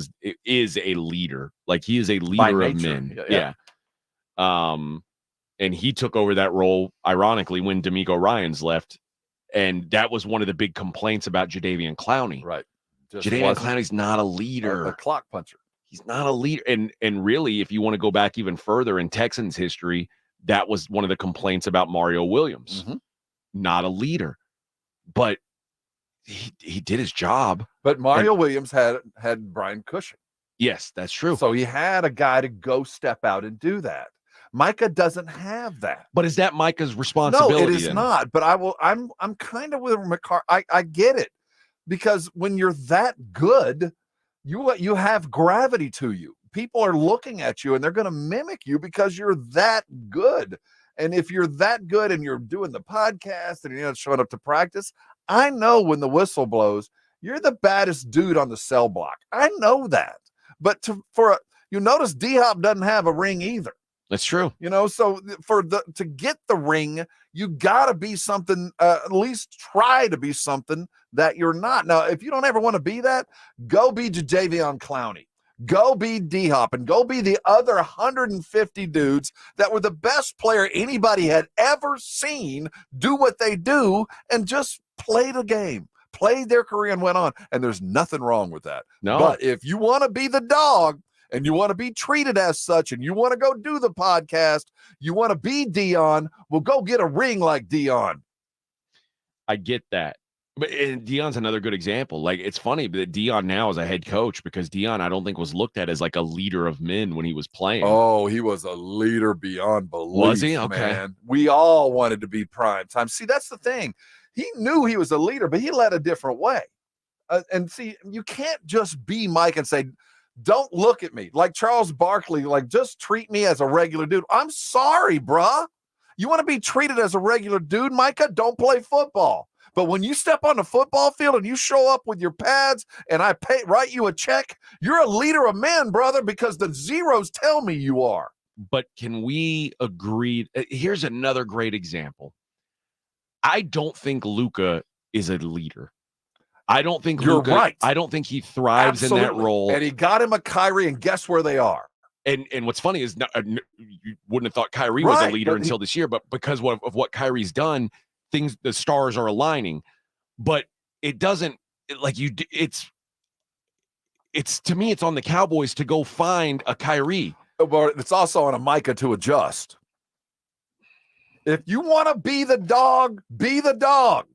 is a leader. Like, he is a leader of men. Yeah. And he took over that role, ironically, when DeMeco Ryans left. And that was one of the big complaints about Jadeveon Clowney. Right. Jadeveon Clowney's not a leader. A clock puncher. He's not a leader. And really, if you want to go back even further in Texans history, that was one of the complaints about Mario Williams. Not a leader. But he did his job. But Mario Williams had Brian Cushing. Yes, that's true. So he had a guy to go step out and do that. Micah doesn't have that. But is that Micah's responsibility? No, it is not. But I'm kind of with McCarthy. I get it. Because when you're that good, you have gravity to you. People are looking at you and they're going to mimic you because you're that good. And if you're that good and you're doing the podcast and you're showing up to practice, I know when the whistle blows, you're the baddest dude on the cell block. I know that. But you notice D-Hop doesn't have a ring either. That's true. So to get the ring, you got to be something, at least try to be something that you're not. Now, if you don't ever want to be that, go be Jadeveon Clowney. Go be D-Hop and go be the other 150 dudes that were the best player anybody had ever seen do what they do and just play the game, played their career and went on. And there's nothing wrong with that. No. But if you want to be the dog and you want to be treated as such and you want to go do the podcast, you want to be Dion, well, go get a ring like Dion. I get that. But Dion's another good example. Like, it's funny that Dion now is a head coach because Dion, I don't think, was looked at as like a leader of men when he was playing. Oh, he was a leader beyond belief. Was he? Okay. Man. We all wanted to be prime time. See, that's the thing. He knew he was a leader, but he led a different way. And see, you can't just be Mike and say, don't look at me like Charles Barkley, like just treat me as a regular dude. I'm sorry, bruh. You want to be treated as a regular dude, Micah? Don't play football. But when you step on the football field and you show up with your pads and I write you a check, you're a leader of men, brother, because the zeros tell me you are. But can we agree? Here's another great example. I don't think Luka is a leader. I don't think You're Luka, right. I don't think he thrives in that role. And he got him a Kyrie, and guess where they are? And what's funny is you wouldn't have thought Kyrie was a leader until this year, but because of what Kyrie's done, the stars are aligning. But it doesn't it's to me, it's on the Cowboys to go find a Kyrie. But it's also on a Micah to adjust. If you want to be the dog, be the dog.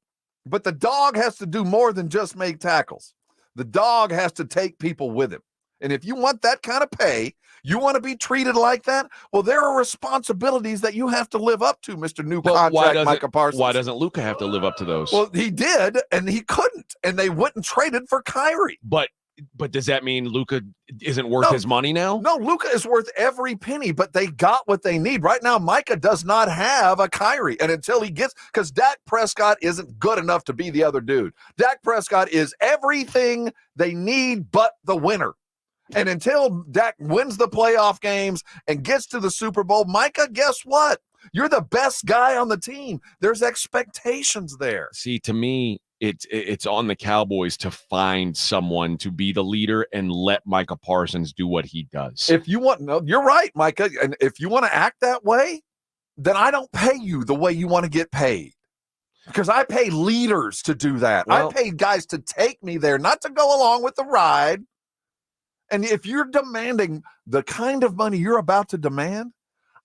But the dog has to do more than just make tackles. The dog has to take people with him. And if you want that kind of pay, you want to be treated like that, well, there are responsibilities that you have to live up to, Mr. New Contract Micah Parsons. Why doesn't Luka have to live up to those? Well, he did, and he couldn't. And they went and traded for Kyrie. But does that mean Luka isn't worth his money now? No, Luka is worth every penny, but they got what they need. Right now, Micah does not have a Kyrie. And until he gets, because Dak Prescott isn't good enough to be the other dude. Dak Prescott is everything they need but the winner. And until Dak wins the playoff games and gets to the Super Bowl, Micah, guess what? You're the best guy on the team. There's expectations there. See, to me, it's on the Cowboys to find someone to be the leader and let Micah Parsons do what he does. If you want, no, you're right, Micah. And if you want to act that way, then I don't pay you the way you want to get paid. Because I pay leaders to do that. Well, I pay guys to take me there, not to go along with the ride. And if you're demanding the kind of money you're about to demand,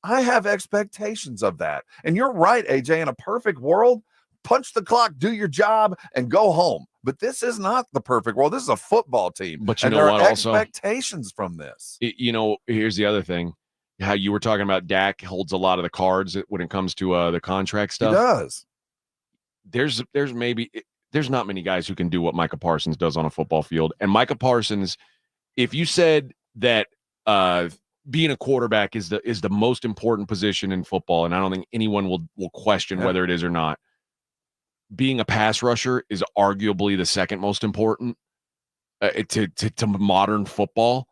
I have expectations of that. And you're right, AJ, in a perfect world, punch the clock, do your job, and go home. But this is not the perfect world. This is a football team. But you and know there what? are Also, expectations from this. Here's the other thing. How you were talking about Dak holds a lot of the cards when it comes to the contract stuff. He does. There's not many guys who can do what Micah Parsons does on a football field. And Micah Parsons, if you said that being a quarterback is the most important position in football, and I don't think anyone will question whether it is or not, being a pass rusher is arguably the second most important to modern football.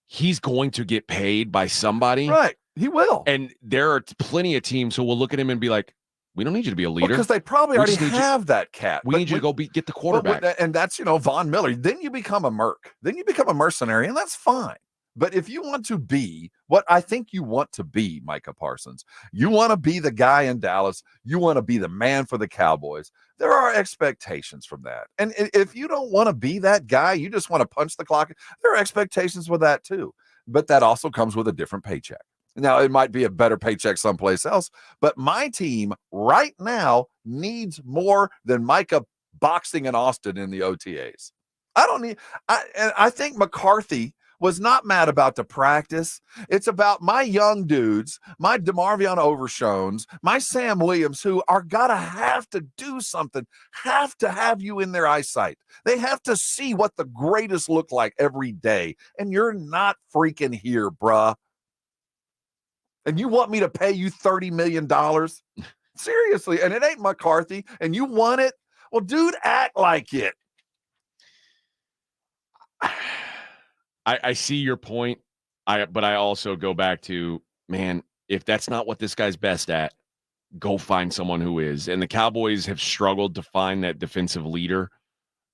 He's going to get paid by somebody. Right. He will. And there are plenty of teams who will look at him and be like, we don't need you to be a leader. Because they probably already have that cat. We need you to go get the quarterback. And that's, Von Miller. Then you become a merc. Then you become a mercenary, and that's fine. But if you want to be what I think you want to be, Micah Parsons, you want to be the guy in Dallas, you want to be the man for the Cowboys, there are expectations from that. And if you don't want to be that guy, you just want to punch the clock, there are expectations with that too. But that also comes with a different paycheck. Now, it might be a better paycheck someplace else, but my team right now needs more than Micah boxing in Austin in the OTAs. I think McCarthy was not mad about the practice. It's about my young dudes, my DeMarvion Overshones, my Sam Williams, who are have to do something, have to have you in their eyesight. They have to see what the greatest look like every day. And you're not freaking here, bruh. And you want me to pay you $30 million? Seriously. And it ain't McCarthy. And you want it? Well, dude, act like it. I see your point. But I also go back to, man, if that's not what this guy's best at, go find someone who is. And the Cowboys have struggled to find that defensive leader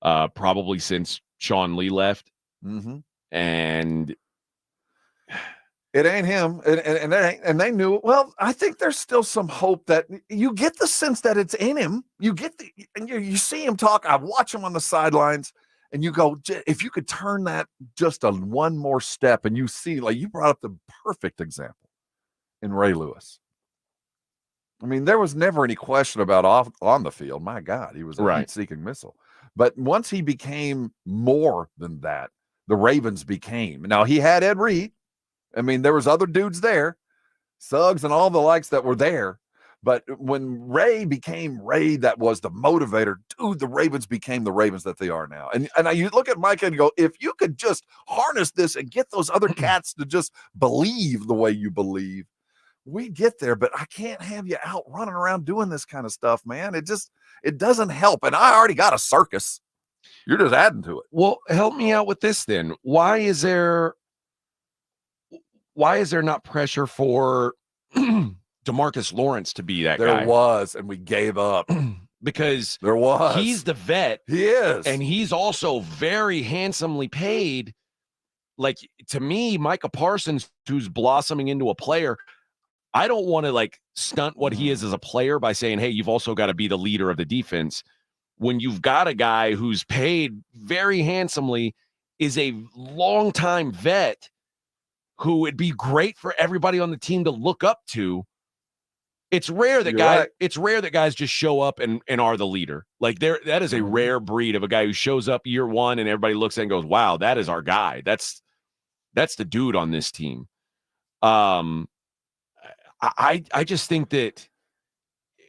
probably since Sean Lee left. Mm-hmm. And it ain't him. And they knew it. Well, I think there's still some hope that you get the sense that it's in him. You see him talk. I watch him on the sidelines. And you go, if you could turn that just one more step, and you see, like you brought up the perfect example in Ray Lewis. I mean, there was never any question about on the field. My God, he was a heat-seeking missile. But once he became more than that, the Ravens became. Now, he had Ed Reed. I mean, there was other dudes there, Suggs and all the likes that were there. But when Ray became Ray, that was the motivator, dude, the Ravens became the Ravens that they are now. And you look at Micah and go, if you could just harness this and get those other cats to just believe the way you believe, we get there, but I can't have you out running around doing this kind of stuff, man. It doesn't help. And I already got a circus. You're just adding to it. Well, help me out with this then. Why is there not pressure for DeMarcus Lawrence to be that guy? There was, and we gave up. Because there was. He's the vet. He is. And he's also very handsomely paid. Like, to me, Micah Parsons, who's blossoming into a player, I don't want to like stunt what he is as a player by saying, hey, you've also got to be the leader of the defense. When you've got a guy who's paid very handsomely, is a longtime vet who would be great for everybody on the team to look up to. It's rare that It's rare that guys just show up and are the leader. Like that is a rare breed of a guy who shows up year one and everybody looks at it and goes, wow, that is our guy. That's the dude on this team. I just think that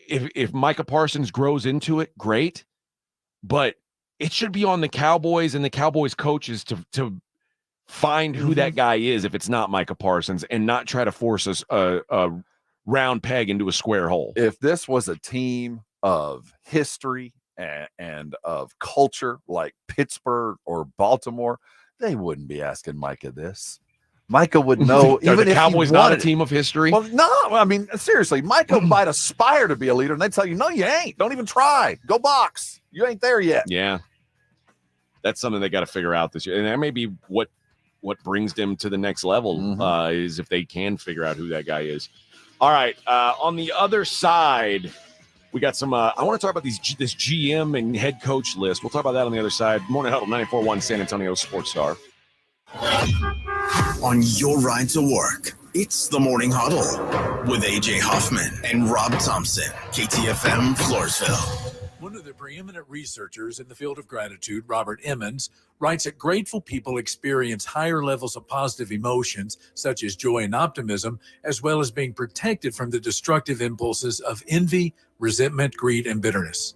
if Micah Parsons grows into it, great, but it should be on the Cowboys and the Cowboys coaches to find who that guy is if it's not Micah Parsons, and not try to force us a round peg into a square hole. If this was a team of history and of culture like Pittsburgh or Baltimore, they wouldn't be asking Micah this. Micah would know. Even the Cowboys not a team of history? Well, no. I mean, seriously, Micah might aspire to be a leader, and they tell you, no, you ain't. Don't even try. Go box. You ain't there yet. Yeah, that's something they got to figure out this year, and that may be what brings them to the next level. Is if they can figure out who that guy is. All right. On the other side, we got some. I want to talk about this GM and head coach list. We'll talk about that on the other side. Morning Huddle 94.1 San Antonio Sports Star. On your ride to work, it's the Morning Huddle with AJ Hoffman and Rob Thompson, KTFM Floresville. One of the preeminent researchers in the field of gratitude, Robert Emmons, writes that grateful people experience higher levels of positive emotions, such as joy and optimism, as well as being protected from the destructive impulses of envy, resentment, greed, and bitterness.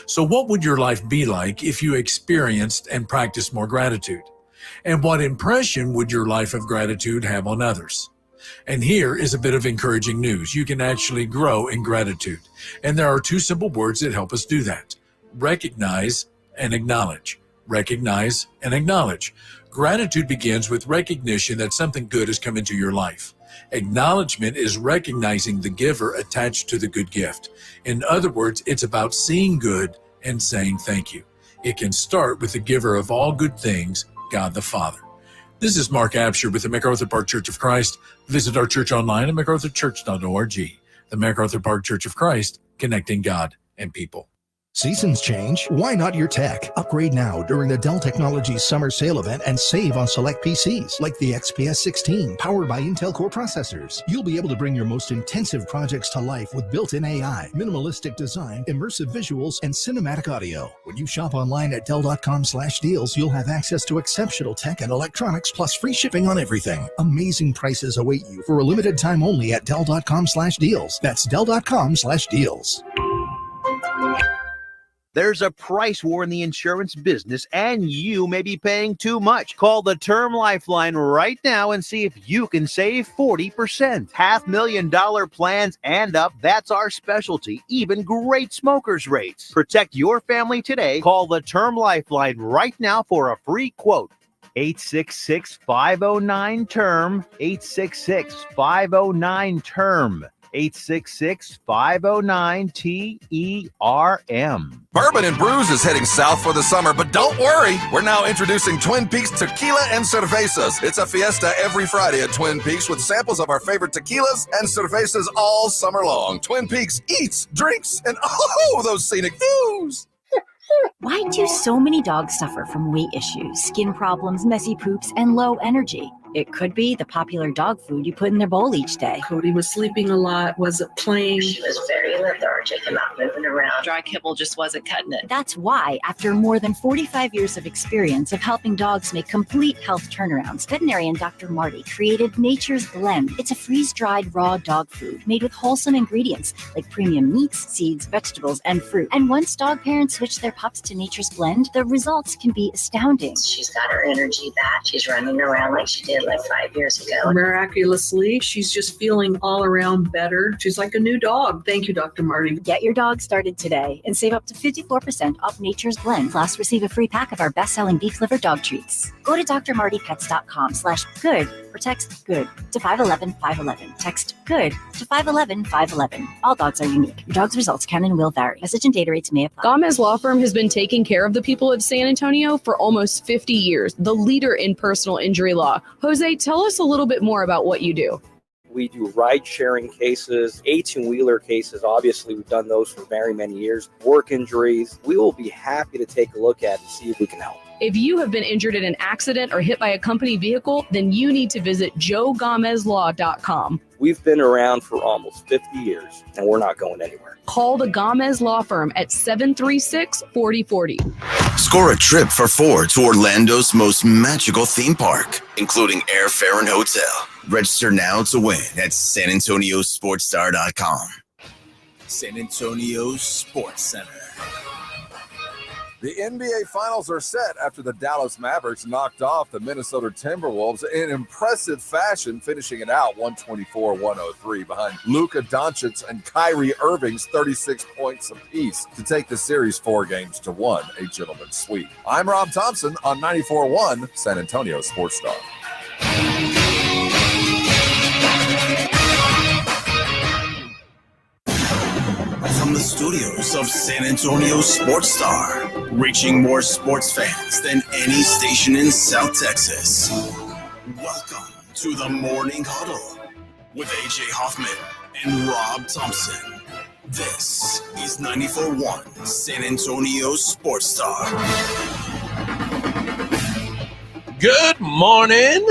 So what would your life be like if you experienced and practiced more gratitude? And what impression would your life of gratitude have on others? And here is a bit of encouraging news. You can actually grow in gratitude. And there are two simple words that help us do that. Recognize and acknowledge. Recognize and acknowledge. Gratitude begins with recognition that something good has come into your life. Acknowledgement is recognizing the giver attached to the good gift. In other words, it's about seeing good and saying thank you. It can start with the giver of all good things, God the Father. This is Mark Absher with the MacArthur Park Church of Christ. Visit our church online at macarthurchurch.org. The MacArthur Park Church of Christ, connecting God and people. Seasons change. Why not your tech? Upgrade now during the Dell Technologies Summer Sale event and save on select PCs like the XPS 16 powered by Intel Core processors. You'll be able to bring your most intensive projects to life with built-in AI, minimalistic design, immersive visuals, and cinematic audio. When you shop online at Dell.com/deals, you'll have access to exceptional tech and electronics plus free shipping on everything. Amazing prices await you for a limited time only at Dell.com/deals. That's Dell.com/deals. There's a price war in the insurance business, and you may be paying too much. Call the Term Lifeline right now and see if you can save 40%. $500,000 plans and up, that's our specialty. Even great smokers rates. Protect your family today. Call the Term Lifeline right now for a free quote. 866-509-TERM. 866-509-TERM. 866-509-TERM. Bourbon and Brews is heading south for the summer, but don't worry. We're now introducing Twin Peaks Tequila and Cervezas. It's a fiesta every Friday at Twin Peaks with samples of our favorite tequilas and cervezas all summer long. Twin Peaks eats, drinks, and those scenic views. Why do so many dogs suffer from weight issues, skin problems, messy poops, and low energy? It could be the popular dog food you put in their bowl each day. Cody was sleeping a lot, wasn't playing. She was very lethargic and not moving around. dry kibble just wasn't cutting it. That's why, after more than 45 years of experience of helping dogs make complete health turnarounds, veterinarian Dr. Marty created Nature's Blend. It's a freeze-dried raw dog food made with wholesome ingredients like premium meats, seeds, vegetables, and fruit. And once dog parents switch their pups to Nature's Blend, the results can be astounding. She's got her energy back. She's running around like she did like 5 years ago. Miraculously, she's just feeling all around better. She's like a new dog. Thank you, Dr. Marty. Get your dog started today and save up to 54% off Nature's Blend. Plus, receive a free pack of our best-selling beef liver dog treats. Go to drmartypets.com/good or text GOOD to 511-511. Text GOOD to 511-511. All dogs are unique. Your dog's results can and will vary. Message and data rates may apply. Gomez Law Firm has been taking care of the people of San Antonio for almost 50 years, the leader in personal injury law. Jose, tell us a little bit more about what you do. We do ride-sharing cases, 18-wheeler cases. Obviously, we've done those for very many years. Work injuries. We will be happy to take a look at and see if we can help. If you have been injured in an accident or hit by a company vehicle, then you need to visit joegomezlaw.com. We've been around for almost 50 years, and we're not going anywhere. Call the Gomez Law Firm at 736-4040. Score a trip for four to Orlando's most magical theme park, including airfare and hotel. Register now to win at SanAntonioSportsStar.com. San Antonio Sports Center. The NBA Finals are set after the Dallas Mavericks knocked off the Minnesota Timberwolves in impressive fashion, finishing it out 124-103 behind Luka Doncic and Kyrie Irving's 36 points apiece to take the series 4-1, a gentleman's sweep. I'm Rob Thompson on 94.1 San Antonio Sports Star. From the studios of San Antonio Sports Star, reaching more sports fans than any station in South Texas. Welcome to the Morning Huddle with AJ Hoffman and Rob Thompson. This is 94.1 San Antonio Sports Star. Good morning.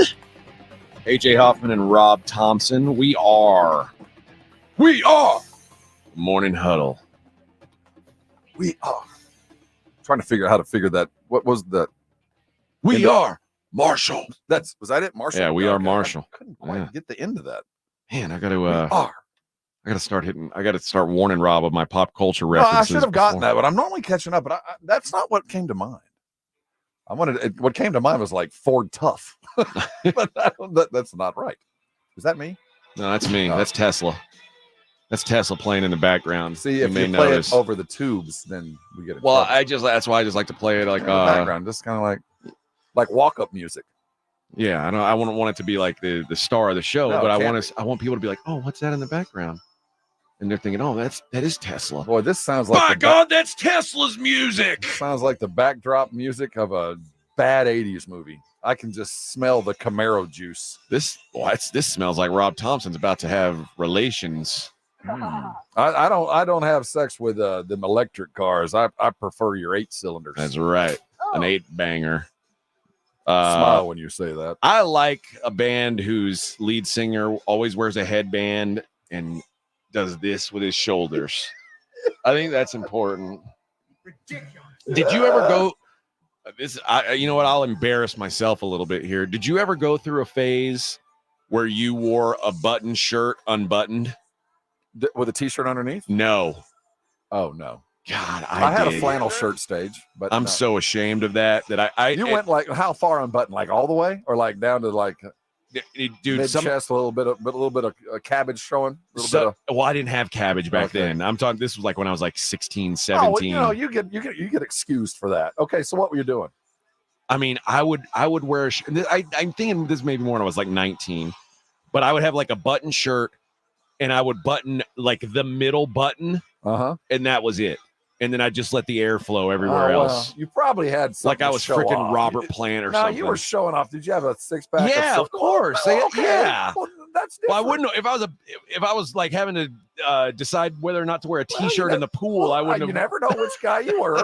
AJ Hoffman and Rob Thompson. We are Morning Huddle. We are trying to figure out how to figure that. What was the? We are Marshall. Was that it? Marshall. Yeah, we are Marshall. I couldn't quite get the end of that. Man, I got to. I got to start hitting. I got to start warning Rob of my pop culture references. I should have gotten that, but I'm normally catching up. But that's not what came to mind. What came to mind was like Ford Tough, but that's not right. Is that me? No, that's me. That's Tesla. That's Tesla playing in the background. See, if you play it over the tubes, then we get it. Well, that's why I just like to play it like background, just kind of like walk-up music. Yeah, I know. I wouldn't want it to be like the star of the show, but I want people to be like, oh, what's that in the background? And they're thinking, oh, that is Tesla. Boy, this sounds like my God, that's Tesla's music. Sounds like the backdrop music of a bad 80s movie. I can just smell the Camaro juice. This smells like Rob Thompson's about to have relations. I don't have sex with them electric cars. I prefer your 8-cylinders. That's right. An 8-banger. Smile when you say that. I like a band whose lead singer always wears a headband and does this with his shoulders. I think that's important. Did you ever go you know what? I'll embarrass myself a little bit here. Did you ever go through a phase where you wore a button shirt unbuttoned? With a t-shirt underneath? No. Oh no. God, I had a flannel shirt stage, but I'm so ashamed of that you went like how far unbuttoned? Like all the way, or like down to like dude, mid-chest, a little bit of cabbage showing. Well, I didn't have cabbage back then. I'm talking. This was like when I was like 16, 17. Oh, well, you get excused for that. Okay, so what were you doing? I mean, I would wear. I'm thinking this maybe more when I was like 19, but I would have like a button shirt. And I would button like the middle button, and that was it. And then I just let the air flow everywhere else. You probably had something like I was freaking Robert Plant or something. No, you were showing off. Did you have a 6-pack? Yeah, of course. Okay. Yeah. Well, that's different. Well, I wouldn't if I was like having to decide whether or not to wear a t-shirt in the pool. I wouldn't. You never know which guy you were.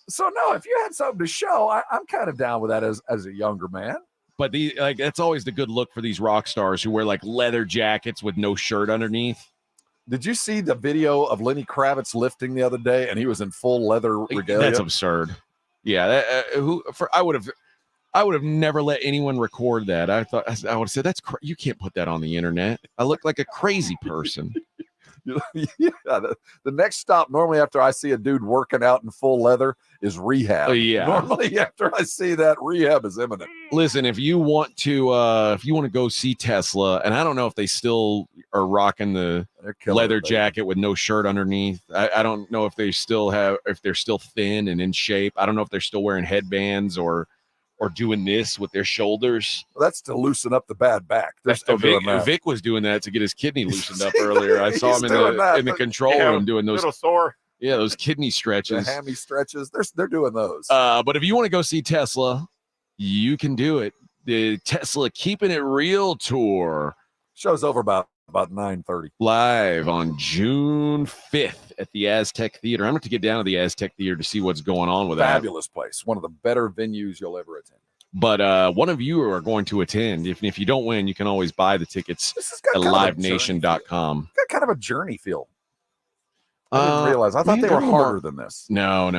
So no, if you had something to show, I'm kind of down with that as a younger man. But that's always the good look for these rock stars who wear like leather jackets with no shirt underneath. Did you see the video of Lenny Kravitz lifting the other day, and he was in full leather regalia? That's absurd. Yeah, I would have never let anyone record that. I would have said you can't put that on the internet. I look like a crazy person. Yeah, the next stop normally after I see a dude working out in full leather is rehab. Yeah. Normally after I see that, rehab is imminent. Listen, if you want to go see Tesla, and I don't know if they still are rocking the leather jacket with no shirt underneath. I don't know if they're still thin and in shape. I don't know if they're still wearing headbands or doing this with their shoulders. Well, that's to loosen up the bad back. They're still doing that. Vic was doing that to get his kidney loosened up earlier. I saw him in the control room doing those little sore. Yeah, those kidney stretches. The hammy stretches. They're doing those. But if you want to go see Tesla, you can do it. The Tesla Keeping It Real tour. Show's over about 9:30. Live on June 5th at the Aztec Theater. I'm going to get down to the Aztec Theater to see what's going on with Fabulous place. One of the better venues you'll ever attend. But one of you are going to attend. If you don't win, you can always buy the tickets at livenation.com. Got kind of a journey feel. I didn't realize. I thought they were harder than this. No,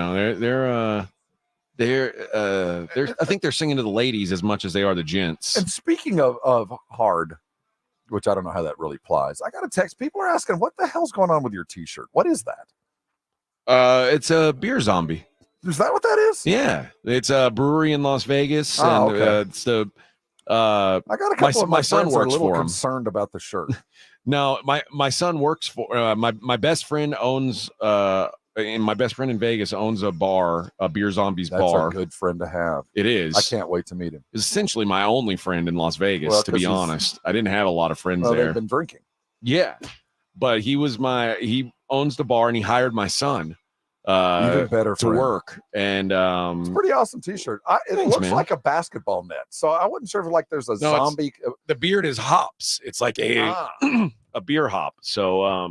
they're I think they're singing to the ladies as much as they are the gents. And speaking of hard, which I don't know how that really applies, I got a text. People are asking, what the hell's going on with your T-shirt? What is that? It's a beer zombie. Is that what that is? Yeah, it's a brewery in Las Vegas, it's the. I got a couple of my son friends are a works little for him. concerned about the shirt. No, my son works for my best friend owns and my best friend in Vegas owns a bar, a Beer Zombies bar. That's a good friend to have. It is. I can't wait to meet him. It's essentially my only friend in Las Vegas, Well, to be honest. I didn't have a lot of friends Well, there. they've been drinking. Yeah, but he owns the bar and he hired my son Even better to friend. work. And It's a pretty awesome T-shirt. It Thanks, looks man. like a basketball net, so I wasn't sure if like there's a No, it's- zombie. the beard is hops. It's like a beer hop. So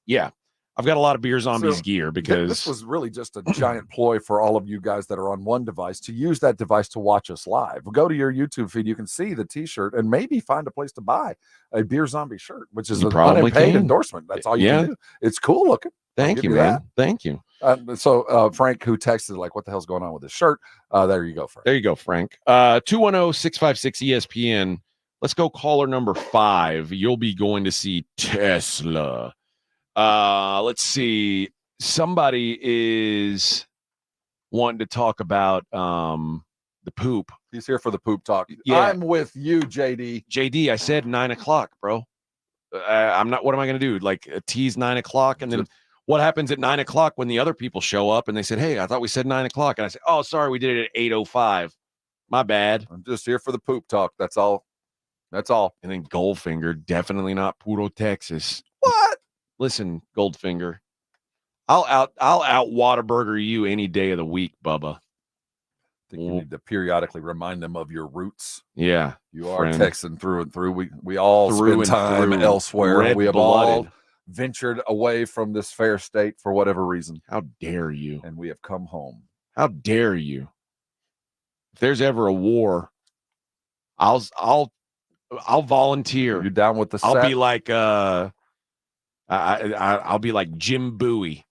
yeah, I've got a lot of Beer Zombies So, gear because this was really just a giant ploy for all of you guys that are on one device to use that device to watch us live. Go to your YouTube feed. You can see the T-shirt and maybe find a place to buy a Beer Zombie shirt, which is You an probably unpaid can. endorsement. That's all you Yeah. can do. It's cool looking. I'll Thank give you, you man. that. Thank you. So Frank, who texted like, what the hell's going on with this shirt? There you go, Frank. There you go, Frank. 210-656-ESPN. Let's go caller number 5. You'll be going to see Tesla. Let's see. Somebody is wanting to talk about the poop. He's here for the poop talk. Yeah. I'm with you, JD. JD, I said 9:00, bro. I'm not. What am I going to do? Like tease 9:00, and then what happens at 9:00 when the other people show up and they said, "Hey, I thought we said 9:00," and I said, "Oh, sorry, we did it at 8:05. My bad." I'm just here for the poop talk. That's all. That's all. And then Goldfinger, definitely not Puro, Texas. What? Listen, Goldfinger, I'll out Whataburger you any day of the week, Bubba. I think you need to periodically remind them of your roots. Yeah, You are friend. Texan through and through. We all Through spend and time through. elsewhere. We have all Red-blooded. ventured away from this fair state for whatever reason. How dare you? And we have come home. How dare you? If there's ever a war, I'll volunteer. You down with the I'll set? be like I'll be like Jim Bowie.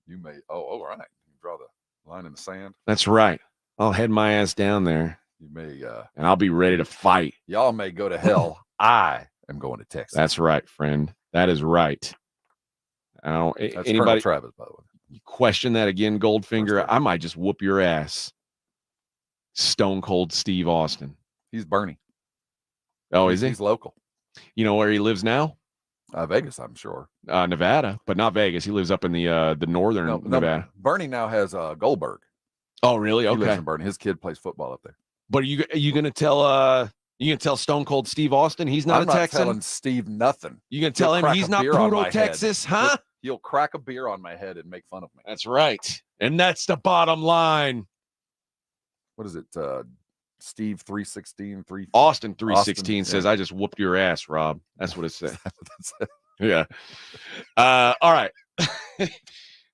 You may. Oh, all right. You draw the line in the sand. That's right. I'll head my ass down there You may. and I'll be ready to fight. Y'all may go to hell. I am going to Texas. That's right, friend. That is right. I don't. That's Colonel Anybody Travis, by the way. question that again, Goldfinger? I might just whoop your ass. Stone Cold Steve Austin. He's Bernie. Oh, is he? He's local. You know where he lives now? Vegas, I'm sure. Nevada, but not Vegas. He lives up in the northern No, Nevada. Bernie now has Goldberg. Oh, really? He lives Okay. in Bernie. His kid plays football up there. But are you gonna tell Stone Cold Steve Austin he's not I'm a not Texan? telling Steve nothing. You gonna tell him crack he's a not beer on Puro, my head. Texas, huh? He'll crack a beer on my head and make fun of me. That's right. And that's the bottom line. What is it? Steve 316 Austin 316 Austin, says, yeah. I just whooped your ass, Rob. That's what it said. Yeah. All right.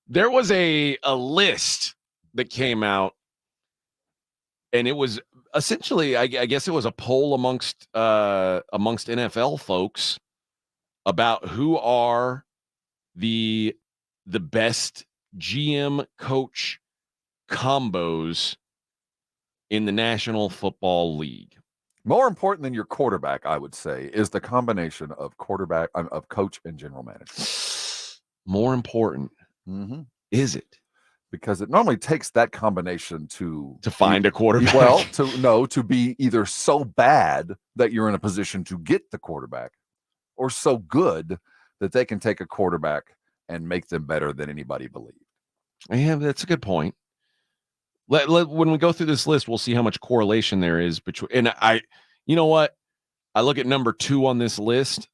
There was a list that came out, and it was essentially, I guess it was a poll amongst NFL folks about who are the best GM coach combos in the National Football League. More important than your quarterback, I would say, is the combination of quarterback, of coach and general manager. More important, is it? Because it normally takes that combination to find a quarterback. Well, to be either so bad that you're in a position to get the quarterback, or so good that they can take a quarterback and make them better than anybody believed. Yeah, that's a good point. When we go through this list, we'll see how much correlation there is between. And you know what? I look at number 2 on this list,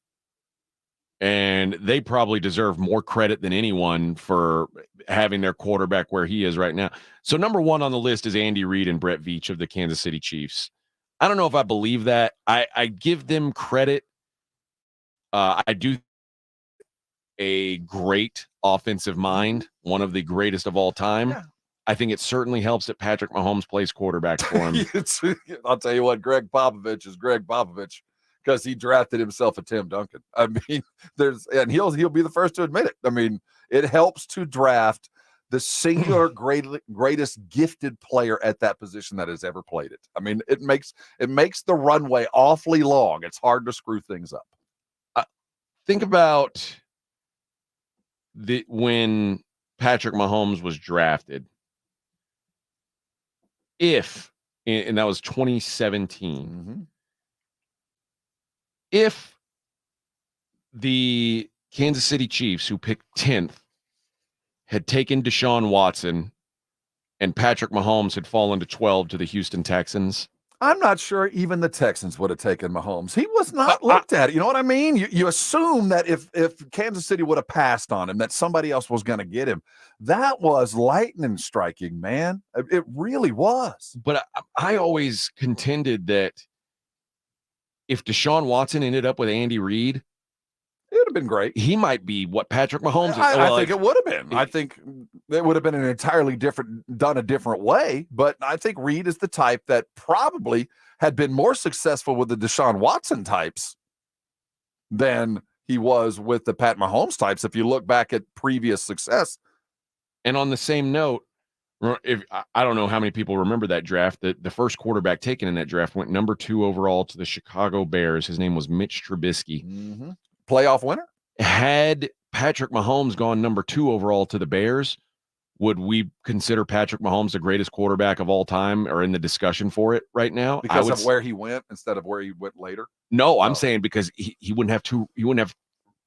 and they probably deserve more credit than anyone for having their quarterback where he is right now. So number 1 on the list is Andy Reid and Brett Veach of the Kansas City Chiefs. I don't know if I believe that. I give them credit. I do a great offensive mind, one of the greatest of all time. Yeah. I think it certainly helps that Patrick Mahomes plays quarterback for him. I'll tell you what, Greg Popovich is Greg Popovich because he drafted himself a Tim Duncan. I mean, and he'll be the first to admit it. I mean, it helps to draft the singular greatest gifted player at that position that has ever played it. I mean, it makes the runway awfully long. It's hard to screw things up. Think about when Patrick Mahomes was drafted. And that was 2017. If the Kansas City Chiefs, who picked 10th, had taken Deshaun Watson and Patrick Mahomes had fallen to 12 to the Houston Texans, I'm not sure even the Texans would have taken Mahomes. He was not looked at. You know what I mean? You assume that if Kansas City would have passed on him, that somebody else was going to get him. That was lightning striking, man. It really was. But I always contended that if Deshaun Watson ended up with Andy Reid, it would have been great. He might be what Patrick Mahomes is. I think it would have been. I think it would have been an entirely done a different way. But I think Reid is the type that probably had been more successful with the Deshaun Watson types than he was with the Pat Mahomes types. If you look back at previous success. And on the same note, I don't know how many people remember that draft. The first quarterback taken in that draft went number 2 overall to the Chicago Bears. His name was Mitch Trubisky. Playoff winner. Had Patrick Mahomes gone number 2 overall to the Bears, would we consider Patrick Mahomes the greatest quarterback of all time, or in the discussion for it right now? Because of where he went instead of where he went later? No, I'm saying because he wouldn't have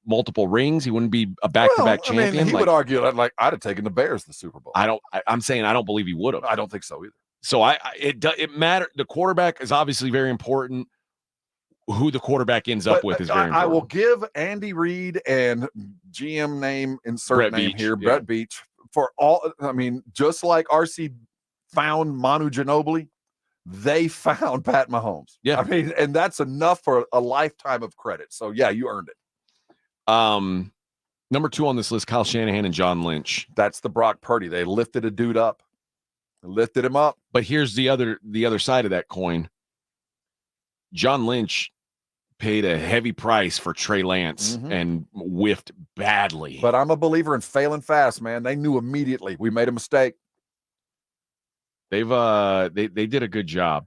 multiple rings. He wouldn't be a back-to-back champion. I mean, he would argue that I'd have taken the Bears to the Super Bowl. I'm saying I don't believe he would have. I don't think so either. So it matters. The quarterback is obviously very important. Who the quarterback ends up with is very important. I will give Andy Reid and GM name, insert Brett name Veach, here, Brett Veach, for all. I mean, just like RC found Manu Ginobili, they found Pat Mahomes. Yeah. I mean, and that's enough for a lifetime of credit. So yeah, you earned it. Number 2 on this list, Kyle Shanahan and John Lynch. That's the Brock Purdy. They lifted a dude up. They lifted him up. But here's the other side of that coin. John Lynch paid a heavy price for Trey Lance and whiffed badly. But I'm a believer in failing fast, man. They knew immediately we made a mistake. They did a good job.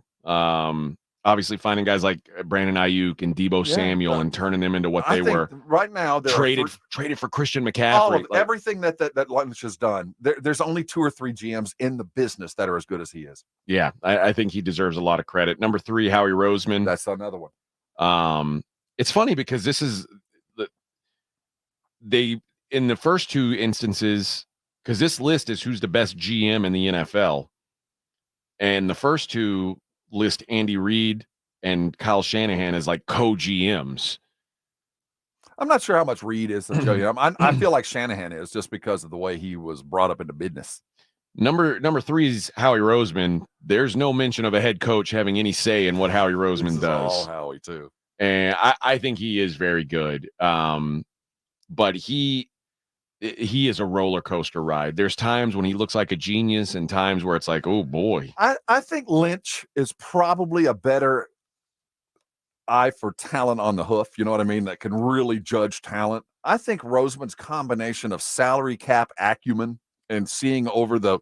Obviously finding guys like Brandon Ayuk and Deebo Samuel and turning them into what they were. Right now, traded for Christian McCaffrey. Everything that Lynch has done. There's only 2 or 3 GMs in the business that are as good as he is. Yeah, I think he deserves a lot of credit. Number 3, Howie Roseman. That's another one. It's funny because this is in the first 2 instances, because this list is who's the best GM in the NFL, and the first 2 list Andy Reid and Kyle Shanahan as like co-GMs. I'm not sure how much Reid is the GM. I feel like Shanahan is, just because of the way he was brought up into business. Number 3 is Howie Roseman. There's no mention of a head coach having any say in what Howie Roseman does. All Howie too. And I think he is very good. But he is a roller coaster ride. There's times when he looks like a genius and times where it's like, oh boy. I think Lynch is probably a better eye for talent on the hoof, you know what I mean, that can really judge talent. I think Roseman's combination of salary cap acumen and seeing over the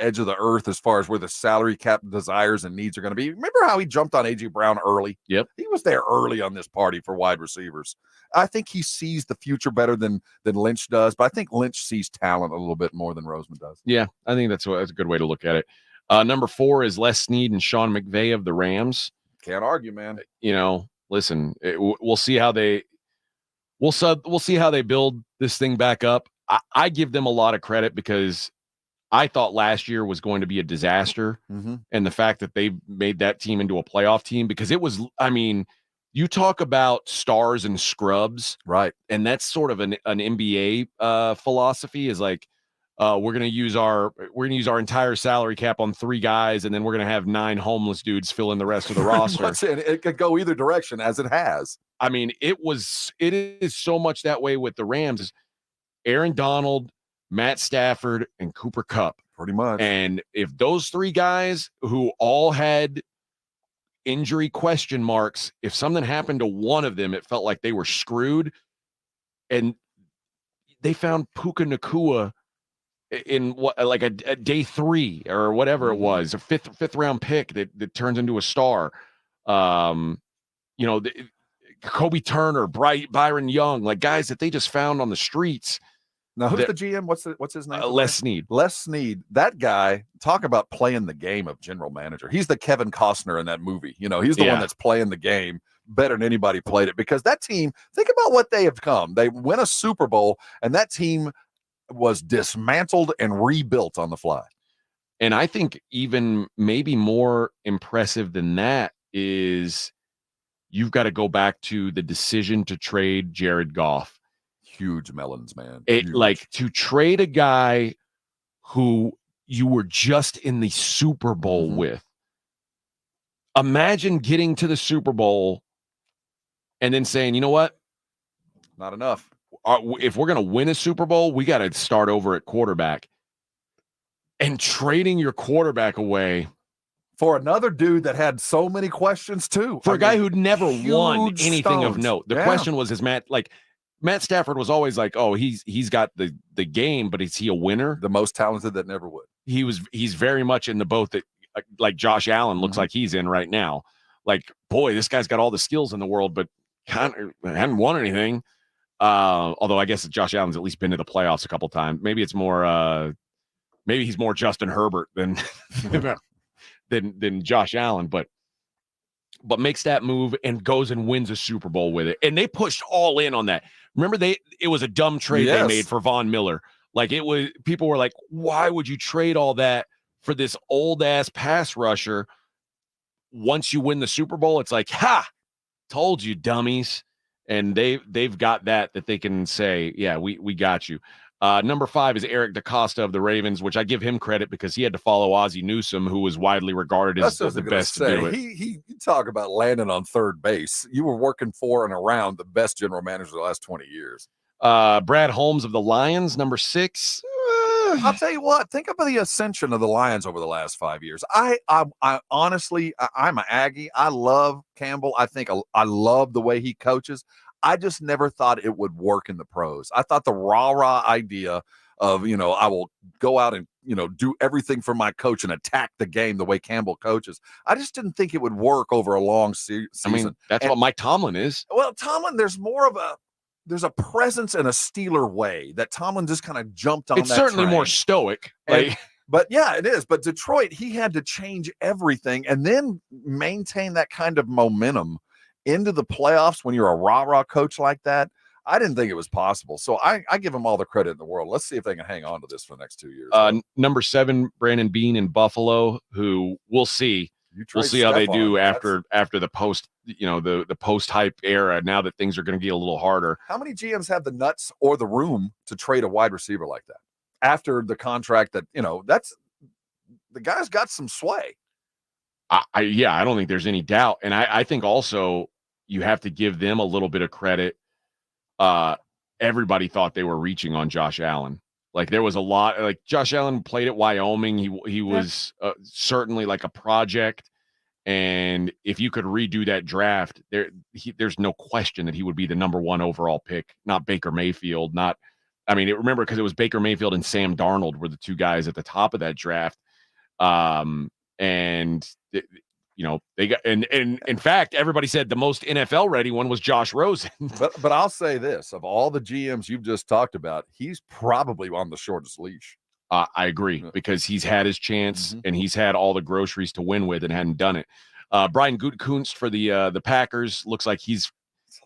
edge of the earth as far as where the salary cap desires and needs are going to be. Remember how he jumped on A.J. Brown early? Yep. He was there early on this party for wide receivers. I think he sees the future better than Lynch does, but I think Lynch sees talent a little bit more than Roseman does. Yeah, I think that's a good way to look at it. Number 4 is Les Snead and Sean McVay of the Rams. Can't argue, man. You know, listen, we'll see how they we'll see how they build this thing back up. I give them a lot of credit because I thought last year was going to be a disaster, and the fact that they made that team into a playoff team, because it was, I mean, you talk about stars and scrubs, right? And that's sort of an NBA philosophy, is like, we're gonna use our entire salary cap on 3 guys, and then we're gonna have 9 homeless dudes fill in the rest of the roster. It could go either direction, as it has. I mean, it is so much that way with the Rams. Aaron Donald, Matt Stafford, and Cooper Kupp. Pretty much. And if those 3 guys who all had injury question marks, if something happened to one of them, it felt like they were screwed. And they found Puka Nacua in what, like a day 3 or whatever it was, a fifth round pick that turns into a star. You know, Kobe Turner, Byron Young, like guys that they just found on the streets. Now, who's the GM? What's his name? Les Snead. Les Snead. That guy, talk about playing the game of general manager. He's the Kevin Costner in that movie. You know, he's the one that's playing the game better than anybody played it, because that team, think about what they have come. They win a Super Bowl, and that team was dismantled and rebuilt on the fly. And I think even maybe more impressive than that is you've got to go back to the decision to trade Jared Goff. Huge melons, man. Like, to trade a guy who you were just in the Super Bowl with. Imagine getting to the Super Bowl and then saying, you know what? Not enough. If we're going to win a Super Bowl, we got to start over at quarterback. And trading your quarterback away for another dude that had so many questions too. For a guy who'd never won anything of note. The question was, Matt Stafford was always like, oh, he's got the game, but is he a winner? The most talented that never would. He's very much in the boat that like Josh Allen looks like he's in right now. Like, boy, this guy's got all the skills in the world, but hadn't won anything. Although I guess Josh Allen's at least been to the playoffs a couple times. Maybe it's more maybe he's more Justin Herbert than than Josh Allen, but makes that move and goes and wins a Super Bowl with it. And they pushed all in on that. Remember, it was a dumb trade they made for Von Miller. Like, it was, people were like, why would you trade all that for this old ass pass rusher? Once you win the Super Bowl, it's like, ha, told you, dummies. And they've got that they can say, yeah, we got you. Number 5 is Eric DaCosta of the Ravens, which I give him credit because he had to follow Ozzie Newsome, who was widely regarded as the best to do it. He talk about landing on third base. You were working for and around the best general manager of the last 20 years. Brad Holmes of the Lions, number 6. I'll tell you what, think about the ascension of the Lions over the last 5 years. I honestly, I'm an Aggie. I love Campbell. I love the way he coaches. I just never thought it would work in the pros. I thought the rah-rah idea of, I will go out and, do everything for my coach and attack the game the way Campbell coaches. I just didn't think it would work over a long season. I mean, that's what Mike Tomlin is. Well, Tomlin, there's a presence and a Steeler way that Tomlin just kind of jumped on. It's certainly train. more stoic. But yeah, it is. But Detroit, he had to change everything and then maintain that kind of momentum into the playoffs when you're a rah-rah coach like that. I didn't think it was possible. So I give them all the credit in the world. Let's see if they can hang on to this for the next 2 years. Number 7, Brandon Beane in Buffalo, who we'll see. We'll see how they do after the post, the post-hype era, now that things are going to get a little harder. How many GMs have the nuts or the room to trade a wide receiver like that after the contract that, that's the guy's got some sway. I don't think there's any doubt. And I think also you have to give them a little bit of credit. Everybody thought they were reaching on Josh Allen. Like, there was a lot, like Josh Allen played at Wyoming. He was certainly like a project. And if you could redo that draft, there's no question that he would be the number 1 overall pick, not Baker Mayfield, remember, because it was Baker Mayfield and Sam Darnold were the 2 guys at the top of that draft. They got, and in fact, everybody said the most NFL ready one was Josh Rosen. but I'll say this, of all the GMs you've just talked about, he's probably on the shortest leash. I agree, because he's had his chance and he's had all the groceries to win with and hadn't done it. Brian Gutekunst for the Packers looks like it's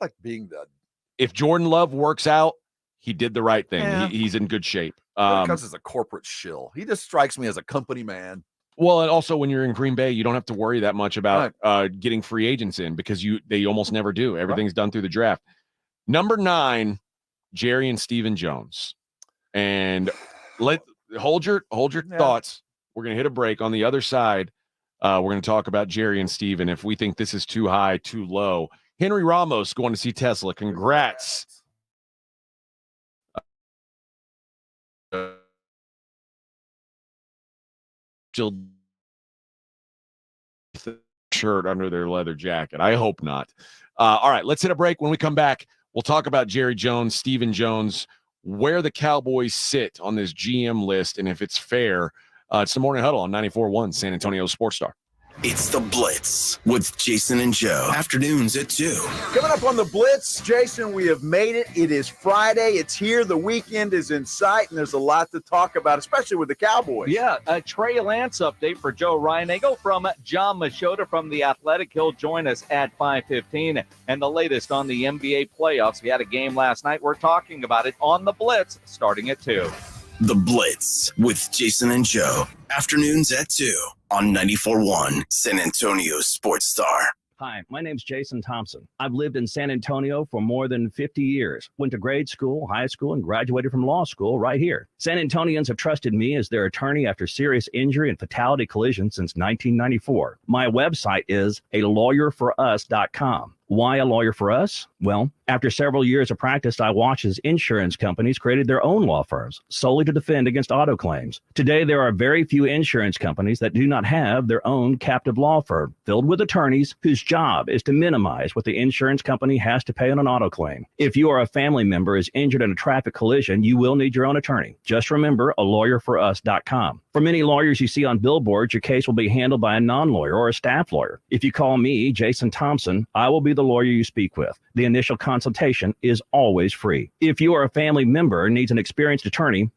like being if Jordan Love works out, he did the right thing. Yeah. He's in good shape. Because he's a corporate shill. He just strikes me as a company man. Well, and also when you're in Green Bay, you don't have to worry that much about getting free agents in, because they almost never do. Everything's done through the draft. Number 9, Jerry and Stephen Jones. And hold your thoughts. We're going to hit a break. On the other side, we're going to talk about Jerry and Stephen, if we think this is too high, too low. Henry Ramos going to see Tesla. Congrats. Shirt under their leather jacket. I hope not. All right, let's hit a break. When we come back, we'll talk about Jerry Jones, Stephen Jones, where the Cowboys sit on this GM list, and if it's fair. It's the Morning Huddle on 94.1 San Antonio Sports Star. It's the Blitz with Jason and Joe. Afternoons at 2. Coming up on the Blitz, Jason, we have made it. It is Friday. It's here. The weekend is in sight, and there's a lot to talk about, especially with the Cowboys. Yeah, a Trey Lance update for Joe Reinagle from John Machota from The Athletic. He'll join us at 5:15. And the latest on the NBA playoffs. We had a game last night. We're talking about it on the Blitz starting at 2. The Blitz with Jason and Joe. Afternoons at 2 on 94.1 San Antonio Sports Star. Hi, my name's Jason Thompson. I've lived in San Antonio for more than 50 years. Went to grade school, high school, and graduated from law school right here. San Antonians have trusted me as their attorney after serious injury and fatality collisions since 1994. My website is alawyerforus.com. Why a lawyer for us? Well, after several years of practice, I watched as insurance companies created their own law firms solely to defend against auto claims. Today, there are very few insurance companies that do not have their own captive law firm filled with attorneys whose job is to minimize what the insurance company has to pay on an auto claim. If you or a family member is injured in a traffic collision, you will need your own attorney. Just remember alawyerforus.com. For many lawyers you see on billboards, your case will be handled by a non-lawyer or a staff lawyer. If you call me, Jason Thompson, I will be the lawyer you speak with. The initial consultation is always free. If you or a family member needs an experienced attorney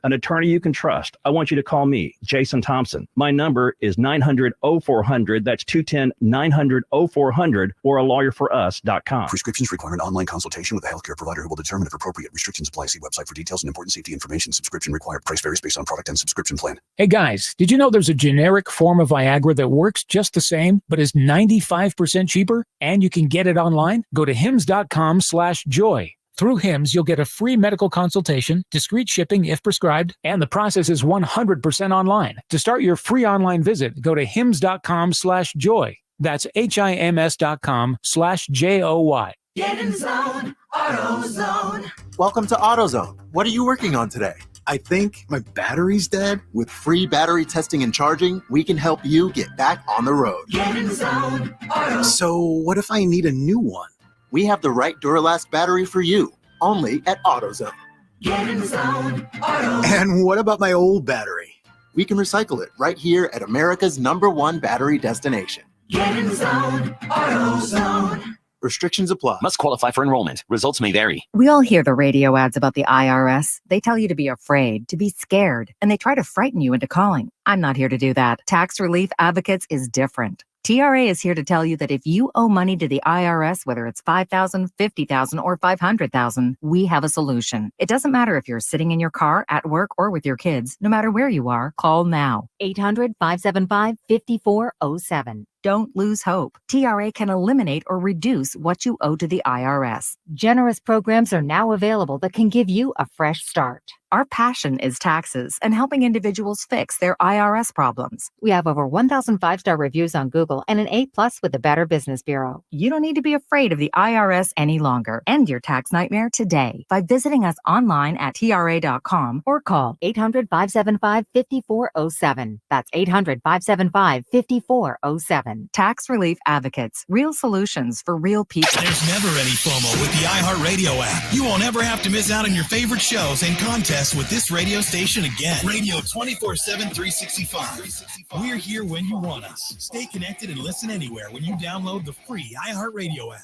you can trust, I want you to call me, Jason Thompson. My number is 900-0400. That's 210-900-0400 or alawyerforus.com. Prescriptions require an online consultation with a healthcare provider who will determine if appropriate. Restrictions apply. See website for details and important safety information. Subscription required. Price varies based on product and subscription plan. Hey guys, did you know there's a generic form of Viagra that works just the same, but is 95% cheaper? And you can get it online? Go to hims.com/joy. Through Hims, you'll get a free medical consultation, discreet shipping if prescribed, and the process is 100% online. To start your free online visit, go to hims.com/joy. That's HIMS.com/JOY. Get in zone, AutoZone. Welcome to AutoZone. What are you working on today? I think my battery's dead. With free battery testing and charging, we can help you get back on the road. Get in zone, AutoZone. So what if I need a new one? We have the right Duralast battery for you, only at AutoZone. Get in zone, AutoZone. And what about my old battery? We can recycle it right here at America's #1 battery destination. Get in zone, AutoZone. Restrictions apply. Must qualify for enrollment. Results may vary. We all hear the radio ads about the IRS. They tell you to be afraid, to be scared, and they try to frighten you into calling. I'm not here to do that. Tax Relief Advocates is different. TRA is here to tell you that if you owe money to the IRS, whether it's $5,000, $50,000, or $500,000, we have a solution. It doesn't matter if you're sitting in your car, at work, or with your kids. No matter where you are, call now. 800-575-5407. Don't lose hope. TRA can eliminate or reduce what you owe to the IRS. Generous programs are now available that can give you a fresh start. Our passion is taxes and helping individuals fix their IRS problems. We have over 1,000 5-star reviews on Google and an A+ with the Better Business Bureau. You don't need to be afraid of the IRS any longer. End your tax nightmare today by visiting us online at TRA.com or call 800-575-5407. That's 800-575-5407. 877. Tax Relief Advocates. Real solutions for real people. There's never any FOMO with the iHeartRadio app. You won't ever have to miss out on your favorite shows and contests with this radio station again. Radio 24/7, 365. We're here when you want us. Stay connected and listen anywhere when you download the free iHeartRadio app.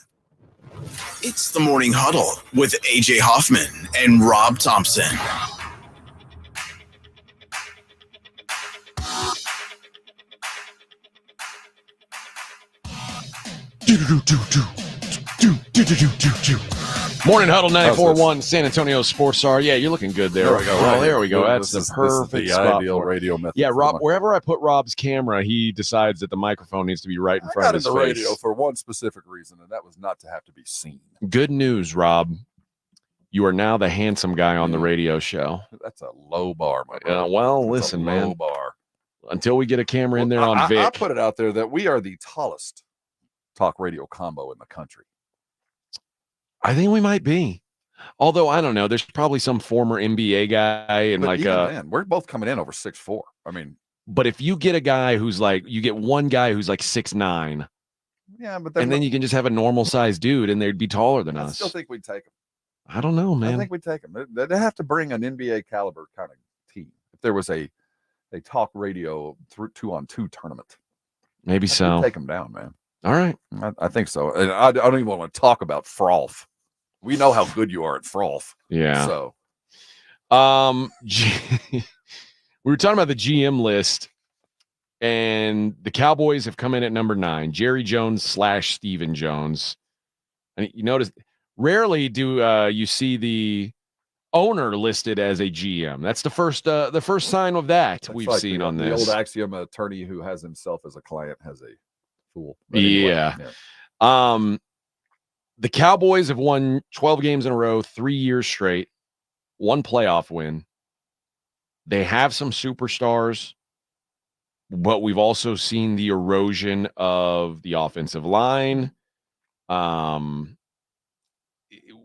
It's the Morning Huddle with AJ Hoffman and Rob Thompson. Morning Huddle 94.1 San Antonio Sports Star. Yeah, you're looking good there. There we go. Oh, there we go. That's This the is perfect the spot ideal for it. radio method. Yeah, for Rob. my- Wherever I put Rob's camera, he decides that the microphone needs to be right in I front got of his into face. radio for one specific reason, and that was not to have to be seen. Good news, Rob. You are now the handsome guy on the radio show. That's a low bar, my brother. Well, That's listen, a man. low bar. Until we get a camera in there Well, on Vic. I put it out there that we are the tallest talk radio combo in the country. I think we might be. Although I don't know, there's probably some former NBA guy and But like even then, we're both coming in over 6'4". I mean, but if you get a guy who's like, you get one guy who's like 6'9", yeah, but and then you can just have a normal sized dude and they'd be taller than I us. still think we'd take him. I don't know, man. I think we'd take him. They'd have to bring an NBA caliber kind of team. If there was a talk radio 2-on-2 tournament, Maybe I think so. we'd take him down, man. All right. I think so. And I don't even want to talk about froth. We know how good you are at froth. Yeah. So, we were talking about the GM list, and the Cowboys have come in at number 9. Jerry Jones / Stephen Jones. And you notice, rarely do you see the owner listed as a GM. That's the first sign of that that's we've like seen the, on the this. old axiom: attorney who has himself as a client has a fool. But Yeah. yeah. The Cowboys have won 12 games in a row, 3 years straight, 1 playoff win. They have some superstars, but we've also seen the erosion of the offensive line.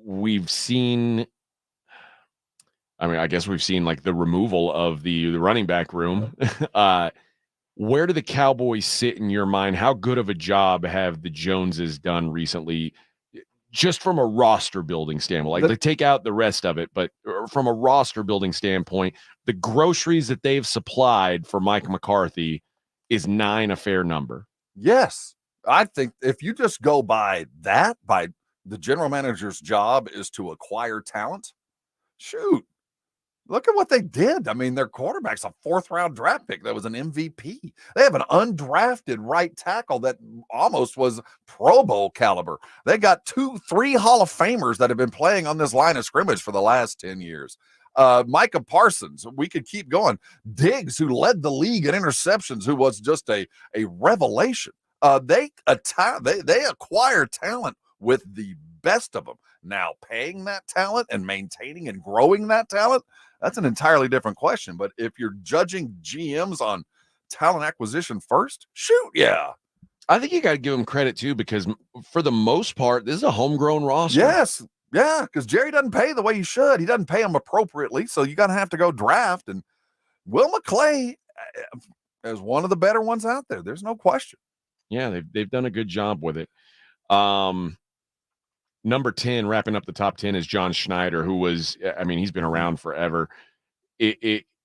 We've seen, I guess we've seen like the removal of the running back room. Where do the Cowboys sit in your mind? How good of a job have the Joneses done recently? Just from a roster building standpoint, like take out the rest of it, but from a roster building standpoint, the groceries that they've supplied for Mike McCarthy is 9 a fair number. Yes. I think if you just go by that, by the general manager's job is to acquire talent, shoot. Look at what they did. I mean, their quarterback's a 4th-round draft pick that was an MVP. They have an undrafted right tackle that almost was Pro Bowl caliber. They got 3 Hall of Famers that have been playing on this line of scrimmage for the last 10 years. Micah Parsons, we could keep going. Diggs, who led the league in interceptions, who was just a revelation. They acquire talent with the best of them. Now, paying that talent and maintaining and growing that talent, that's an entirely different question. But if you're judging GMs on talent acquisition first, shoot, yeah. I think you got to give them credit, too, because for the most part, this is a homegrown roster. Yes. Yeah, because Jerry doesn't pay the way he should. He doesn't pay them appropriately, so you got to have to go draft. And Will McClay is one of the better ones out there. There's no question. Yeah, they've done a good job with it. Number 10, wrapping up the top 10, is John Schneider, who was, he's been around forever.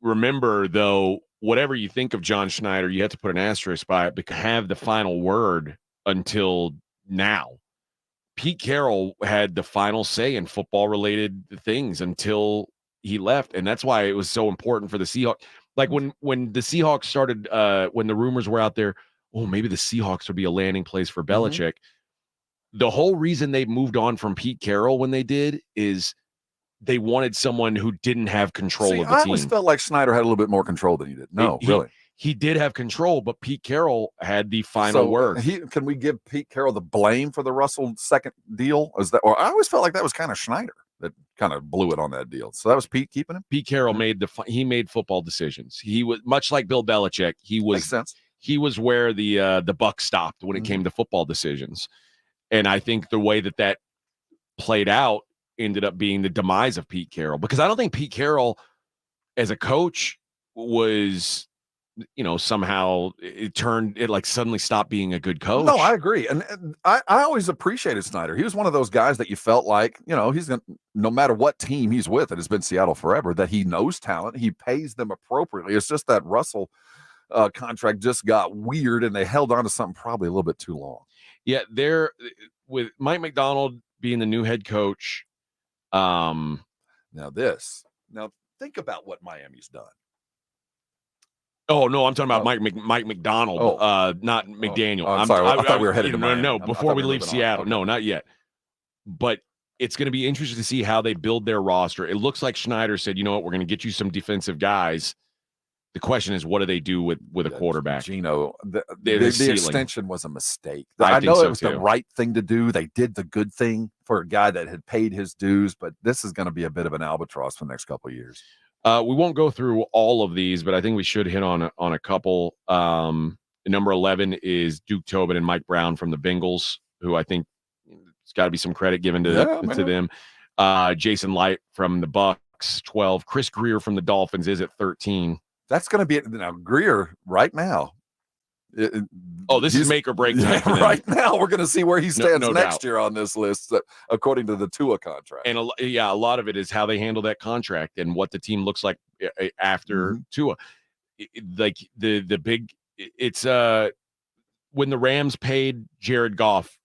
Remember, though, whatever you think of John Schneider, you have to put an asterisk by it because have the final word until now. Pete Carroll had the final say in football-related things until he left, and that's why it was so important for the Seahawks. Like when the Seahawks started, when the rumors were out there, maybe the Seahawks would be a landing place for Belichick. The whole reason they moved on from Pete Carroll when they did is they wanted someone who didn't have control of the team. I always felt like Schneider had a little bit more control than he did. No, really. He did have control, but Pete Carroll had the final word. Can we give Pete Carroll the blame for the Russell second deal? Or I always felt like that was kind of Schneider that kind of blew it on that deal. So that was Pete keeping him? Pete Carroll made football decisions. He was much like Bill Belichick. Makes sense. He was where the buck stopped when it came to football decisions. And I think the way that played out ended up being the demise of Pete Carroll, because I don't think Pete Carroll as a coach was somehow it suddenly stopped being a good coach. No, I agree. And I always appreciated Snyder. He was one of those guys that you felt like, he's going to, no matter what team he's with, it has been Seattle forever, that he knows talent. He pays them appropriately. It's just that Russell contract just got weird and they held on to something probably a little bit too long. Yeah, they're with Mike McDonald being the new head coach. Now think about what Miami's done. Oh no, I'm talking about Mike McDonald, not McDaniel. I'm sorry. I thought we were headed to Miami. No, before we leave Seattle. Okay. No, not yet. But it's going to be interesting to see how they build their roster. It looks like Schneider said, you know what, we're going to get you some defensive guys. The question is, what do they do with a quarterback? Gino, the extension was a mistake. I know it was the right thing to do. They did the good thing for a guy that had paid his dues, but this is going to be a bit of an albatross for the next couple of years. We won't go through all of these, but I think we should hit on a couple. Number 11 is Duke Tobin and Mike Brown from the Bengals, who I think it's got to be some credit given to them. Jason Light from the Bucks, 12. Chris Greer from the Dolphins is at 13. That's going to be now Greer right now. This is make or break. Right now, we're going to see where he stands next year on this list, according to the Tua contract. And a lot of it is how they handle that contract and what the team looks like after Tua. It's when the Rams paid Jared Goff,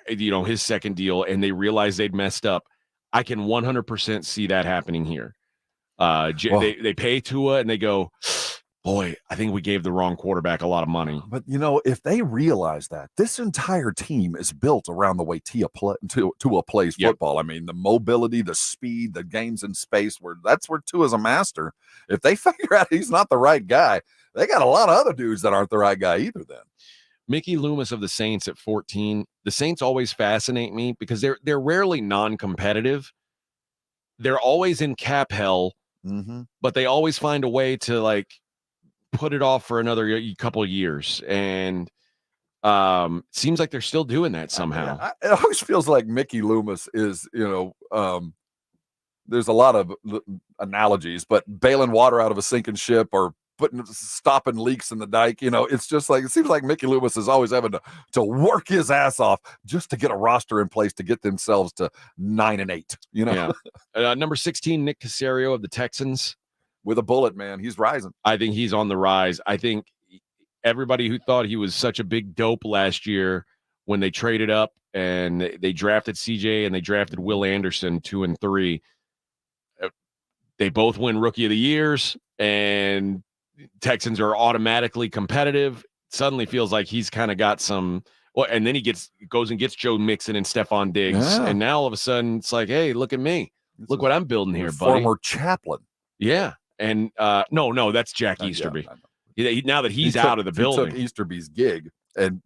his second deal, and they realized they'd messed up. I can 100% see that happening here. They pay Tua and they go, boy, I think we gave the wrong quarterback a lot of money. But, if they realize that, this entire team is built around the way Tua plays football. I mean, the mobility, the speed, the games in space, that's where Tua's a master. If they figure out he's not the right guy, they got a lot of other dudes that aren't the right guy either then. Mickey Loomis of the Saints at 14. The Saints always fascinate me because they're rarely non-competitive. They're always in cap hell, but they always find a way to put it off for another couple of years, and seems like they're still doing that somehow. It always feels like Mickey Loomis is, there's a lot of analogies, but bailing water out of a sinking ship or stopping leaks in the dike. It's just like, it seems like Mickey Loomis is always having to work his ass off just to get a roster in place to get themselves to 9-8. Yeah. Number 16, Nick Caserio of the Texans. With a bullet, man. He's rising. I think he's on the rise. I think everybody who thought he was such a big dope last year when they traded up and they drafted CJ and they drafted Will Anderson 2 and 3, they both win Rookie of the Years, and Texans are automatically competitive. Suddenly feels like he's kind of got some. Well, and then he goes and gets Joe Mixon and Stephon Diggs, and now all of a sudden it's like, hey, look at me, look what I'm building here, buddy. Former chaplain. Yeah. And no, that's Jack Easterby. Now that he's out of the building, he took Easterby's gig and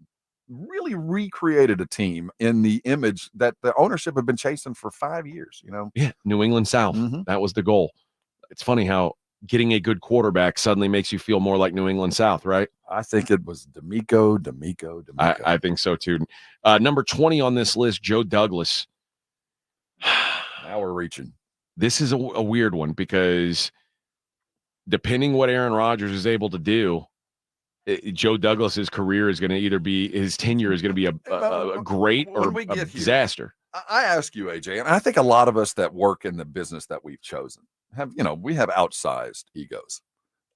really recreated a team in the image that the ownership had been chasing for 5 years. Yeah, New England South. That was the goal. It's funny how getting a good quarterback suddenly makes you feel more like New England South, right? I think it was D'Amico. I think so too. Number 20 on this list, Joe Douglas. Now we're reaching. This is a weird one because depending what Aaron Rodgers is able to do, Joe Douglas's career is going to either be, his tenure is going to be a great or a disaster. I ask you, AJ, and I think a lot of us that work in the business that we've chosen we have outsized egos.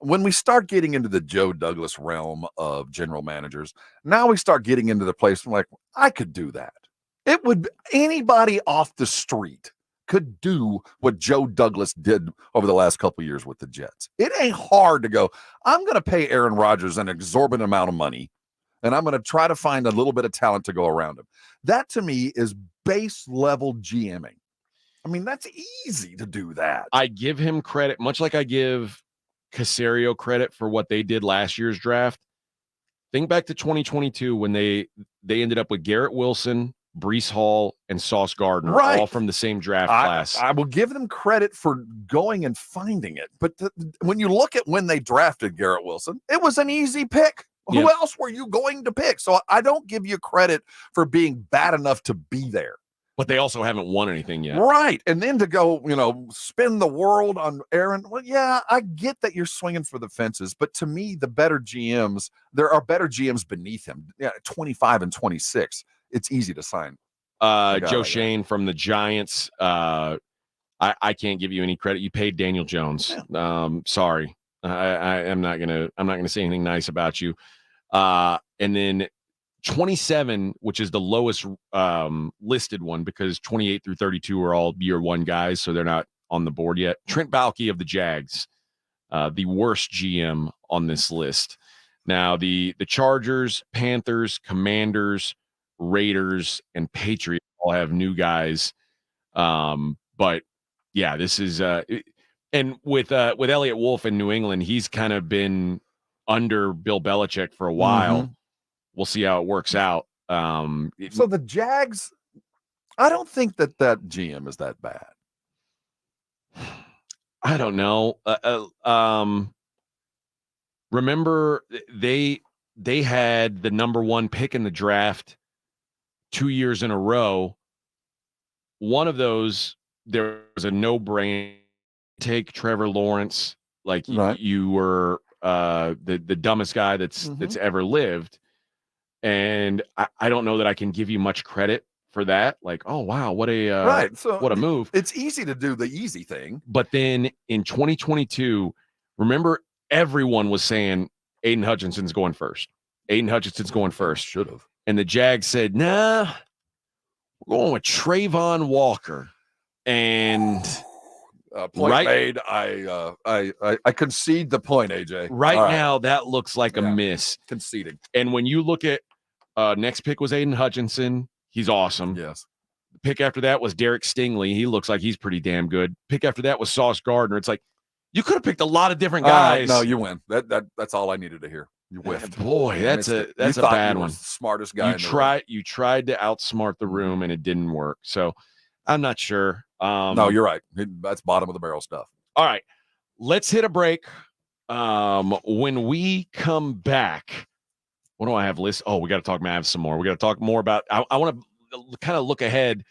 When we start getting into the Joe Douglas realm of general managers, now we start getting into the place where I could do that. It would, anybody off the street could do what Joe Douglas did over the last couple of years with the Jets. It ain't hard to go, I'm going to pay Aaron Rodgers an exorbitant amount of money, and I'm going to try to find a little bit of talent to go around him. That, to me, is base level GMing. I mean, that's easy to do that. I give him credit, much like I give Caserio credit for what they did last year's draft. Think back to 2022 when they ended up with Garrett Wilson, Breece Hall, and Sauce Gardner, all from the same draft class. I will give them credit for going and finding it. But when you look at when they drafted Garrett Wilson, it was an easy pick. Yeah. Who else were you going to pick? So I don't give you credit for being bad enough to be there. But they also haven't won anything yet. Right. And then to go, spin the world on Aaron. Well, yeah, I get that you're swinging for the fences, but to me, the better GMs, there are better GMs beneath him. Yeah, 25 and 26. It's easy to sign. Joe Shane from the Giants. I can't give you any credit. You paid Daniel Jones. Yeah. Sorry. I'm not gonna say anything nice about you. And then 27, which is the lowest listed one, because 28 through 32 are all year one guys, so they're not on the board yet. Trent Baalke of the Jags, the worst GM on this list. Now the Chargers, Panthers, Commanders, Raiders, and Patriots all have new guys. But yeah, this is and with Elliott Wolf in New England, he's kind of been under Bill Belichick for a while. Mm-hmm. We'll see how it works out. So the Jags, I don't think that GM is that bad. I don't know. Remember, they had the number one pick in the draft 2 years in a row. One of those, there was a no-brainer. Take Trevor Lawrence, like right. you were the dumbest guy that's ever lived. And I don't know that I can give you much credit for that. Like, oh wow, what a what a move. It's easy to do the easy thing. But then in 2022, remember everyone was saying Aiden Hutchinson's going first. Aiden Hutchinson's going first. Should have. And the Jags said, nah, we're going with Trayvon Walker. And point made. I concede the point, AJ. Right now, that looks like a miss. Conceding. And when you look at next pick was Aiden Hutchinson. He's awesome. Yes. The pick after that was Derek Stingley. He looks like he's pretty damn good. Pick after that was Sauce Gardner. It's like you could have picked a lot of different guys. No, you win. That's all I needed to hear. You whiffed. Boy, that's a bad one. The smartest guy. You tried to outsmart the room and it didn't work. So I'm not sure. No, you're right. That's bottom of the barrel stuff. All right, let's hit a break. When we come back, what do I have list? Oh, we got to talk Mavs some more. We got to talk more about. I want to kind of look ahead,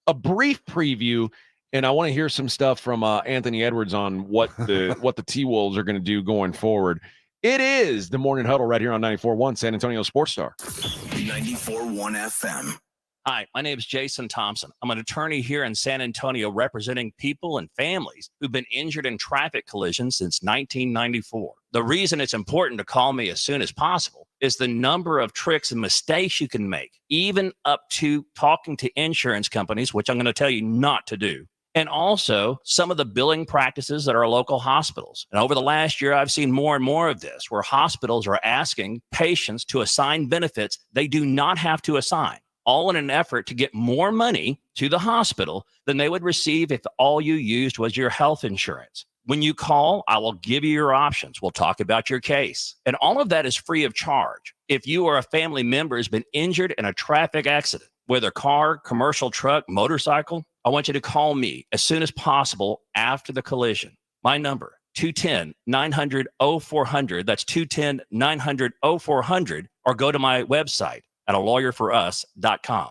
a brief preview, and I want to hear some stuff from Anthony Edwards on what the T-Wolves are going to do going forward. It is the Morning Huddle right here on 94.1 San Antonio Sports Star. 94.1 FM. Hi, my name is Jason Thompson. I'm an attorney here in San Antonio representing people and families who've been injured in traffic collisions since 1994. The reason it's important to call me as soon as possible is the number of tricks and mistakes you can make, even up to talking to insurance companies, which I'm going to tell you not to do. And also some of the billing practices at our local hospitals. And over the last year, I've seen more and more of this, where hospitals are asking patients to assign benefits they do not have to assign, all in an effort to get more money to the hospital than they would receive if all you used was your health insurance. When you call, I will give you your options. We'll talk about your case. And all of that is free of charge. If you or a family member has been injured in a traffic accident, whether car, commercial truck, motorcycle, I want you to call me as soon as possible after the collision. My number, 210-900-0400. That's 210-900-0400. Or go to my website at alawyer4us.com.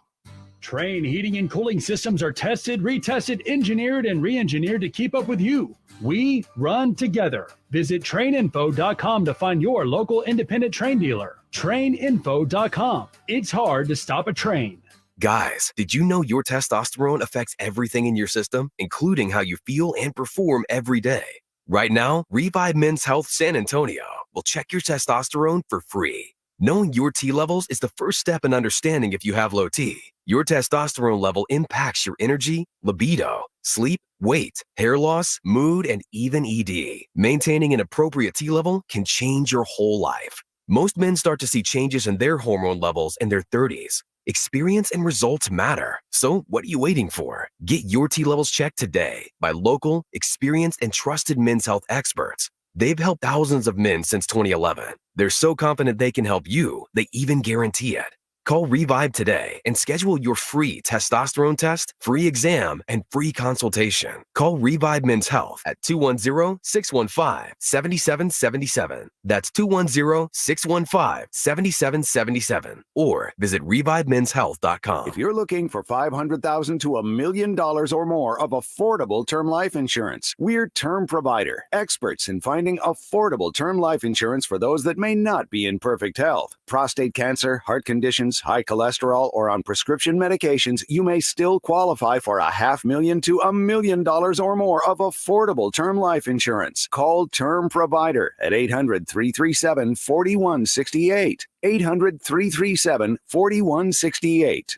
Train heating and cooling systems are tested, retested, engineered, and re-engineered to keep up with you. We run together. Visit traininfo.com to find your local independent train dealer. Traininfo.com. It's hard to stop a train. Guys, did you know your testosterone affects everything in your system, including how you feel and perform every day? Right now, Revive Men's Health San Antonio will check your testosterone for free. Knowing your T levels is the first step in understanding if you have low T. Your testosterone level impacts your energy, libido, sleep, weight, hair loss, mood, and even ED. Maintaining an appropriate T level can change your whole life. Most men start to see changes in their hormone levels in their 30s. Experience and results matter. So what are you waiting for? Get your T levels checked today by local, experienced, and trusted men's health experts. They've helped thousands of men since 2011. They're so confident they can help you, they even guarantee it. Call Revive today and schedule your free testosterone test, free exam, and free consultation. Call Revive Men's Health at 210-615-7777. That's 210-615-7777. Or visit ReviveMen'sHealth.com. If you're looking for $500,000 to $1 million or more of affordable term life insurance, we're Term Provider, experts in finding affordable term life insurance for those that may not be in perfect health. Prostate cancer, heart conditions, high cholesterol, or on prescription medications, you may still qualify for $500,000 to $1 million or more of affordable term life insurance. Call Term Provider at 800-337-4168. 800-337-4168.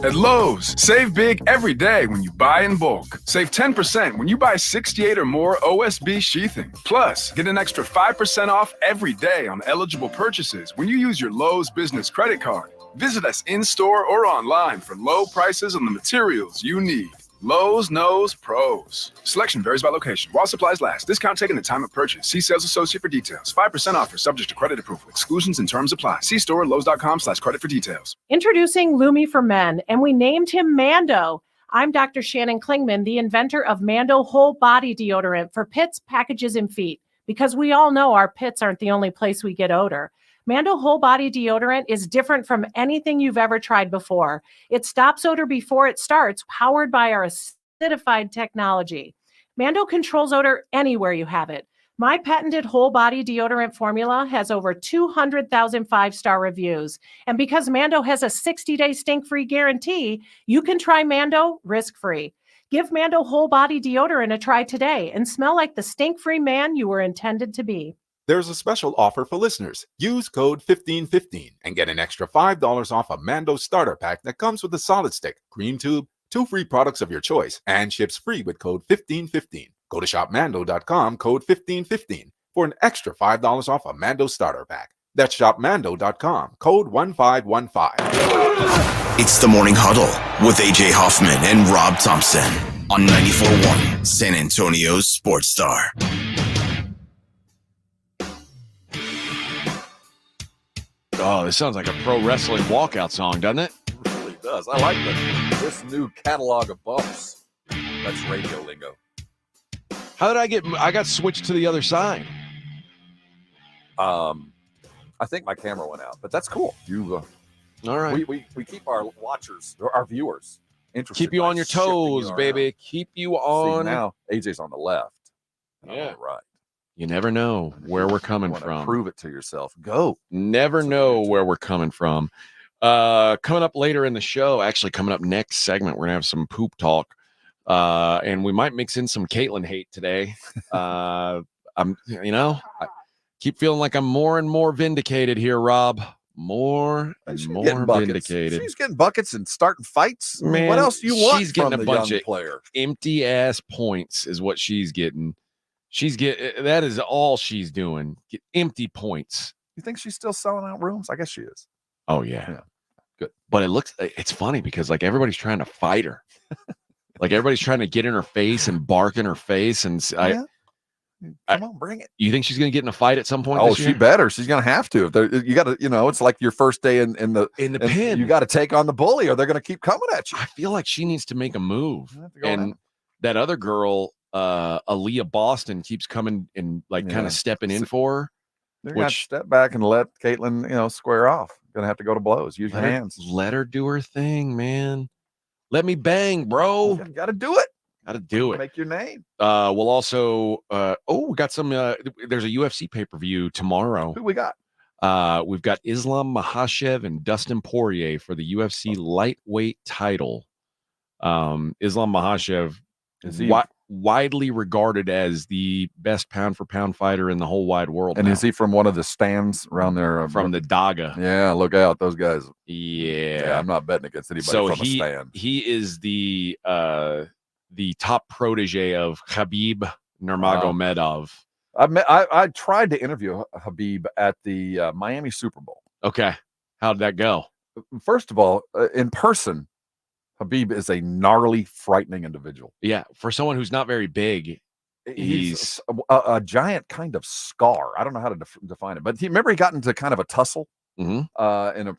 At Lowe's, save big every day when you buy in bulk. Save 10% when you buy 68 or more OSB sheathing. Plus, get an extra 5% off every day on eligible purchases when you use your Lowe's business credit card. Visit us in-store or online for low prices on the materials you need. Lowe's knows pros. Selection varies by location. While supplies last. Discount taken at time of purchase. See sales associate for details. 5% offer subject to credit approval. Exclusions and terms apply. See store lowes.com/credit for details. Introducing Lumi for Men, and we named him Mando. I'm Dr. Shannon Klingman, the inventor of Mando Whole Body Deodorant for pits, packages, and feet, because we all know our pits aren't the only place we get odor. Mando Whole Body Deodorant is different from anything you've ever tried before. It stops odor before it starts, powered by our acidified technology. Mando controls odor anywhere you have it. My patented whole body deodorant formula has over 200,000 five-star reviews. And because Mando has a 60-day stink-free guarantee, you can try Mando risk-free. Give Mando Whole Body Deodorant a try today and smell like the stink-free man you were intended to be. There's a special offer for listeners. Use code 1515 and get an extra $5 off a Mando starter pack that comes with a solid stick, cream tube, 2 free products of your choice, and ships free with code 1515. Go to shopmando.com, code 1515 for an extra $5 off a Mando starter pack. That's shopmando.com, code 1515. It's the Morning Huddle with AJ Hoffman and Rob Thompson on 94.1 San Antonio's Sports Star. Oh, this sounds like a pro wrestling walkout song, doesn't it? It really does. I like this new catalog of bumps. That's radio lingo. How did I got switched to the other side? I think my camera went out, but that's cool. You all right. We keep our watchers, or our viewers, interested. Keep you on your toes, baby. Keep you on. See, now AJ's on the left. Yeah. On the right. You never know where we're coming from. Prove it to yourself. Go. Never know where we're coming from. Coming up later in the show, actually coming up next segment, we're gonna have some poop talk. And we might mix in some Caitlin hate today. I keep feeling like I'm more and more vindicated here, Rob. More and more vindicated. She's getting buckets and starting fights. Man, what else do you want? She's getting from a the bunch young of player? Empty ass points is what she's getting. That is all she's doing. Get empty points. You think she's still selling out rooms? I guess she is. Oh yeah. Good. But it's funny because like everybody's trying to fight her. Like everybody's trying to get in her face and bark in her face. And Come on, bring it. You think she's going to get in a fight at some point? Oh, this year? she better. She's going to have to. You got to, it's like your first day in the pen. You got to take on the bully, or they're going to keep coming at you. I feel like she needs to make a move. And that other girl, Aaliyah Boston, keeps coming and kind of stepping in for her. They're going to step back and let Caitlin, square off. Going to have to go to blows. Use your hands. Let her do her thing, man. Let me bang, bro. You got to do it. Got to do it. Make your name. We'll also, we got some, there's a UFC pay-per-view tomorrow. Who we got? We've got Islam Makhachev and Dustin Poirier for the UFC lightweight title. Islam Makhachev is widely regarded as the best pound-for-pound fighter in the whole wide world. And is he from one of the stands around there? From the Daga. Yeah, look out. Those guys. Yeah. I'm not betting against anybody from a stand. He is the top protege of Khabib Nurmagomedov. I tried to interview Khabib at the Miami Super Bowl. Okay. How did that go? First of all, in person, Khabib is a gnarly, frightening individual. Yeah. For someone who's not very big, he's a giant kind of scar. I don't know how to define it, but remember he got into kind of a tussle in a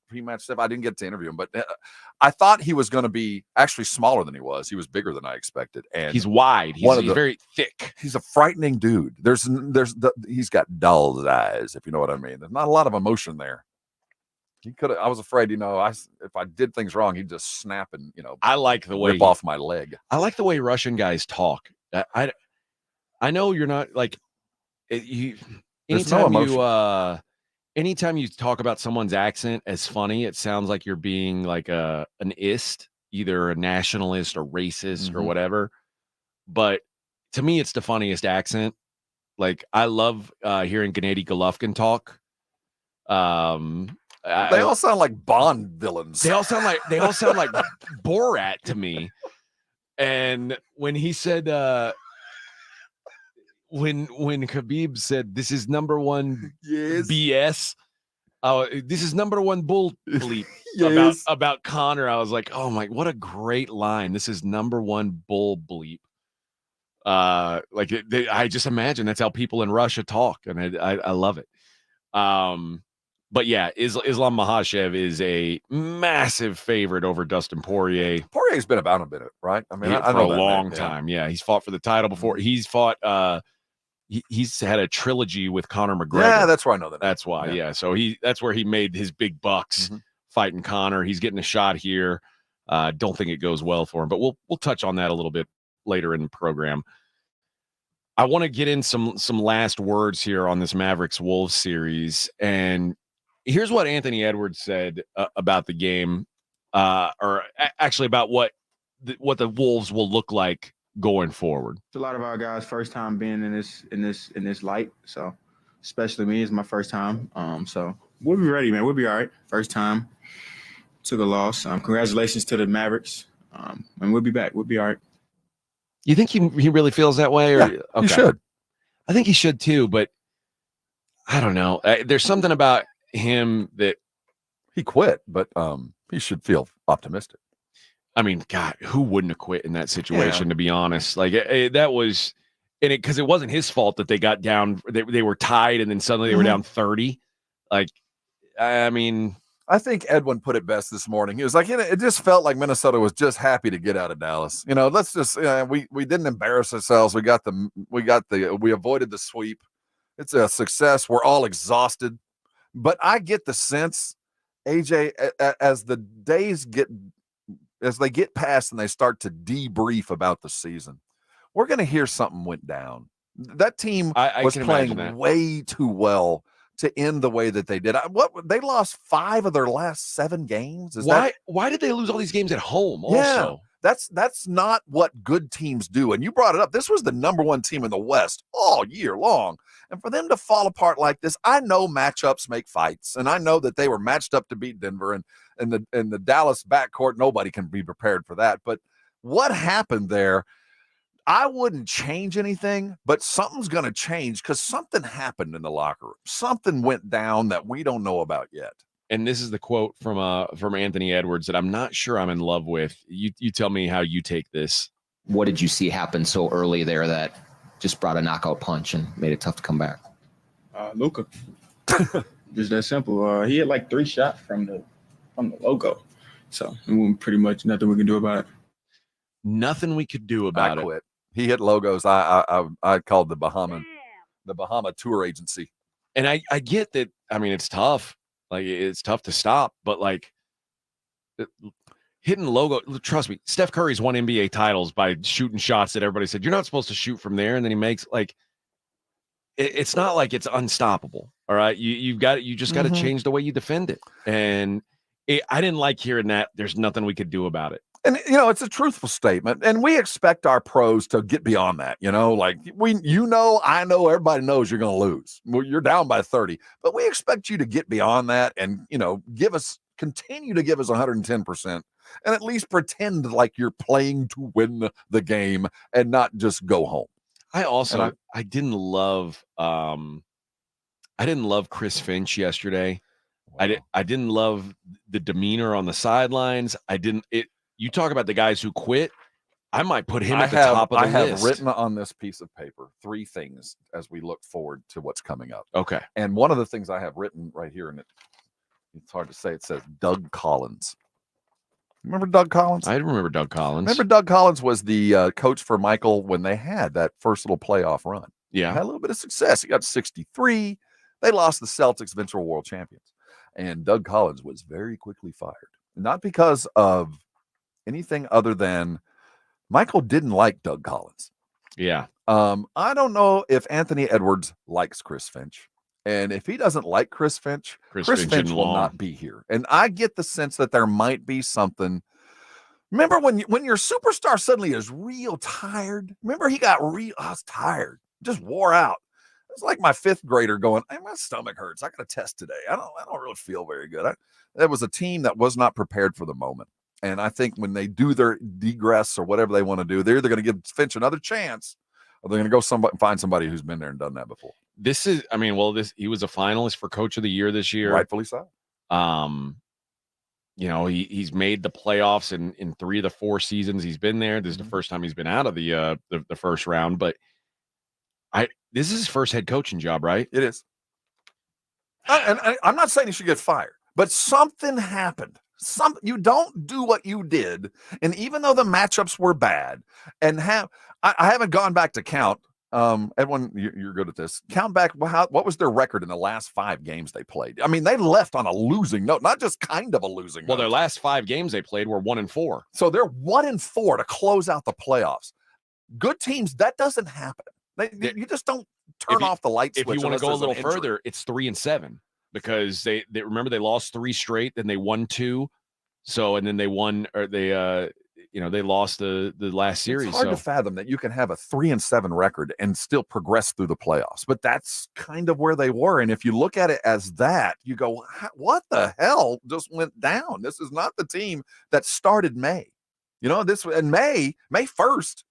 pre-match stuff. I didn't get to interview him, but I thought he was going to be actually smaller than he was. He was bigger than I expected, and he's wide. He's very thick. He's a frightening dude. He's got doll's eyes, if you know what I mean. There's not a lot of emotion there. He could have. I was afraid, if I did things wrong, he'd just snap and I like the way rip off my leg. I like the way Russian guys talk. I know you're not like anytime you talk about someone's accent as funny, it sounds like you're being like an ist, either a nationalist or racist or whatever. But to me, it's the funniest accent. Like I love hearing Gennady Golovkin talk. They all sound like Bond villains. They all sound like Borat to me. And when he said when Khabib said this is number one BS, this is number one bull bleep about Conor, I was like, oh my, what a great line. This is number one bull bleep. I just imagine that's how people in Russia talk, and I love it. But yeah, Islam Makhachev is a massive favorite over Dustin Poirier. Poirier's been about a bit, right? I mean, for a long time. Yeah, he's fought for the title before. He's fought. He's had a trilogy with Conor McGregor. Yeah, that's where I know that. That's why. Yeah, so that's where he made his big bucks fighting Conor. He's getting a shot here. Don't think it goes well for him, but we'll touch on that a little bit later in the program. I want to get in some last words here on this Mavericks Wolves series, and here's what Anthony Edwards said about the game, or actually about what the Wolves will look like going forward. It's a lot of our guys' first time being in this light, so especially me, it's my first time. So we'll be ready, man. We'll be all right. First time, took a loss. Congratulations to the Mavericks, and we'll be back. We'll be all right. You think he really feels that way? Or yeah, he should. I think he should too, but I don't know. There's something about him that he quit, but he should feel optimistic. I mean, God, who wouldn't have quit in that situation? To be honest, like that was, and because it wasn't his fault that they got down. They were tied, and then suddenly they were down 30. Like, I mean, I think Edwin put it best this morning. He was like, it just felt like Minnesota was just happy to get out of Dallas. Let's just we didn't embarrass ourselves. We avoided the sweep. It's a success. We're all exhausted. But I get the sense, AJ, as the days as they get past and they start to debrief about the season, we're going to hear something went down. That team was playing way too well to end the way that they did. They lost 5 of their last 7 games. Why did they lose all these games at home? Also, that's not what good teams do. And you brought it up. This was the number 1 team in the West all year long. And for them to fall apart like this, I know matchups make fights, and I know that they were matched up to beat Denver, and the Dallas backcourt, nobody can be prepared for that. But what happened there, I wouldn't change anything, but something's going to change because something happened in the locker room. Something went down that we don't know about yet. And this is the quote from Anthony Edwards that I'm not sure I'm in love with. You tell me how you take this. What did you see happen so early there that just brought a knockout punch and made it tough to come back? Luka. Just that simple. He had like 3 shots from the logo. So pretty much nothing we can do about it. Nothing we could do about it. I quit. He hit logos. I called the Bahama tour agency. And I get that. I mean, it's tough. Like, it's tough to stop, but like hitting logo, trust me, Steph Curry's won NBA titles by shooting shots that everybody said, you're not supposed to shoot from there. And then he makes it's not like it's unstoppable. All right. You just got to change the way you defend it. And I didn't like hearing that. There's nothing we could do about it. And, it's a truthful statement, and we expect our pros to get beyond that. I know, everybody knows you're going to lose. You're down by 30, but we expect you to get beyond that and, continue to give us 110% and at least pretend like you're playing to win the game and not just go home. I didn't love Chris Finch yesterday. Wow. I didn't love the demeanor on the sidelines. You talk about the guys who quit. I might put him at the top of the list. I have written on this piece of paper 3 things as we look forward to what's coming up. Okay. And one of the things I have written right here, and It's hard to say. It says Doug Collins. Remember Doug Collins? I remember Doug Collins. Remember Doug Collins was the coach for Michael when they had that first little playoff run. Yeah. Had a little bit of success. He got 63. They lost the Celtics, eventual world champions. And Doug Collins was very quickly fired. Not because of anything other than Michael didn't like Doug Collins. Yeah. I don't know if Anthony Edwards likes Chris Finch. And if he doesn't like Chris Finch, Chris Finch will not be here. And I get the sense that there might be something. Remember when your superstar suddenly is real tired? Remember he got I was tired, just wore out. It's like my fifth grader going, hey, my stomach hurts. I got a test today. I don't really feel very good. That was a team that was not prepared for the moment. And I think when they do their degress or whatever they want to do, they're either going to give Finch another chance or they're going to go find somebody who's been there and done that before. He was a finalist for Coach of the Year this year. Rightfully so. He's made the playoffs in 3 of the 4 seasons he's been there. This is the first time he's been out of the first round, but this is his first head coaching job, right? It is. I'm not saying he should get fired, but something happened. You don't do what you did, and even though the matchups were bad, and I haven't gone back to count. Edwin, you're good at this. Count back. What was their record in the last 5 games they played? I mean, they left on a losing note, not just kind of a losing note. Well, their last 5 games they played were 1-4. So they're 1-4 to close out the playoffs. Good teams, that doesn't happen. You just don't turn off the light switch. If you want to go a little further, it's 3-7 because they remember they lost 3 straight, then they won 2. So and then they won, or they lost the last series. It's hard to fathom that you can have a 3-7 record and still progress through the playoffs, but that's kind of where they were. And if you look at it as that, you go, what the hell just went down? This is not the team that started May. This in May 1st,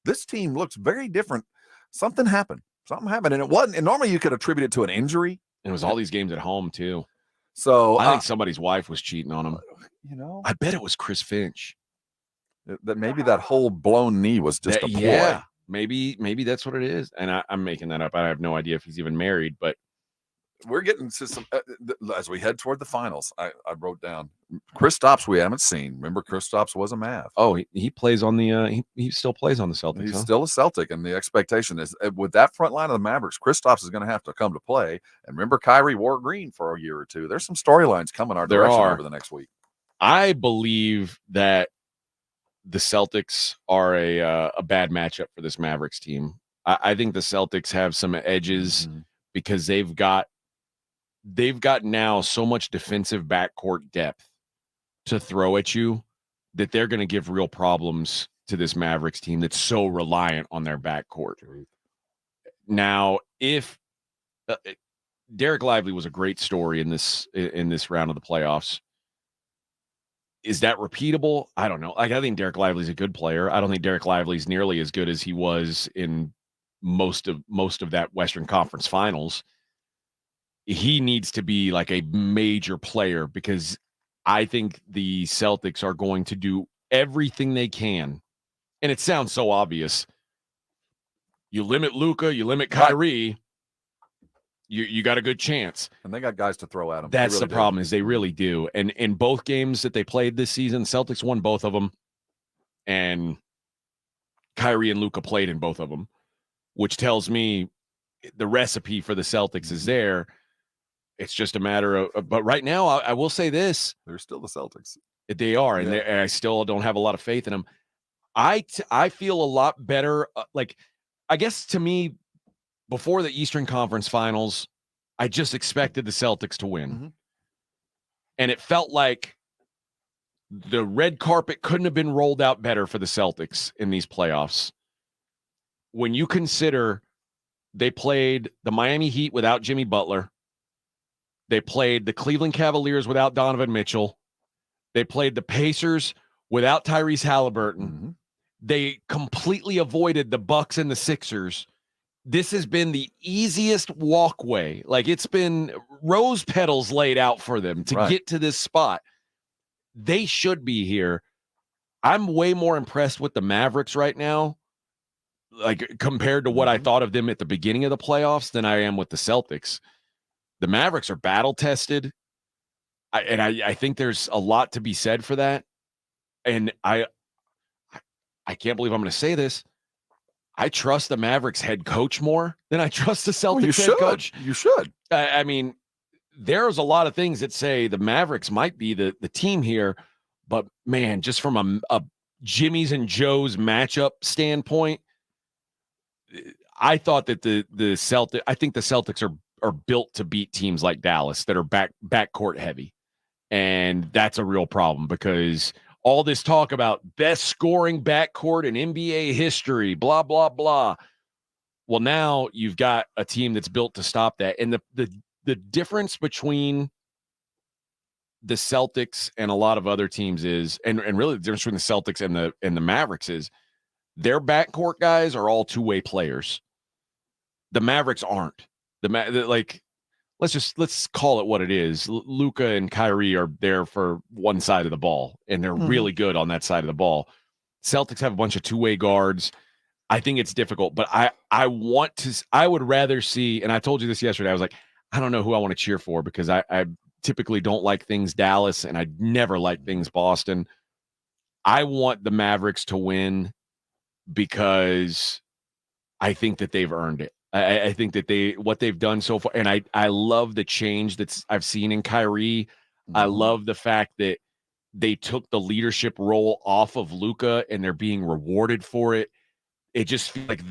this team looks very different. Something happened. And it wasn't. And normally you could attribute it to an injury. It was all these games at home too. So I think somebody's wife was cheating on him. I bet it was Chris Finch. That maybe that whole blown knee was just a ploy. Yeah, maybe that's what it is. And I'm making that up. I have no idea if he's even married, but we're getting to some as we head toward the finals. I wrote down Kristaps we haven't seen. Remember, Kristaps was a Mav. Oh, he plays on the he still plays on the Celtics. He's still a Celtic, and the expectation is with that front line of the Mavericks, Kristaps is going to have to come to play. And remember, Kyrie wore green for a year or two. There's some storylines coming our direction over the next week. I believe that the Celtics are a bad matchup for this Mavericks team. I think the Celtics have some edges because they've got now so much defensive backcourt depth to throw at you that they're going to give real problems to this Mavericks team that's so reliant on their backcourt. Now, if Derek Lively was a great story in this round of the playoffs, is that repeatable? I don't know. I think Derek Lively's a good player. I don't think Derek Lively's nearly as good as he was in most of that Western Conference Finals. He needs to be like a major player because I think the Celtics are going to do everything they can. And it sounds so obvious. You limit Luka, you limit Kyrie, you got a good chance. And they got guys to throw at them. That's really the problem is they really do. And in both games that they played this season, Celtics won both of them. And Kyrie and Luka played in both of them, which tells me the recipe for the Celtics is there. It's just a matter of, but right now, I will say this. They're still the Celtics. They are, and I still don't have a lot of faith in them. I feel a lot better. I guess to me, before the Eastern Conference Finals, I just expected the Celtics to win. And it felt like the red carpet couldn't have been rolled out better for the Celtics in these playoffs. When you consider they played the Miami Heat without Jimmy Butler, they played the Cleveland Cavaliers without Donovan Mitchell. They played the Pacers without Tyrese Halliburton. They completely avoided the Bucks and the Sixers. This has been the easiest walkway. Like it's been rose petals laid out for them to get to this spot. They should be here. I'm way more impressed with the Mavericks right now, like compared to what I thought of them at the beginning of the playoffs than I am with the Celtics. The Mavericks are battle tested. I think there's a lot to be said for that. And I can't believe I'm going to say this. I trust the Mavericks head coach more than I trust the Celtics head coach. You should. I mean, there's a lot of things that say the Mavericks might be the team here, but man, just from a Jimmy's and Joe's matchup standpoint, I thought that the Celtics are built to beat teams like Dallas that are backcourt heavy. And that's a real problem because all this talk about best scoring backcourt in NBA history, blah, blah, blah. Well, now you've got a team that's built to stop that. And the difference between the Celtics and a lot of other teams is, and really the difference between the Celtics and the Mavericks is their backcourt guys are all two-way players. The Mavericks aren't. Let's call it what it is. Luka and Kyrie are there for one side of the ball, and they're really good on that side of the ball. Celtics have a bunch of two-way guards. I think it's difficult, but I would rather see, and I told you this yesterday, I was like, I don't know who I want to cheer for because I typically don't like things Dallas, and I never like things Boston. I want the Mavericks to win because I think that they've earned it. I think that what they've done so far, and I love the change that I've seen in Kyrie. I love the fact that they took the leadership role off of Luka and they're being rewarded for it. It just feels like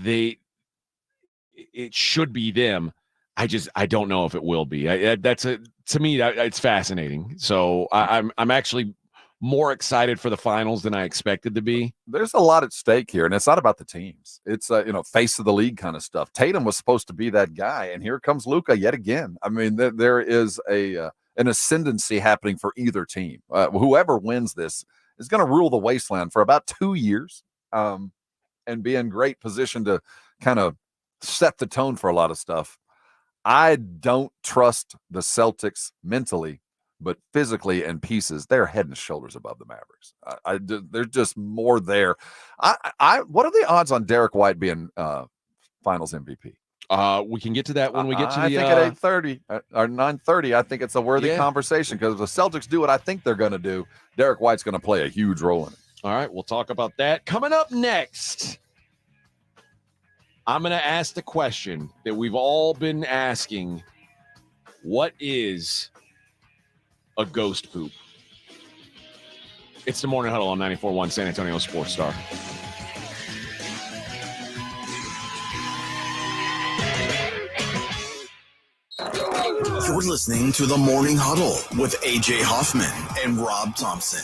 it should be them. I don't know if it will be. To me, it's fascinating. So I'm actually more excited for the finals than I expected to be. There's a lot at stake here, and it's not about the teams. It's face of the league kind of stuff. Tatum was supposed to be that guy, and here comes Luka yet again. I mean, there is an ascendancy happening for either team. Whoever wins this is going to rule the wasteland for about 2 years, and be in great position to kind of set the tone for a lot of stuff. I don't trust the Celtics mentally, but physically and pieces, they're head and shoulders above the Mavericks. They're just more there. What are the odds on Derek White being Finals MVP? We can get to that when we get to I think at 8:30 or 9:30. I think it's a worthy conversation because if the Celtics do what I think they're going to do, Derek White's going to play a huge role in it. All right, we'll talk about that coming up next. I'm going to ask the question that we've all been asking: what is a ghost poop? It's the Morning Huddle on 94.1 San Antonio Sports Star. You're listening to the Morning Huddle with AJ Hoffman and Rob Thompson.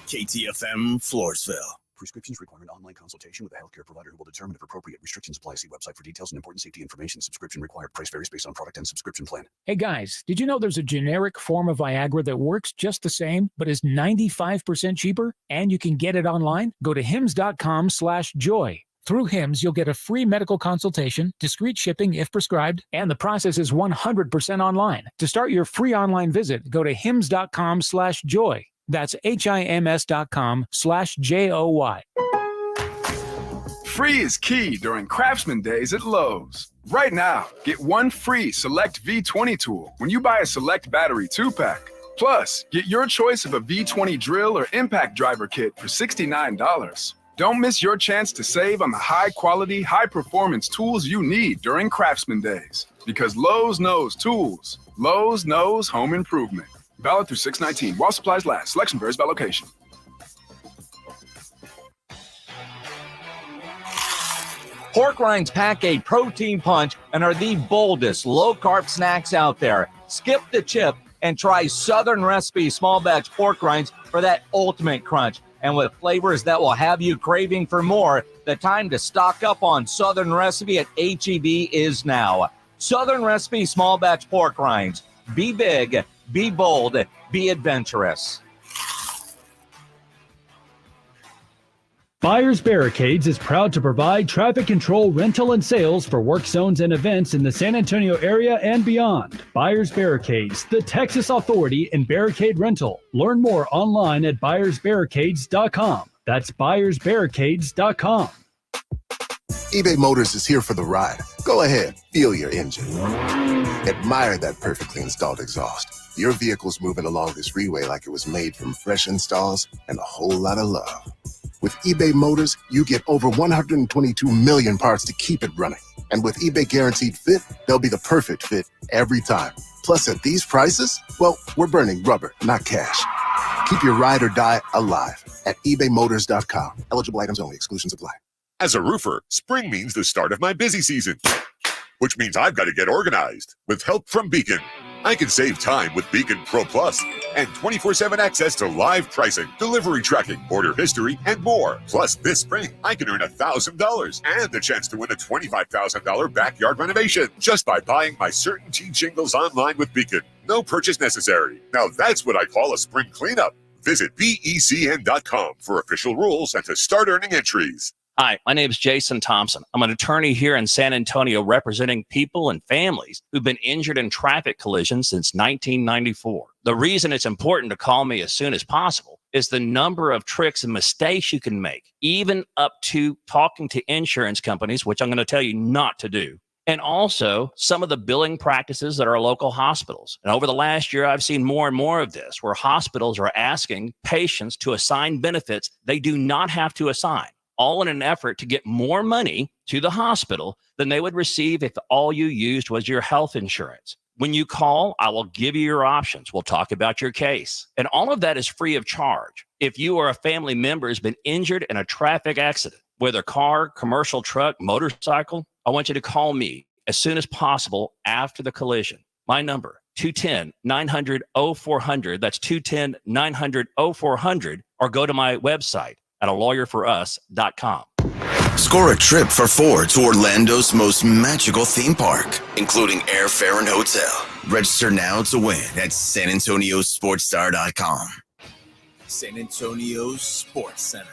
KTFM Floresville. Prescriptions require an online consultation with a healthcare provider who will determine if appropriate. Restrictions apply. See website for details and important safety information. Subscription required. Price varies based on product and subscription plan. Hey guys, did you know there's a generic form of Viagra that works just the same, but is 95% cheaper? And you can get it online? Go to hims.com/joy. Through Hims, you'll get a free medical consultation, discreet shipping if prescribed, and the process is 100% online. To start your free online visit, go to hims.com/joy. That's HIMS.com/JOY. Free is key during Craftsman Days at Lowe's. Right now, get one free Select V20 tool when you buy a Select Battery 2-pack. Plus, get your choice of a V20 drill or impact driver kit for $69. Don't miss your chance to save on the high-quality, high-performance tools you need during Craftsman Days. Because Lowe's knows tools. Lowe's knows home improvement. Valid through 6/19. While supplies last. Selection varies by location. Pork rinds pack a protein punch and are the boldest low-carb snacks out there. Skip the chip and try Southern Recipe small batch pork rinds for that ultimate crunch. And with flavors that will have you craving for more, the time to stock up on Southern Recipe at H-E-B is now. Southern Recipe small batch pork rinds. Be big, be bold, be adventurous. Buyers Barricades is proud to provide traffic control, rental, and sales for work zones and events in the San Antonio area and beyond. Buyers Barricades, the Texas authority in barricade rental. Learn more online at buyersbarricades.com. That's buyersbarricades.com. eBay Motors is here for the ride. Go ahead, feel your engine. Admire that perfectly installed exhaust. Your vehicle's moving along this freeway like it was made from fresh installs and a whole lot of love. With eBay Motors, you get over 122 million parts to keep it running. And with eBay Guaranteed Fit, they'll be the perfect fit every time. Plus, at these prices, well, we're burning rubber, not cash. Keep your ride or die alive at ebaymotors.com. Eligible items only. Exclusions apply. As a roofer, spring means the start of my busy season, which means I've got to get organized. With help from Beacon, I can save time with Beacon Pro Plus and 24/7 access to live pricing, delivery tracking, order history, and more. Plus, this spring, I can earn $1,000 and the chance to win a $25,000 backyard renovation just by buying my CertainTeed shingles online with Beacon. No purchase necessary. Now that's what I call a spring cleanup. Visit BECN.com for official rules and to start earning entries. Hi, my name is Jason Thompson. I'm an attorney here in San Antonio representing people and families who've been injured in traffic collisions since 1994. The reason it's important to call me as soon as possible is the number of tricks and mistakes you can make, even up to talking to insurance companies, which I'm going to tell you not to do. And also some of the billing practices at our local hospitals. And over the last year, I've seen more and more of this, where hospitals are asking patients to assign benefits they do not have to assign, all in an effort to get more money to the hospital than they would receive if all you used was your health insurance. When you call, I will give you your options. We'll talk about your case. And all of that is free of charge. If you or a family member has been injured in a traffic accident, whether car, commercial truck, motorcycle, I want you to call me as soon as possible after the collision. My number, 210-900-0400. That's 210-900-0400. Or go to my website at alawyerforus.com. Score a trip for four to Orlando's most magical theme park, including airfare and hotel. Register now to win at SanAntonioSportsStar.com. San Antonio Sports Center.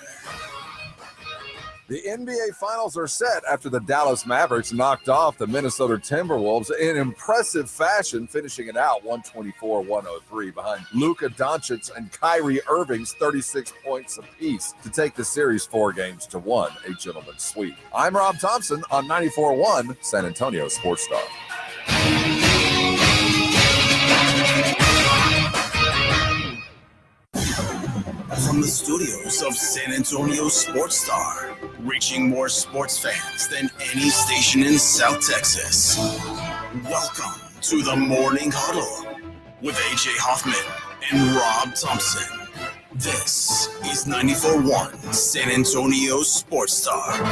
The NBA Finals are set after the Dallas Mavericks knocked off the Minnesota Timberwolves in impressive fashion, finishing it out 124-103 behind Luka Doncic and Kyrie Irving's 36 points apiece to take the series 4-1, a gentleman's sweep. I'm Rob Thompson on 94.1 San Antonio Sports Star. From the studios of San Antonio Sports Star, reaching more sports fans than any station in South Texas. Welcome to the Morning Huddle with AJ Hoffman and Rob Thompson. This is 94.1 San Antonio Sports Star.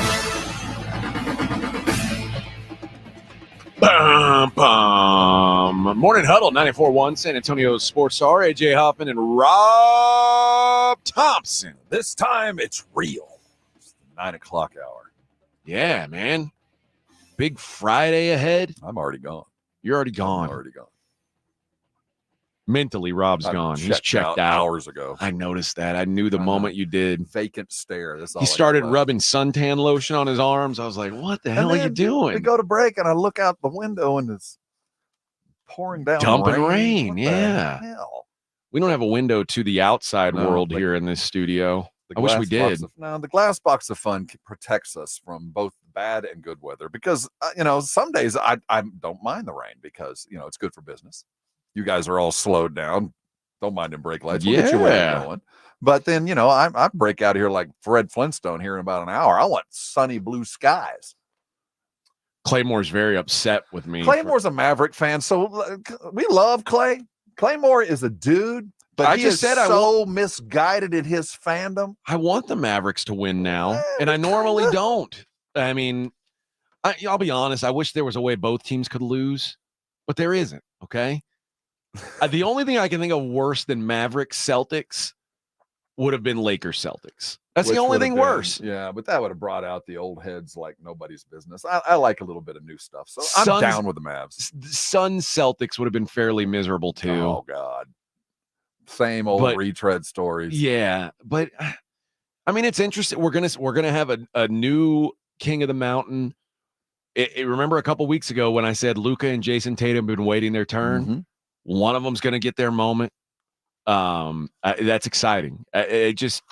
Bum, bum. Morning Huddle, 94.1 San Antonio Sports Star. AJ Hoffman and Rob Thompson. This time it's real. It's the 9 o'clock hour. Yeah, man. Big Friday ahead. I'm already gone. You're already gone. I'm already gone. Mentally, Rob's gone. He's checked out hours ago. I noticed that. I knew the moment you did. Vacant stare. That's all He started rubbing suntan lotion on his arms. I was like, what the hell are you doing? We go to break, and I look out the window, and it's pouring down Dumping rain. rain. What the Yeah. hell? We don't have a window to the outside No, world like here in this studio. The I wish we glass box did. the glass box of fun protects us from both bad and good weather because, some days I don't mind the rain because, it's good for business. You guys are all slowed down. Don't mind them brake lights. We'll get your way going. But then, I break out here like Fred Flintstone here in about an hour. I want sunny blue skies. Claymore's very upset with me. Claymore's a Maverick fan, so we love Clay. Claymore is a dude, but I he just is said I so misguided in his fandom. I want the Mavericks to win now, and I normally don't. I mean, I'll be honest. I wish there was a way both teams could lose, but there isn't, okay? The only thing I can think of worse than Mavericks Celtics would have been Lakers Celtics. That's the only thing worse. Yeah, but that would have brought out the old heads like nobody's business. I like a little bit of new stuff, so I'm down with the Mavs. Suns Celtics would have been fairly miserable too. Oh God, same old retread stories. Yeah, but I mean, it's interesting. We're gonna have a new King of the Mountain. Remember a couple weeks ago when I said Luka and Jason Tatum have been waiting their turn? Mm-hmm. One of them's going to get their moment. That's exciting. It's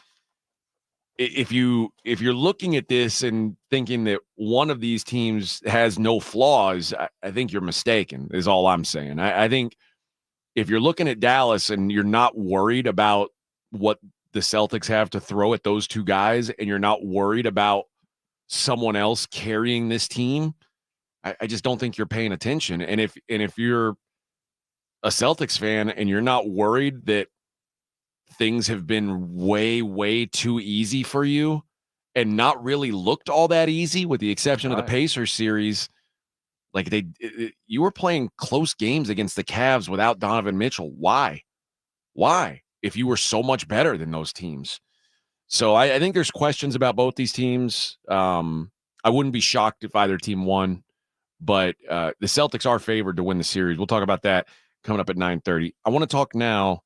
if you're looking at this and thinking that one of these teams has no flaws, I think you're mistaken, is all I'm saying. I think if you're looking at Dallas and you're not worried about what the Celtics have to throw at those two guys, and you're not worried about someone else carrying this team, I just don't think you're paying attention. And if you're a Celtics fan and you're not worried that things have been way, way too easy for you and not really looked all that easy, with the exception of the Pacers series, like you were playing close games against the Cavs without Donovan Mitchell. Why? If you were so much better than those teams. So I think there's questions about both these teams. I wouldn't be shocked if either team won, but the Celtics are favored to win the series. We'll talk about that coming up at 9:30. I want to talk now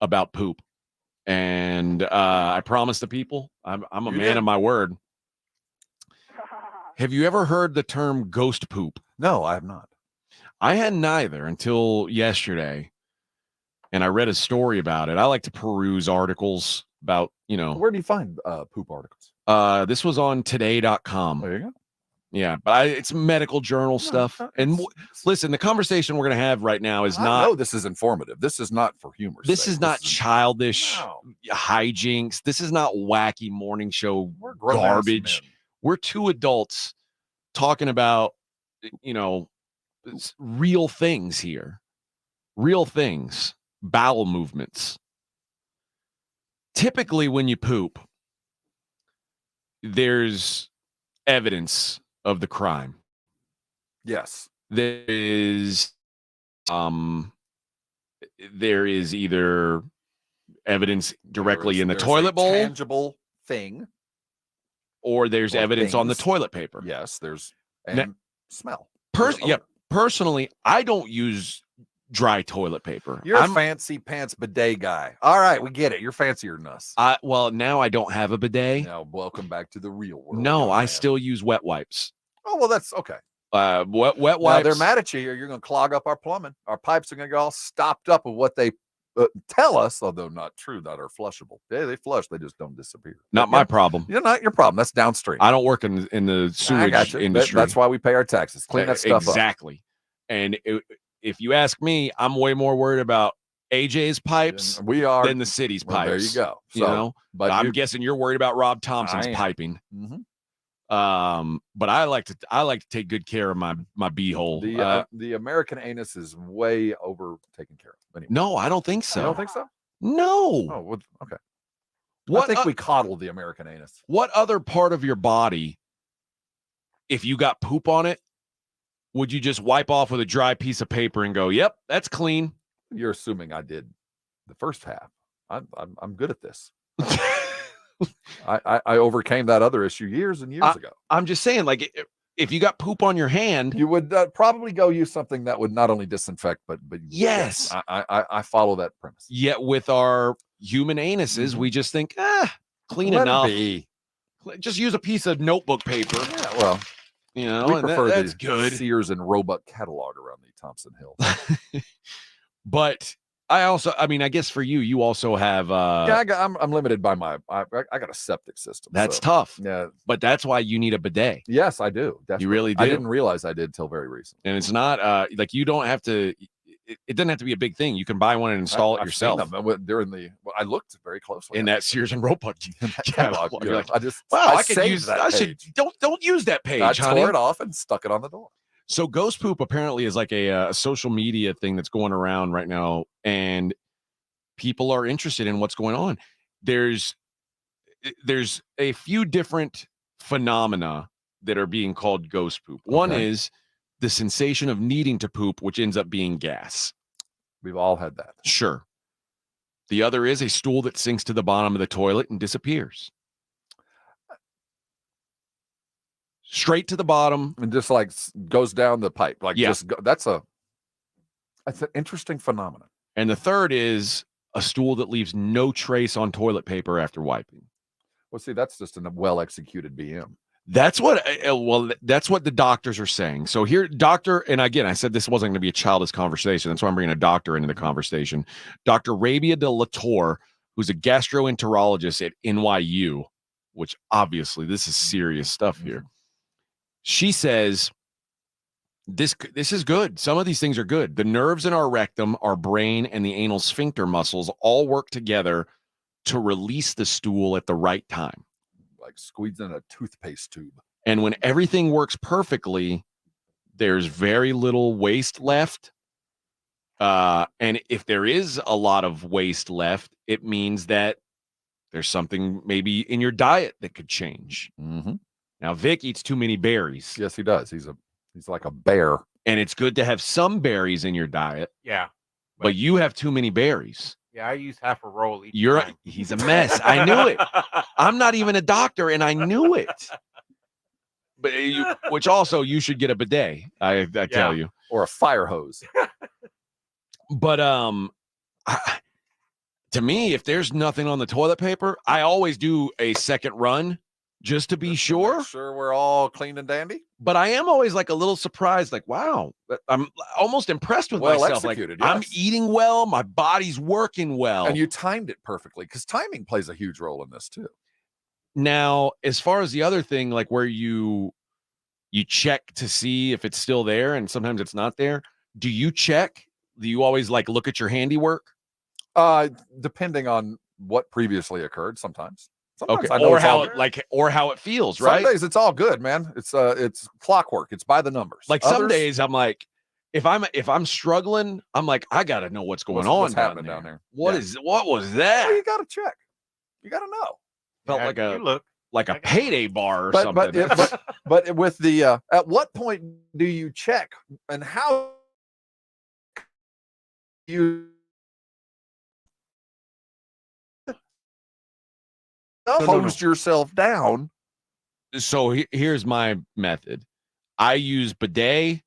about poop. And I promised the people, I'm a man of my word. Have you ever heard the term ghost poop? No, I have not. I had neither until yesterday. And I read a story about it. I like to peruse articles about, Where do you find poop articles? This was on today.com. There you go. Yeah, but it's medical journal stuff. And listen, the conversation we're going to have right now is not. No, this is informative. This is not for humor. This is not childish hijinks. This is not wacky morning show garbage. We're two adults talking about, real things here. Real things. Bowel movements. Typically, when you poop, there's evidence of the crime. Yes. There is either evidence directly in the toilet bowl, tangible thing, or there's evidence on the toilet paper. Yes, there's smell. Personally, I don't use dry toilet paper. You're a fancy pants bidet guy. All right, we get it. You're fancier than us. Well, now I don't have a bidet. Now, welcome back to the real world. No, I still use wet wipes. Oh, well, that's okay. Wet wipes. Now, they're mad at you. You're going to clog up our plumbing. Our pipes are going to get all stopped up with what they tell us, although not true, that are flushable. They flush. They just don't disappear. Not my problem. Not your problem. That's downstream. I don't work in the sewage industry. That's why we pay our taxes. Clean that stuff up. Exactly. And if you ask me, I'm way more worried about AJ's pipes than the city's pipes. There you go. So, but I'm guessing you're worried about Rob Thompson's piping. Mm-hmm. But I like to take good care of my beehole. The American anus is way over taken care of. Anyway. No, I don't think so. You don't think so? No. Oh, well, okay. What, I think we coddle the American anus. What other part of your body, if you got poop on it, would you just wipe off with a dry piece of paper and go, "Yep, that's clean"? You're assuming I did the first half. I'm good at this. I overcame that other issue years and years ago. I'm just saying, like, if you got poop on your hand, you would probably go use something that would not only disinfect, but yes, I follow that premise. Yet with our human anuses, we just think, clean enough. Just use a piece of notebook paper. Yeah, well, we prefer that's the good. Sears and Roebuck catalog around the Thompson Hill. But I guess for you also have. I'm limited by I got a septic system. That's tough. Yeah, but that's why you need a bidet. Yes, I do. Definitely. You really do. I didn't realize I did till very recently. And it's not like you don't have to. It doesn't have to be a big thing. You can buy one and install it yourself. I looked very closely in that Sears and Roebuck catalog. Yeah, like, I could use that. Don't use that page. I honey. tore it off and stuck it on the door. So ghost poop apparently is like a social media thing that's going around right now, and people are interested in what's going on. There's a few different phenomena that are being called ghost poop. One is the sensation of needing to poop, which ends up being gas. We've all had that. Sure. The other is a stool that sinks to the bottom of the toilet and disappears. Straight to the bottom. And just like goes down the pipe. That's an interesting phenomenon. And the third is a stool that leaves no trace on toilet paper after wiping. Well, see, that's just a well-executed BM. That's what the doctors are saying. So here, and again, I said this wasn't going to be a childish conversation. That's why I'm bringing a doctor into the conversation. Dr. Rabia de la Torre, who's a gastroenterologist at NYU, which obviously this is serious stuff here. She says this is good. Some of these things are good. The nerves in our rectum, our brain, and the anal sphincter muscles all work together to release the stool at the right time. Like squeezing a toothpaste tube. And when everything works perfectly, there's very little waste left. And if there is a lot of waste left, it means that there's something maybe in your diet that could change. Mm-hmm. Now, Vic eats too many berries. Yes, he does. He's like a bear. And it's good to have some berries in your diet. Yeah. But you have too many berries. Yeah, I use half a roll each time. He's a mess. I knew it. I'm not even a doctor, and I knew it. But which also you should get a bidet. I tell you, or a fire hose. But to me, if there's nothing on the toilet paper, I always do a second run just to be sure. Sure, we're all clean and dandy. But I am always like a little surprised, like, wow, I'm almost impressed with myself. Executed, like, yes. I'm eating well, my body's working well. And you timed it perfectly, because timing plays a huge role in this too. Now, as far as the other thing, like where you check to see if it's still there, and sometimes it's not there. Do you check? Do you always like look at your handiwork? Depending on what previously occurred, sometimes. Sometimes Okay, I know or it's how it feels, Some right? days it's all good, man. It's clockwork. It's by the numbers. Like some Others, days I'm like, if I'm struggling, I'm like, I gotta know what's going on what's down happening there. down there. What was that? Well, you gotta check. You gotta know. Felt like a payday bar or something. But with the at what point do you check, and how you hosed yourself down? So here's my method. I use bidet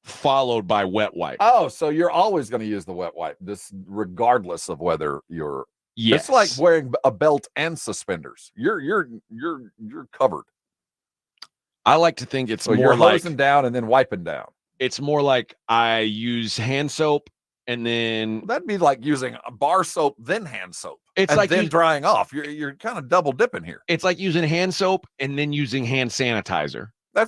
followed by wet wipe. Oh, so you're always going to use the wet wipe, this regardless of whether you're. Yes. It's like wearing a belt and suspenders. You're covered. I like to think it's So more you're like hosing down and then wiping down. it's more like I use hand soap and then That'd be like using a bar soap then hand soap. It's and like then you- drying off. You're kind of double dipping here. it's like using hand soap and then using hand sanitizer.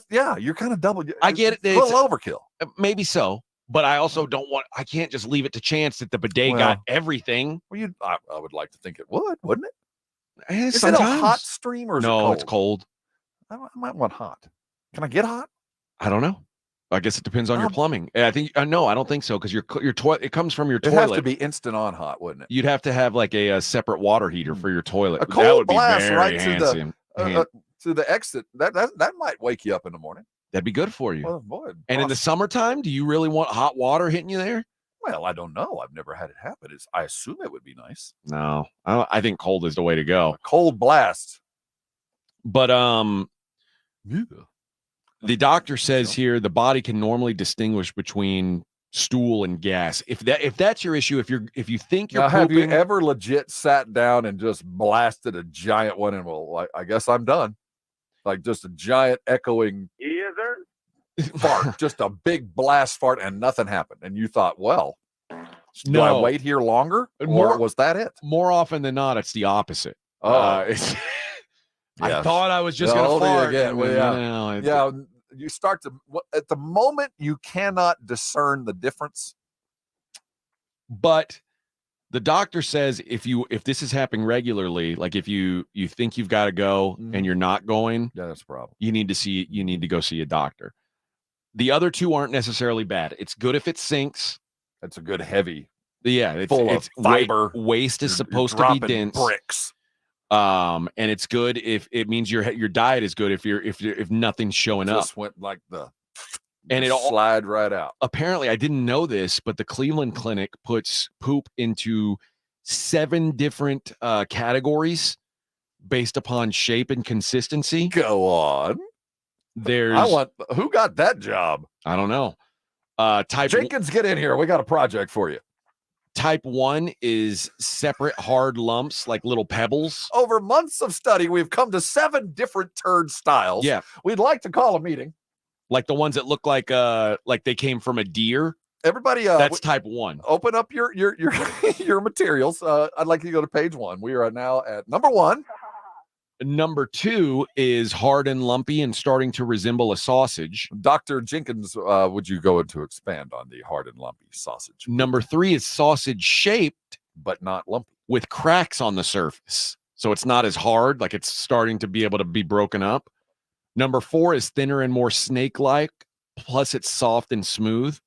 You're kind of double. I get it. It's a little overkill. Maybe so, but I also don't want. I can't just leave it to chance that the bidet got everything. Well, I would like to think it would, wouldn't it? Is Sometimes. it a hot stream or is it No, cold? it's cold. I might want hot. Can I get hot? I don't know. I guess it depends on your plumbing. I think no, I don't think so because your toilet it comes from your It toilet. has to be instant on hot, wouldn't it? You'd have to have like a separate water heater for your toilet. A That cold would be blast very right handsome. to the exit. That might wake you up in the morning. That'd be good for you. Well, boy, And in the summertime, do you really want hot water hitting you there? Well, I don't know. I've never had it happen. I assume it would be nice. No, I think cold is the way to go. A cold blast. But the doctor says here the body can normally distinguish between stool and gas. If that's your issue, if you think you're Now, have you pooping, ever legit sat down and just blasted a giant one and I guess I'm done. Like just a giant echoing fart, just a big blast fart, and nothing happened. And you thought, well, do I wait here longer? Or was that it? more often than not, it's the opposite. Oh. I Yes. thought I was just The going to older you fart. get, and well, then, yeah. You start to at the moment you cannot discern the difference. But the doctor says if this is happening regularly, like if you think you've got to go and you're not going, yeah, that's a problem. You need to go see a doctor. The other two aren't necessarily bad. It's good if it sinks. That's a good heavy. Yeah, it's full it's of fiber. Waste is You're supposed to be dropping dense. bricks. And it's good if it means your diet is good if nothing's showing up. Just went like And it all slide right out. Apparently, I didn't know this, but the Cleveland Clinic puts poop into 7 different categories based upon shape and consistency. Go on. Who got that job? I don't know. Jenkins, get in here. We got a project for you. Type 1 is separate hard lumps, like little pebbles. Over months of study, we've come to 7 different turd styles. Yeah. We'd like to call a meeting. Like the ones that look like they came from a deer. Everybody, that's type 1. Open up your your materials. I'd like you to go to page 1. We are now at number 1. Number 2 is hard and lumpy and starting to resemble a sausage. Dr. Jenkins, would you go into expand on the hard and lumpy sausage? Number 3 is sausage shaped, but not lumpy, with cracks on the surface. So it's not as hard, like it's starting to be able to be broken up. Number 4 is thinner and more snake-like, plus it's soft and smooth.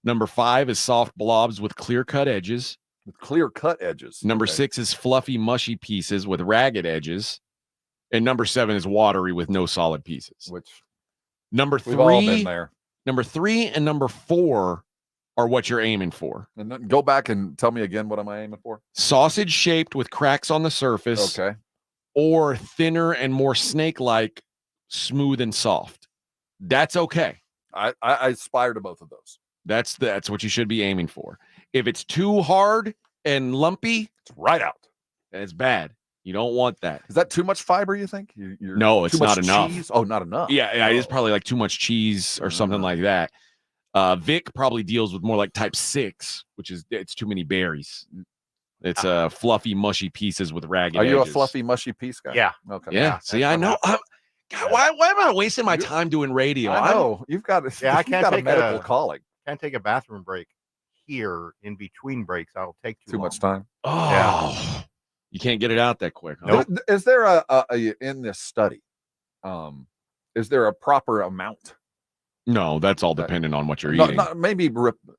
Number 5 is soft blobs with clear-cut edges. With clear-cut edges. Number 6 is fluffy, mushy pieces with ragged edges. And number 7 is watery with no solid pieces. Which number we've all 3, been there. Number 3 and number 4 are what you're aiming for. And then go back and tell me again, what am I aiming for? Sausage shaped with cracks on the surface. Okay. Or thinner and more snake-like, smooth and soft. That's okay. I aspire to both of those. That's what you should be aiming for. If it's too hard and lumpy, it's right out. It's bad. You don't want that. Is that too much fiber, you think? No, it's not enough. Cheese? Oh, not enough. Yeah, it is probably like too much cheese or something like that. Vic probably deals with more like type 6, which is it's too many berries. It's fluffy, mushy pieces with ragged edges. Are you a fluffy, mushy piece guy? Yeah. Okay. Yeah. See, I know. God, why am I wasting my time doing radio? I know. You've got I can't got take a medical calling. Can't take a bathroom break here in between breaks. I'll take Too much time. Oh, yeah. You can't get it out that quick. Huh? Nope. Is there a in this study? Is there a proper amount? No, that's all dependent on what you're eating. Maybe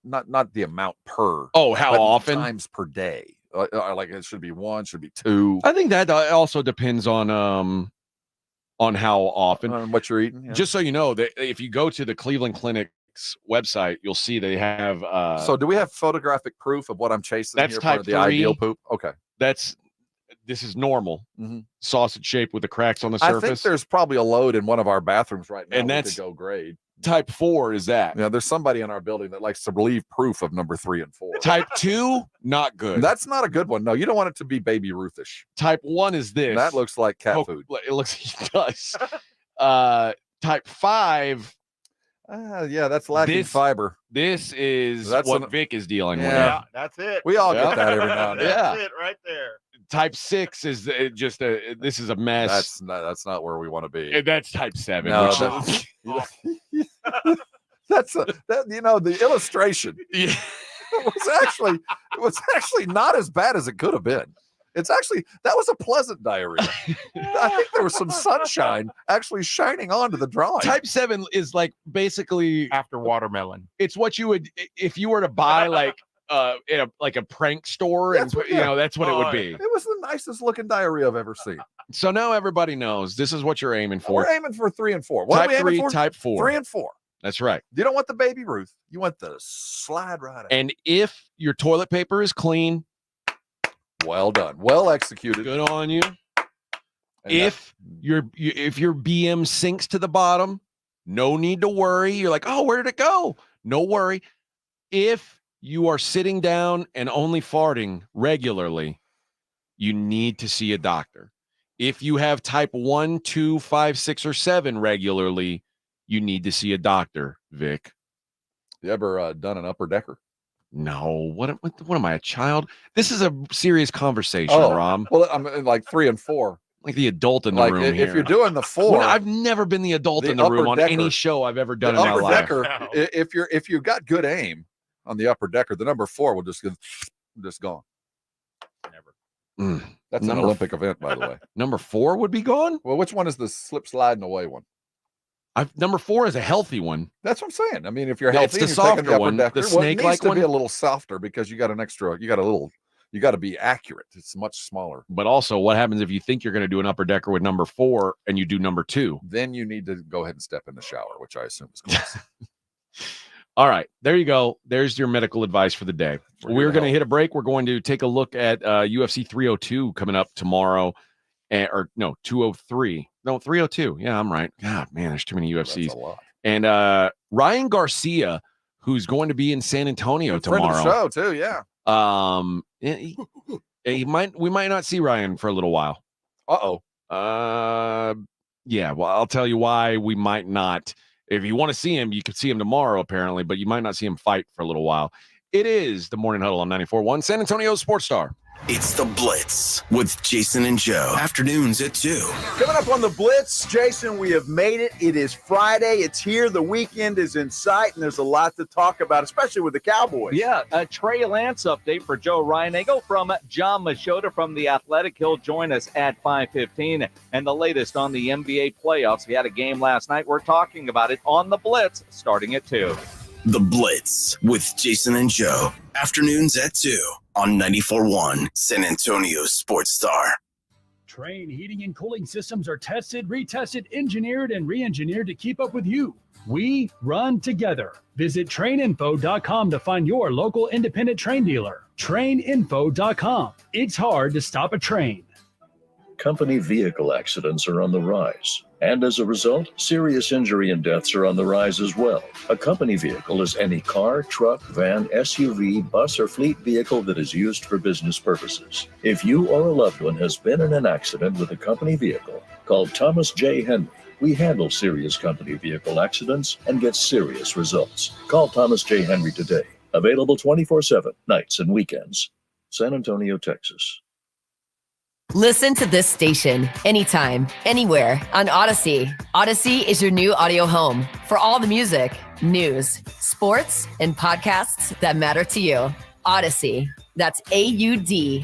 not the amount per. Oh, how often? Times per day. Like it should be 1, should be 2. I think that also depends on how often, on what you're eating. Yeah. Just so you know, that if you go to the Cleveland Clinic's website, you'll see they have. So, do we have photographic proof of what I'm chasing? That's here, type part of the 3. ideal poop. Okay, this is normal. Mm-hmm. Sausage shape with the cracks on the surface. I think there's probably a load in one of our bathrooms right now, and that's to go grade. Type 4 is that. Yeah, there's somebody in our building that likes to leave proof of number 3 and 4. Type 2, not good. That's not a good one. No, you don't want it to be Baby Ruthish. Type 1 is this. That looks like cat food. It does. Type 5. Yeah, that's lacking fiber. This is what Vic is dealing with. Yeah, that's it. We all get that every now and then. That's it right there. Type 6 is just this is a mess. That's not where we want to be. And that's type 7. No, Which, that's the illustration. Yeah. It was actually not as bad as it could have been. It's actually that was a pleasant diarrhea. I think there was some sunshine actually shining onto the drawing. Type 7 is like basically after watermelon. It's what you would if you were to buy like in a prank store, and that's what it would be. It was the nicest looking diarrhea I've ever seen. So now everybody knows this is what you're aiming for. We're aiming for 3 and 4. What Type are we aiming 3, for? type 4. 3 and 4. That's right. You don't want the Baby Ruth. You want the slide right out. And if your toilet paper is clean, well done, well executed. Good on you. If your BM sinks to the bottom, no need to worry. You're like, oh, where did it go? No worry. If you are sitting down and only farting regularly, you need to see a doctor. If you have type 1, 2, 5, 6, or 7 regularly, you need to see a doctor, Vic. You ever done an upper decker? No. What am I, a child? This is a serious conversation, Rom. Well, I'm like 3 and 4. Like the adult in the room if here. you're doing the 4, I've never been the adult in the room on any show I've ever done in my life. Decker, if you've got good aim on the upper decker, the number 4 will just gone. Never. That's an Olympic event, by the way. Number 4 would be gone? Well, which one is the slip sliding away one? Number 4 is a healthy one. That's what I'm saying. I mean, if you're healthy, it's the softer one, the snake-like one. Be a little softer because you got to be accurate. It's much smaller. But also, what happens if you think you're going to do an upper decker with number 4 and you do number 2? Then you need to go ahead and step in the shower, which I assume is close. All right, there you go. There's your medical advice for the day. We're going to hit a break. We're going to take a look at UFC 302 coming up tomorrow. 203. No, 302. Yeah, I'm right. God, man, there's too many UFCs. That's a lot. And Ryan Garcia, who's going to be in San Antonio tomorrow. Friend of the show, too, yeah. We might not see Ryan for a little while. Yeah, well, I'll tell you why we might not. If you want to see him, you could see him tomorrow, apparently, but you might not see him fight for a little while. It is the Morning Huddle on 94.1 San Antonio Sports Star. It's The Blitz with Jason and Joe. Afternoons at 2. Coming up on The Blitz, Jason, we have made it. It is Friday. It's here. The weekend is in sight, and there's a lot to talk about, especially with the Cowboys. Yeah, a Trey Lance update for Joe Ryan-Nagle from John Machota from The Athletic. He'll join us at 5:15. And the latest on the NBA playoffs. We had a game last night. We're talking about it on The Blitz starting at 2. The Blitz with Jason and Joe. Afternoons at 2 on 94.1 San Antonio Sports Star. Train heating and cooling systems are tested, retested, engineered, and re-engineered to keep up with you. We run together. Visit traininfo.com to find your local independent train dealer. Traininfo.com. It's hard to stop a train. Company vehicle accidents are on the rise, and as a result, serious injury and deaths are on the rise as well. A company vehicle is any car, truck, van, SUV, bus, or fleet vehicle that is used for business purposes. If you or a loved one has been in an accident with a company vehicle, call Thomas J. Henry. We handle serious company vehicle accidents and get serious results. Call Thomas J. Henry today. Available 24/7, nights and weekends. San Antonio, Texas. Listen to this station anytime, anywhere on Odyssey. Odyssey is your new audio home for all the music, news, sports, and podcasts that matter to you. Odyssey. That's AUDACY.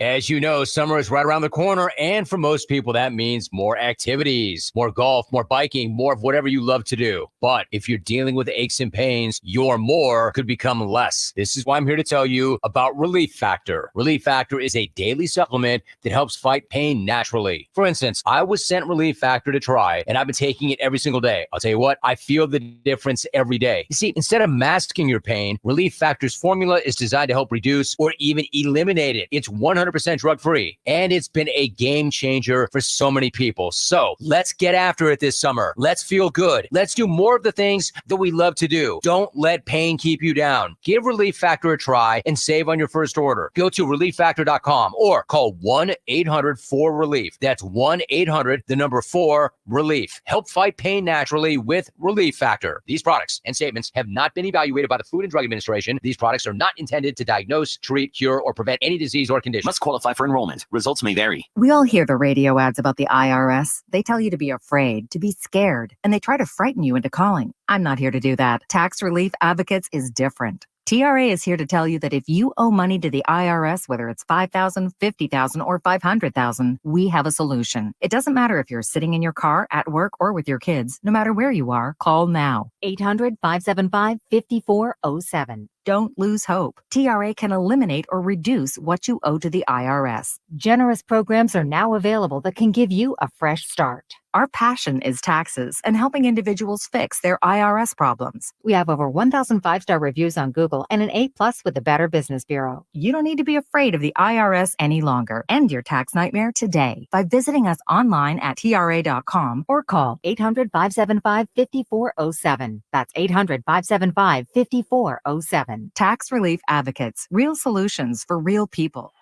As you know, summer is right around the corner, and for most people, that means more activities, more golf, more biking, more of whatever you love to do. But if you're dealing with aches and pains, your more could become less. This is why I'm here to tell you about Relief Factor. Relief Factor is a daily supplement that helps fight pain naturally. For instance, I was sent Relief Factor to try, and I've been taking it every single day. I'll tell you what, I feel the difference every day. You see, instead of masking your pain, Relief Factor's formula is designed to help reduce or even eliminate it. It's 100% drug-free, and it's been a game changer for so many people. So let's get after it this summer. Let's feel good. Let's do more of the things that we love to do. Don't let pain keep you down. Give Relief Factor a try and save on your first order. Go to relieffactor.com or call 1-800-4RELIEF. That's 1-800-4-RELIEF. Help fight pain naturally with Relief Factor. These products and statements have not been evaluated by the Food and Drug Administration. These products are not intended to diagnose, treat, cure, or prevent any disease or condition. Must qualify for enrollment. Results may vary. We all hear the radio ads about the IRS. They tell you to be afraid, to be scared, and they try to frighten you into calling. I'm not here to do that. Tax Relief Advocates is different. TRA is here to tell you that if you owe money to the IRS, whether it's $5,000, $50,000, or $500,000, we have a solution. It doesn't matter if you're sitting in your car, at work, or with your kids. No matter where you are, call now. 800-575-5407. Don't lose hope. TRA can eliminate or reduce what you owe to the IRS. Generous programs are now available that can give you a fresh start. Our passion is taxes and helping individuals fix their IRS problems. We have over 1,000 5-star reviews on Google and an A+ with the Better Business Bureau. You don't need to be afraid of the IRS any longer. End your tax nightmare today by visiting us online at TRA.com or call 800-575-5407. That's 800-575-5407. Tax Relief Advocates. Real solutions for real people.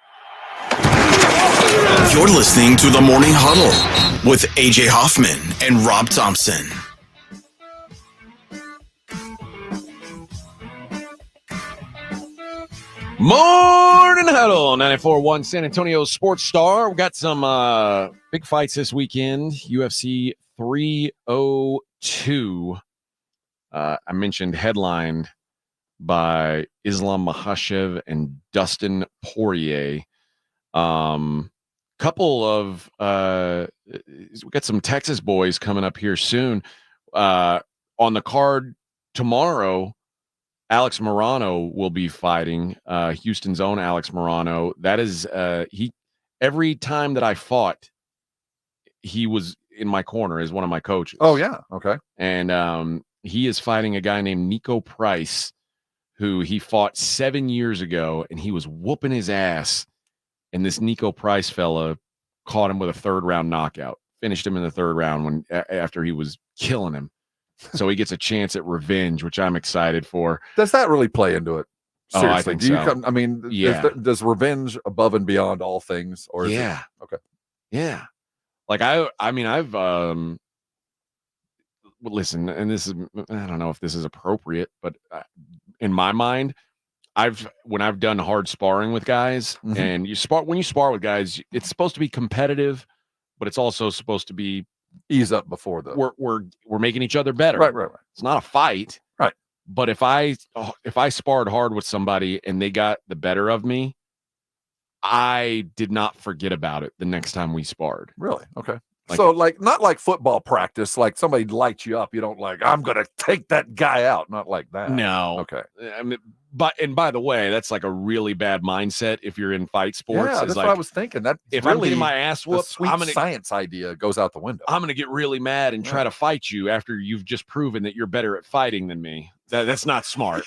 You're listening to the Morning Huddle with AJ Hoffman and Rob Thompson. Morning Huddle, 94.1 San Antonio Sports Star. We've got some big fights this weekend. UFC 302. I mentioned headlined by Islam Makhachev and Dustin Poirier. Couple of we got some Texas boys coming up here soon. On the card tomorrow, Alex Morano will be fighting Houston's own Alex Morano. That is he. Every time that I fought, he was in my corner as one of my coaches. Oh yeah, okay. And he is fighting a guy named Nico Price, who he fought 7 years ago, and he was whooping his ass. And this Nico Price fella caught him with a third-round knockout, finished him in the third round after he was killing him. So he gets a chance at revenge, which I'm excited for. Does that really play into it? Seriously, I think so. I mean, yeah. Does revenge above and beyond all things, or is yeah, it? Okay, yeah. Like I mean, I've listen, and this is, I don't know if this is appropriate, but in my mind, when I've done hard sparring with guys, and when you spar with guys, it's supposed to be competitive, but it's also supposed to be ease up before we're making each other better. Right. It's not a fight. Right. But if I sparred hard with somebody and they got the better of me, I did not forget about it the next time we sparred. Really? Okay. So not like football practice, like somebody lights you up. You don't I'm going to take that guy out. Not like that. No. Okay. I mean, by the way, that's like a really bad mindset if you're in fight sports. Yeah, that's what I was thinking. That if really, I'm getting my ass whooped, sweet science idea goes out the window. I'm going to get really mad and try to fight you after you've just proven that you're better at fighting than me. That's not smart.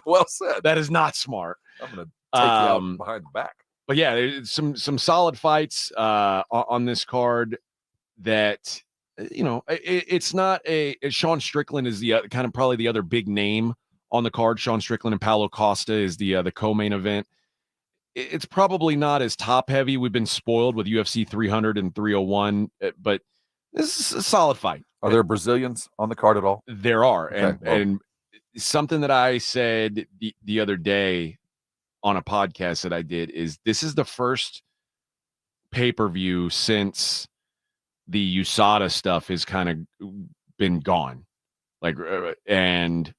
Well said. That is not smart. I'm going to take you out behind the back. But yeah, there's some solid fights on this card that, it's not Sean Strickland is the kind of probably the other big name on the card. Sean Strickland and Paulo Costa is the co-main event. It's probably not as top heavy. We've been spoiled with UFC 300 and 301, but this is a solid fight. Are there Brazilians on the card at all? There are. Okay, and something that I said the other day on a podcast that I did is this is the first pay-per-view since the USADA stuff has kind of been gone. And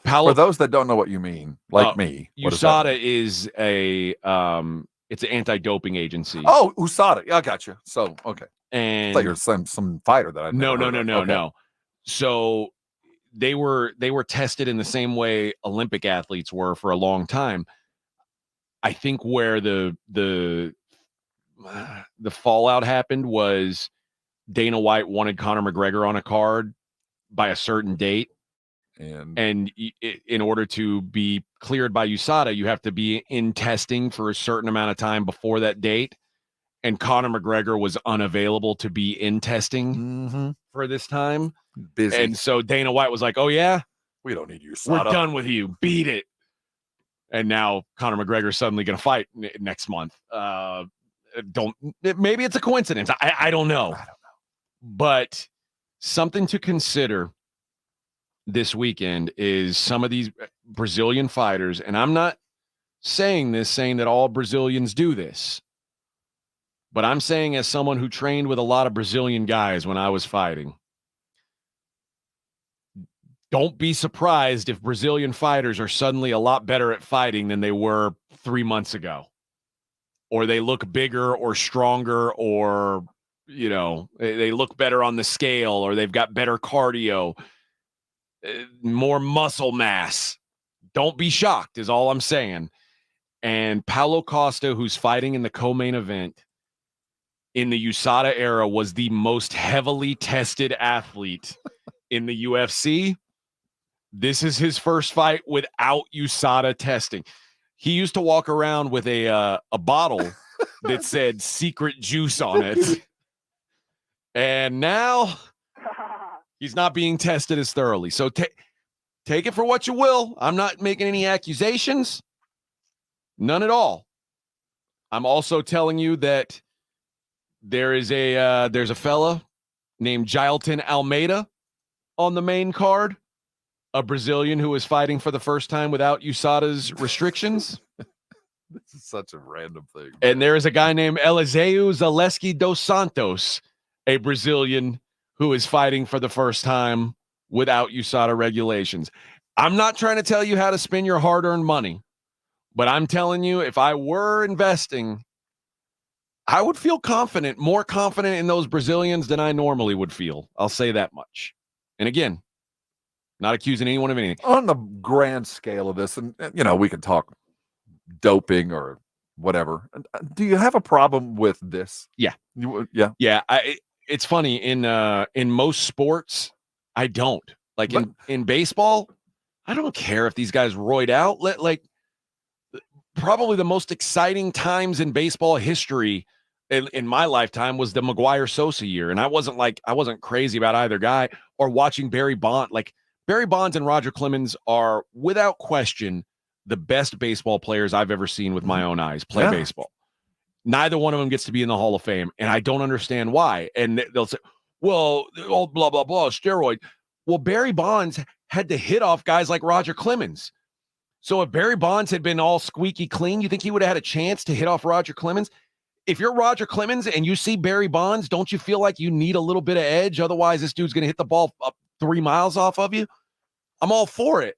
Paulo, for those that don't know what you mean, like me, USADA is it's an anti-doping agency. Oh, USADA. I got you. So, okay. And I thought you were some fighter that I No. So they were tested in the same way Olympic athletes were for a long time. I think where the fallout happened was Dana White wanted Conor McGregor on a card by a certain date. And in order to be cleared by USADA, you have to be in testing for a certain amount of time before that date. And Conor McGregor was unavailable to be in testing for this time. Busy. And so Dana White was like, oh, yeah? We don't need USADA. We're done with you. Beat it. And now Conor McGregor's suddenly going to fight next month. Maybe it's a coincidence. I don't know. But something to consider this weekend is some of these Brazilian fighters, and I'm not saying that all Brazilians do this, but I'm saying as someone who trained with a lot of Brazilian guys when I was fighting, don't be surprised if Brazilian fighters are suddenly a lot better at fighting than they were 3 months ago, or they look bigger or stronger, or, they look better on the scale, or they've got better cardio, more muscle mass. Don't be shocked is all I'm saying. And Paulo Costa, who's fighting in the co-main event in the USADA era, was the most heavily tested athlete in the UFC. This is his first fight without USADA testing. He used to walk around with a bottle that said secret juice on it. And now he's not being tested as thoroughly. So take it for what you will. I'm not making any accusations. None at all. I'm also telling you that there's a fella named Jailton Almeida on the main card, a Brazilian who is fighting for the first time without USADA's restrictions. This is such a random thing. And there is a guy named Eliseu Zaleski dos Santos, a Brazilian who is fighting for the first time without USADA regulations. I'm not trying to tell you how to spend your hard-earned money, but I'm telling you, if I were investing, I would feel more confident in those Brazilians than I normally would feel. I'll say that much. And again, not accusing anyone of anything. On the grand scale of this, and we can talk doping or whatever. Do you have a problem with this? Yeah. Yeah. It's funny, in most sports, I don't. Like in baseball, I don't care if these guys roid out. Probably the most exciting times in baseball history in my lifetime was the McGuire Sosa year. And I wasn't crazy about either guy, or watching Barry Bonds. Like, Barry Bonds and Roger Clemens are without question the best baseball players I've ever seen with my own eyes play baseball. Neither one of them gets to be in the Hall of Fame, and I don't understand why. And they'll say, well, oh, blah, blah, blah, steroid. Well, Barry Bonds had to hit off guys like Roger Clemens. So if Barry Bonds had been all squeaky clean, you think he would have had a chance to hit off Roger Clemens? If you're Roger Clemens and you see Barry Bonds, don't you feel like you need a little bit of edge? Otherwise, this dude's going to hit the ball up 3 miles off of you. I'm all for it.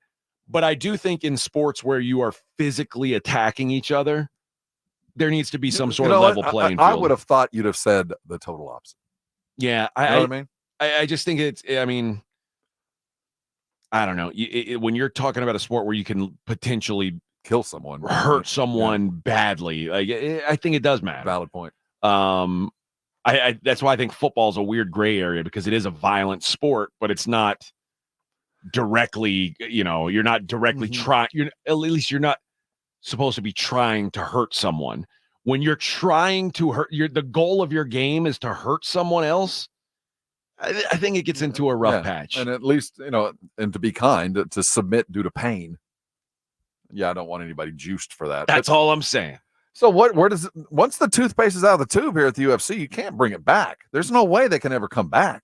But I do think in sports where you are physically attacking each other, there needs to be some sort of level playing field. I would have thought you'd have said the total opposite. Yeah. You know what I mean? I just think I don't know. When you're talking about a sport where you can potentially kill someone, hurt someone badly, I think it does matter. Valid point. That's why I think football is a weird gray area, because it is a violent sport, but it's not directly, you're not directly trying. At least you're not supposed to be trying to hurt someone. When you're trying to hurt, the goal of your game is to hurt someone else. I think it gets into a rough patch. And at least, and to be kind, to submit due to pain. Yeah, I don't want anybody juiced for that. That's all I'm saying. So where does once the toothpaste is out of the tube here at the UFC, you can't bring it back. There's no way they can ever come back.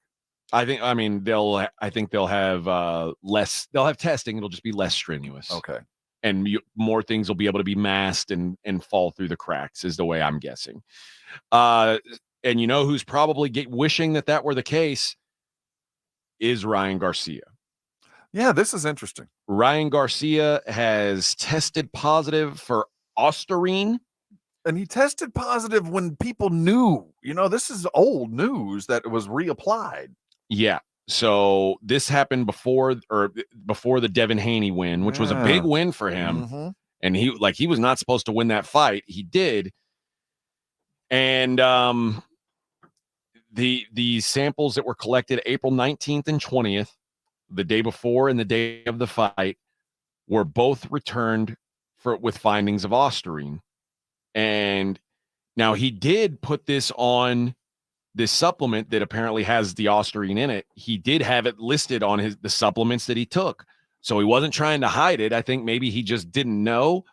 I think they'll have less. They'll have testing. It'll just be less strenuous. Okay. And more things will be able to be masked and fall through the cracks, is the way I'm guessing. And you know who's probably wishing that were the case is Ryan Garcia. Yeah, this is interesting. Ryan Garcia has tested positive for Ostarine. And he tested positive when people knew. This is old news that was reapplied. Yeah. So this happened before the Devin Haney win, which was a big win for him. Mm-hmm. And he was not supposed to win that fight. He did. And the samples that were collected April 19th and 20th, the day before and the day of the fight, were both returned with findings of Ostarine. And now he did put this on this supplement that apparently has the Ostarine in it. He did have it listed on the supplements that he took. So he wasn't trying to hide it. I think maybe he just didn't know.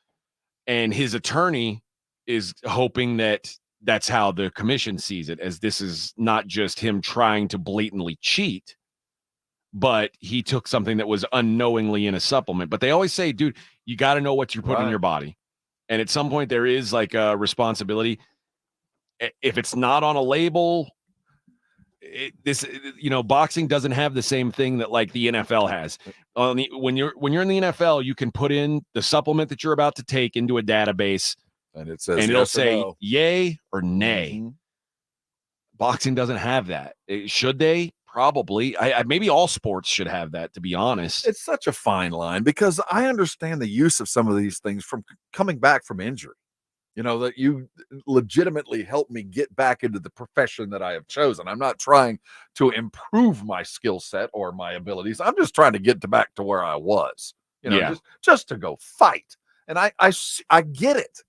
And his attorney is hoping that that's how the commission sees it, as this is not just him trying to blatantly cheat, but he took something that was unknowingly in a supplement. But they always say, dude, you got to know what you're putting in your body. And at some point there is like a responsibility. If it's not on a label, boxing doesn't have the same thing that like the NFL has. When you're in the NFL, you can put in the supplement that you're about to take into a database, and it says, and it'll yes or say no. yay or nay. Mm-hmm. Boxing doesn't have that. Should they? Probably. Maybe all sports should have that, to be honest. It's such a fine line, because I understand the use of some of these things from coming back from injury. That you legitimately helped me get back into the profession that I have chosen. I'm not trying to improve my skill set or my abilities. I'm just trying to get back to where I was, just to go fight. And I get it.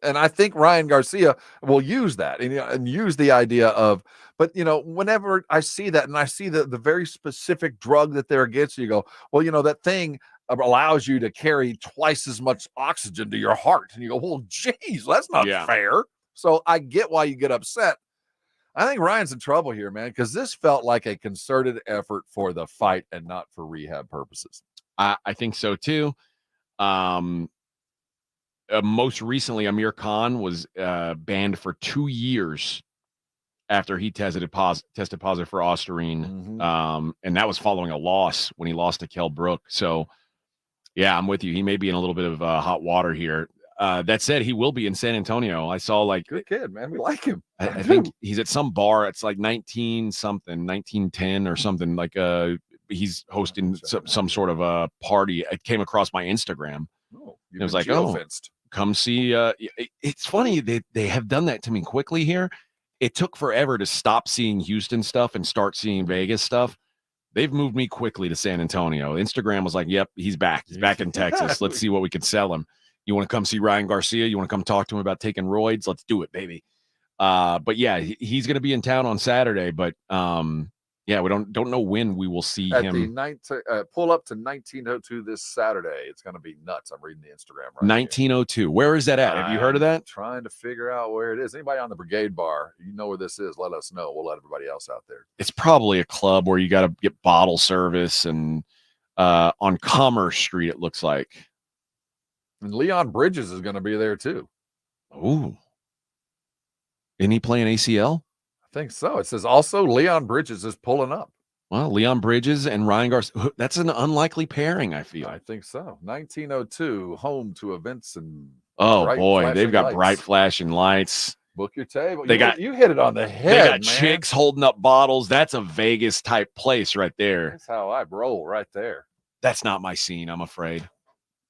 And I think Ryan Garcia will use that and use the idea of, but whenever I see that and I see the very specific drug that they're against, you go, well, that thing allows you to carry twice as much oxygen to your heart. And you go, well, geez, that's not fair. So I get why you get upset. I think Ryan's in trouble here, man, because this felt like a concerted effort for the fight and not for rehab purposes. I think so too. Most recently, Amir Khan was banned for 2 years after he tested positive for Ostarine. Mm-hmm. And that was following a loss when he lost to Kell Brook. So, yeah, I'm with you. He may be in a little bit of hot water here. That said, he will be in San Antonio. I saw good kid, man. We like him. I think he's at some bar. It's like 1910 or something. Like he's hosting some sort of a party. It came across my Instagram. It was like, come see. It's funny they have done that to me quickly here. It took forever to stop seeing Houston stuff and start seeing Vegas stuff. They've moved me quickly to San Antonio. Instagram was like, yep, he's back. He's back in Texas. Let's see what we can sell him. You want to come see Ryan Garcia? You want to come talk to him about taking roids? Let's do it, baby. But yeah, he's going to be in town on Saturday. But yeah, we don't know when we will see him. Pull up to 1902 this Saturday. It's going to be nuts. I'm reading the Instagram right 1902. Here. Where is that at? Have you heard of that? Trying to figure out where it is. Anybody on the Brigade Bar, you know where this is, let us know. We'll let everybody else out there. It's probably a club where you got to get bottle service, and on Commerce Street, it looks like. And Leon Bridges is going to be there too. Ooh. Isn't he playing ACL? I think so. It says also Leon Bridges is pulling up. Well, Leon Bridges and Ryan Garcia. That's an unlikely pairing, I feel. I think so. 1902, home to events and Oh boy, they've got lights. bright flashing lights. Book your table. You hit it on the head. They got man. chicks holding up bottles. That's a Vegas type place right there. That's how I roll right there. That's not my scene, I'm afraid.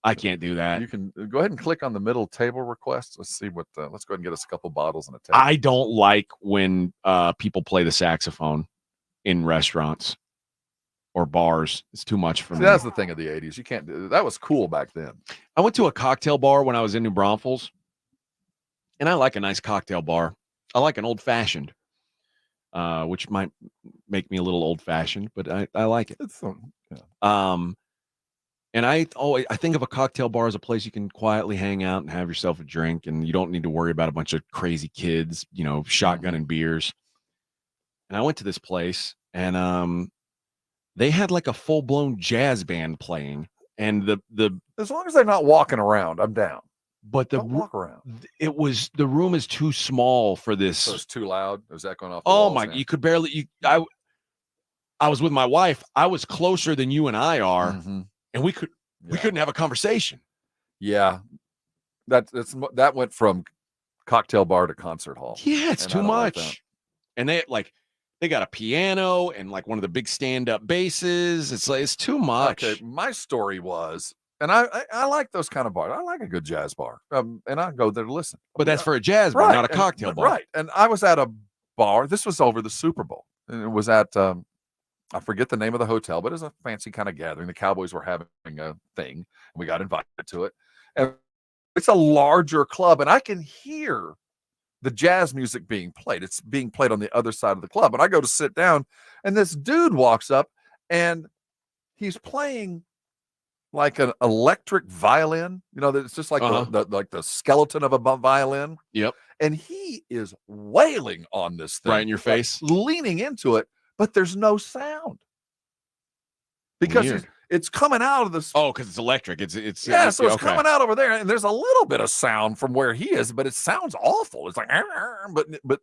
I can't do that. You can go ahead and click on the middle table request. Let's see what. Let's go ahead and get us a couple bottles and a table. I don't like when people play the saxophone in restaurants or bars. It's too much for me. That's the thing of the 80s. You can't do that. Was cool back then. I went to a cocktail bar when I was in New Braunfels, and I like a nice cocktail bar. I like an old fashioned, which might make me a little old fashioned, but I like it. It's yeah. And I think of a cocktail bar as a place you can quietly hang out and have yourself a drink, and you don't need to worry about a bunch of crazy kids, shotgunning beers. And I went to this place, and they had like a full blown jazz band playing, and the as long as they're not walking around, I'm down. But don't walk around. The room is too small for this. So it's too loud. Is that going off? Oh my! You could barely. I was with my wife. I was closer than you and I are. Mm-hmm. And we couldn't have a conversation. Yeah, that went from cocktail bar to concert hall. Yeah, it's and too much. Like and they got a piano and like one of the big stand-up basses. It's too much. Okay, my story was, and I like those kind of bars. I like a good jazz bar, and I go there to listen. But that's for a jazz bar, not a cocktail bar. Right. And I was at a bar. This was over the Super Bowl, and it was at. I forget the name of the hotel, but it was a fancy kind of gathering. The Cowboys were having a thing, and we got invited to it. And it's a larger club, and I can hear the jazz music being played. It's being played on the other side of the club. And I go to sit down, and this dude walks up, and he's playing like an electric violin. It's just like the skeleton of a violin. Yep. And he is wailing on this thing. Right in your face. Leaning into it. But there's no sound because it's coming out of the. Oh, because it's electric. It's so it's coming out over there, and there's a little bit of sound from where he is, but it sounds awful. It's like, but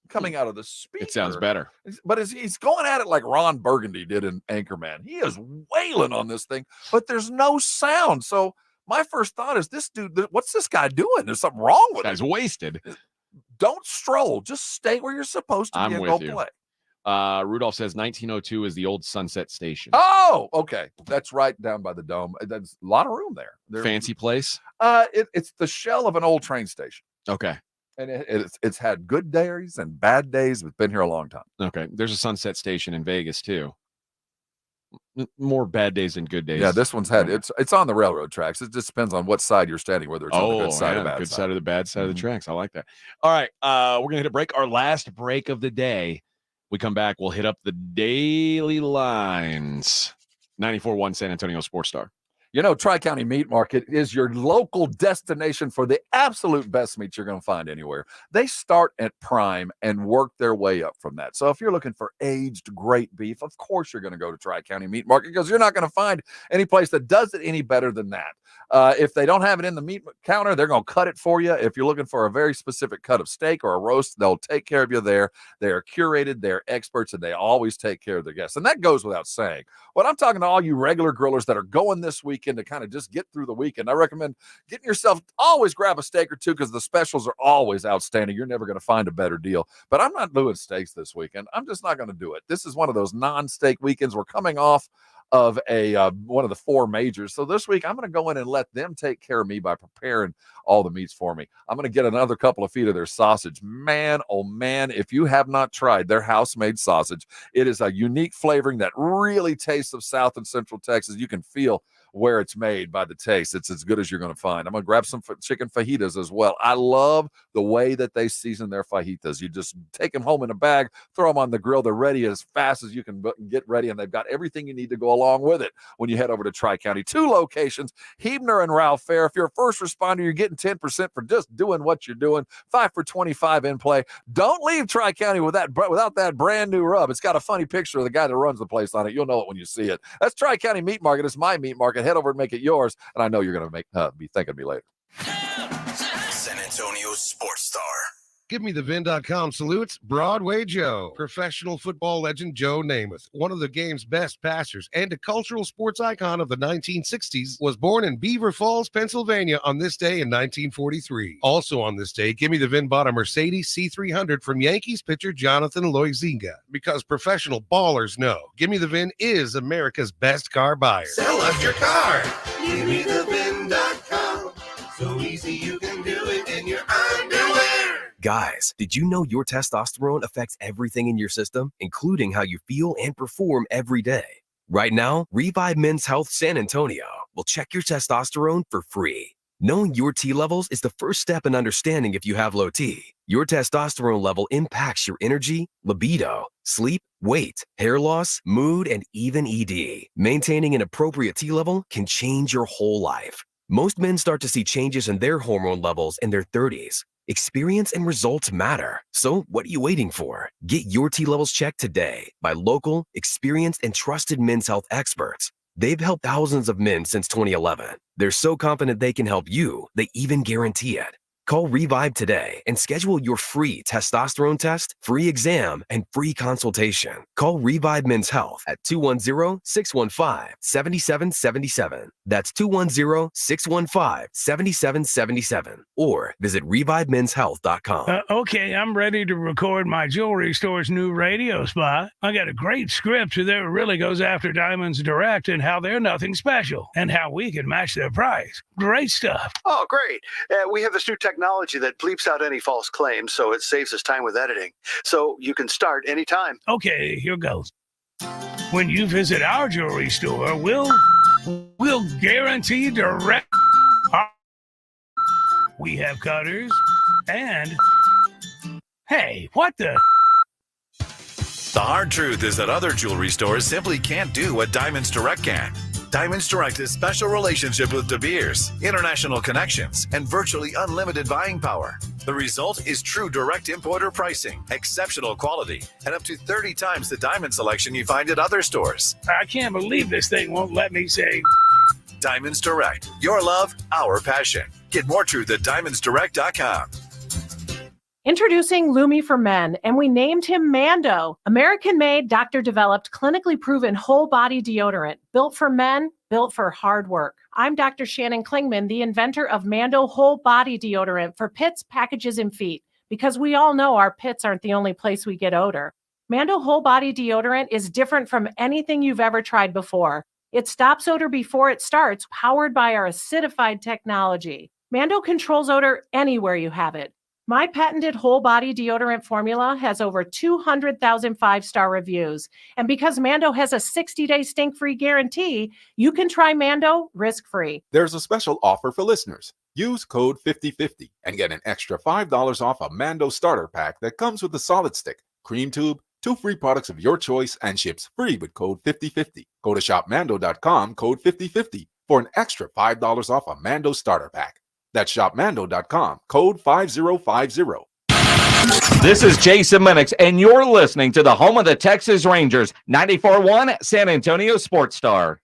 coming out of the speaker, it sounds better. But he's going at it like Ron Burgundy did in Anchorman. He is wailing on this thing, but there's no sound. So my first thought is, this dude, what's this guy doing? There's something wrong with him. This guy's wasted. Don't stroll. Just stay where you're supposed to be and go play. Rudolph says 1902 is the old Sunset Station. Oh, okay. That's right down by the dome. There's a lot of room there. Fancy place? It's the shell of an old train station. Okay. And it's had good days and bad days. It's been here a long time. Okay. There's a Sunset Station in Vegas too. More bad days than good days. Yeah, this one's had it's on the railroad tracks. It just depends on what side you're standing, whether it's on the good side or bad good side. side of the bad side of the tracks. I like that. All right. We're gonna hit a break. Our last break of the day. We come back, we'll hit up the daily lines. 94.1 San Antonio Sports Star. Tri-County Meat Market is your local destination for the absolute best meat you're going to find anywhere. They start at prime and work their way up from that. So if you're looking for aged great beef, of course you're going to go to Tri-County Meat Market because you're not going to find any place that does it any better than that. If they don't have it in the meat counter, they're going to cut it for you. If you're looking for a very specific cut of steak or a roast, they'll take care of you there. They are curated, they're experts, and they always take care of their guests. And that goes without saying. But I'm talking to all you regular grillers that are going this weekend to kind of just get through the weekend. I recommend getting yourself, always grab a steak or two because the specials are always outstanding. You're never going to find a better deal. But I'm not doing steaks this weekend. I'm just not going to do it. This is one of those non-steak weekends. We're coming off of one of the four majors. So this week, I'm going to go in and let them take care of me by preparing all the meats for me. I'm going to get another couple of feet of their sausage. Man, oh man, if you have not tried their house-made sausage, it is a unique flavoring that really tastes of South and Central Texas. You can feel where it's made by the taste. It's as good as you're going to find. I'm going to grab some chicken fajitas as well. I love the way that they season their fajitas. You just take them home in a bag, throw them on the grill. They're ready as fast as you can get ready, and they've got everything you need to go along with it when you head over to Tri-County. 2 locations, Huebner and Ralph Fair. If you're a first responder, you're getting 10% for just doing what you're doing. 5 for $25 in play. Don't leave Tri-County without that brand new rub. It's got a funny picture of the guy that runs the place on it. You'll know it when you see it. That's Tri-County Meat Market. It's my meat market. market, head over and make it yours. And I know you're going to be thanking me later. San Antonio Sports Star. GiveMeTheVin.com salutes Broadway Joe, professional football legend Joe Namath, one of the game's best passers and a cultural sports icon of the 1960s, was born in Beaver Falls, Pennsylvania on this day in 1943. Also on this day, Gimme the Vin bought a Mercedes C300 from Yankees pitcher Jonathan Loizinga, because professional ballers know Gimme the Vin is America's best car buyer. Sell us your car. GiveMeTheVin.com. So easy you can do it in your underwear. Guys, did you know your testosterone affects everything in your system, including how you feel and perform every day? Right now, Revive Men's Health San Antonio will check your testosterone for free. Knowing your T levels is the first step in understanding if you have low T. Your testosterone level impacts your energy, libido, sleep, weight, hair loss, mood, and even ED. Maintaining an appropriate T level can change your whole life. Most men start to see changes in their hormone levels in their 30s. Experience and results matter. So what are you waiting for? Get your T levels checked today by local, experienced, and trusted men's health experts. They've helped thousands of men since 2011. They're so confident they can help you, they even guarantee it. Call Revive today and schedule your free testosterone test, free exam, and free consultation. Call Revive Men's Health at 210-615-7777. That's 210-615-7777. Or visit ReviveMen'sHealth.com. Okay, I'm ready to record my jewelry store's new radio spot. I got a great script that really goes after Diamonds Direct and how they're nothing special and how we can match their price. Great stuff. Oh, great. We have this new technology that bleeps out any false claims, so it saves us time with editing. So you can start anytime. Okay, here goes. When you visit our jewelry store, we'll guarantee direct. We have cutters and... Hey, what the... The hard truth is that other jewelry stores simply can't do what Diamonds Direct can. Diamonds Direct has special relationship with De Beers, international connections, and virtually unlimited buying power. The result is true direct importer pricing, exceptional quality, and up to 30 times the diamond selection you find at other stores. I can't believe this thing won't let me say... Diamonds Direct. Your love, our passion. Get more truth at diamondsdirect.com. Introducing Lumi for Men, and we named him Mando. American-made, doctor-developed, clinically proven whole-body deodorant. Built for men, built for hard work. I'm Dr. Shannon Klingman, the inventor of Mando whole-body deodorant for pits, packages, and feet. Because we all know our pits aren't the only place we get odor. Mando whole-body deodorant is different from anything you've ever tried before. It stops odor before it starts, powered by our acidified technology. Mando controls odor anywhere you have it. My patented whole body deodorant formula has over 200,000 five-star reviews. And because Mando has a 60-day stink-free guarantee, you can try Mando risk-free. There's a special offer for listeners. Use code 5050 and get an extra $5 off a Mando starter pack that comes with a solid stick, cream tube, 2 free products of your choice, and ships free with code 5050. Go to shopmando.com, code 5050 for an extra $5 off a Mando starter pack. That's shopmando.com, code 5050. This is Jason Minix, and you're listening to the home of the Texas Rangers, 94.1 San Antonio Sports Star.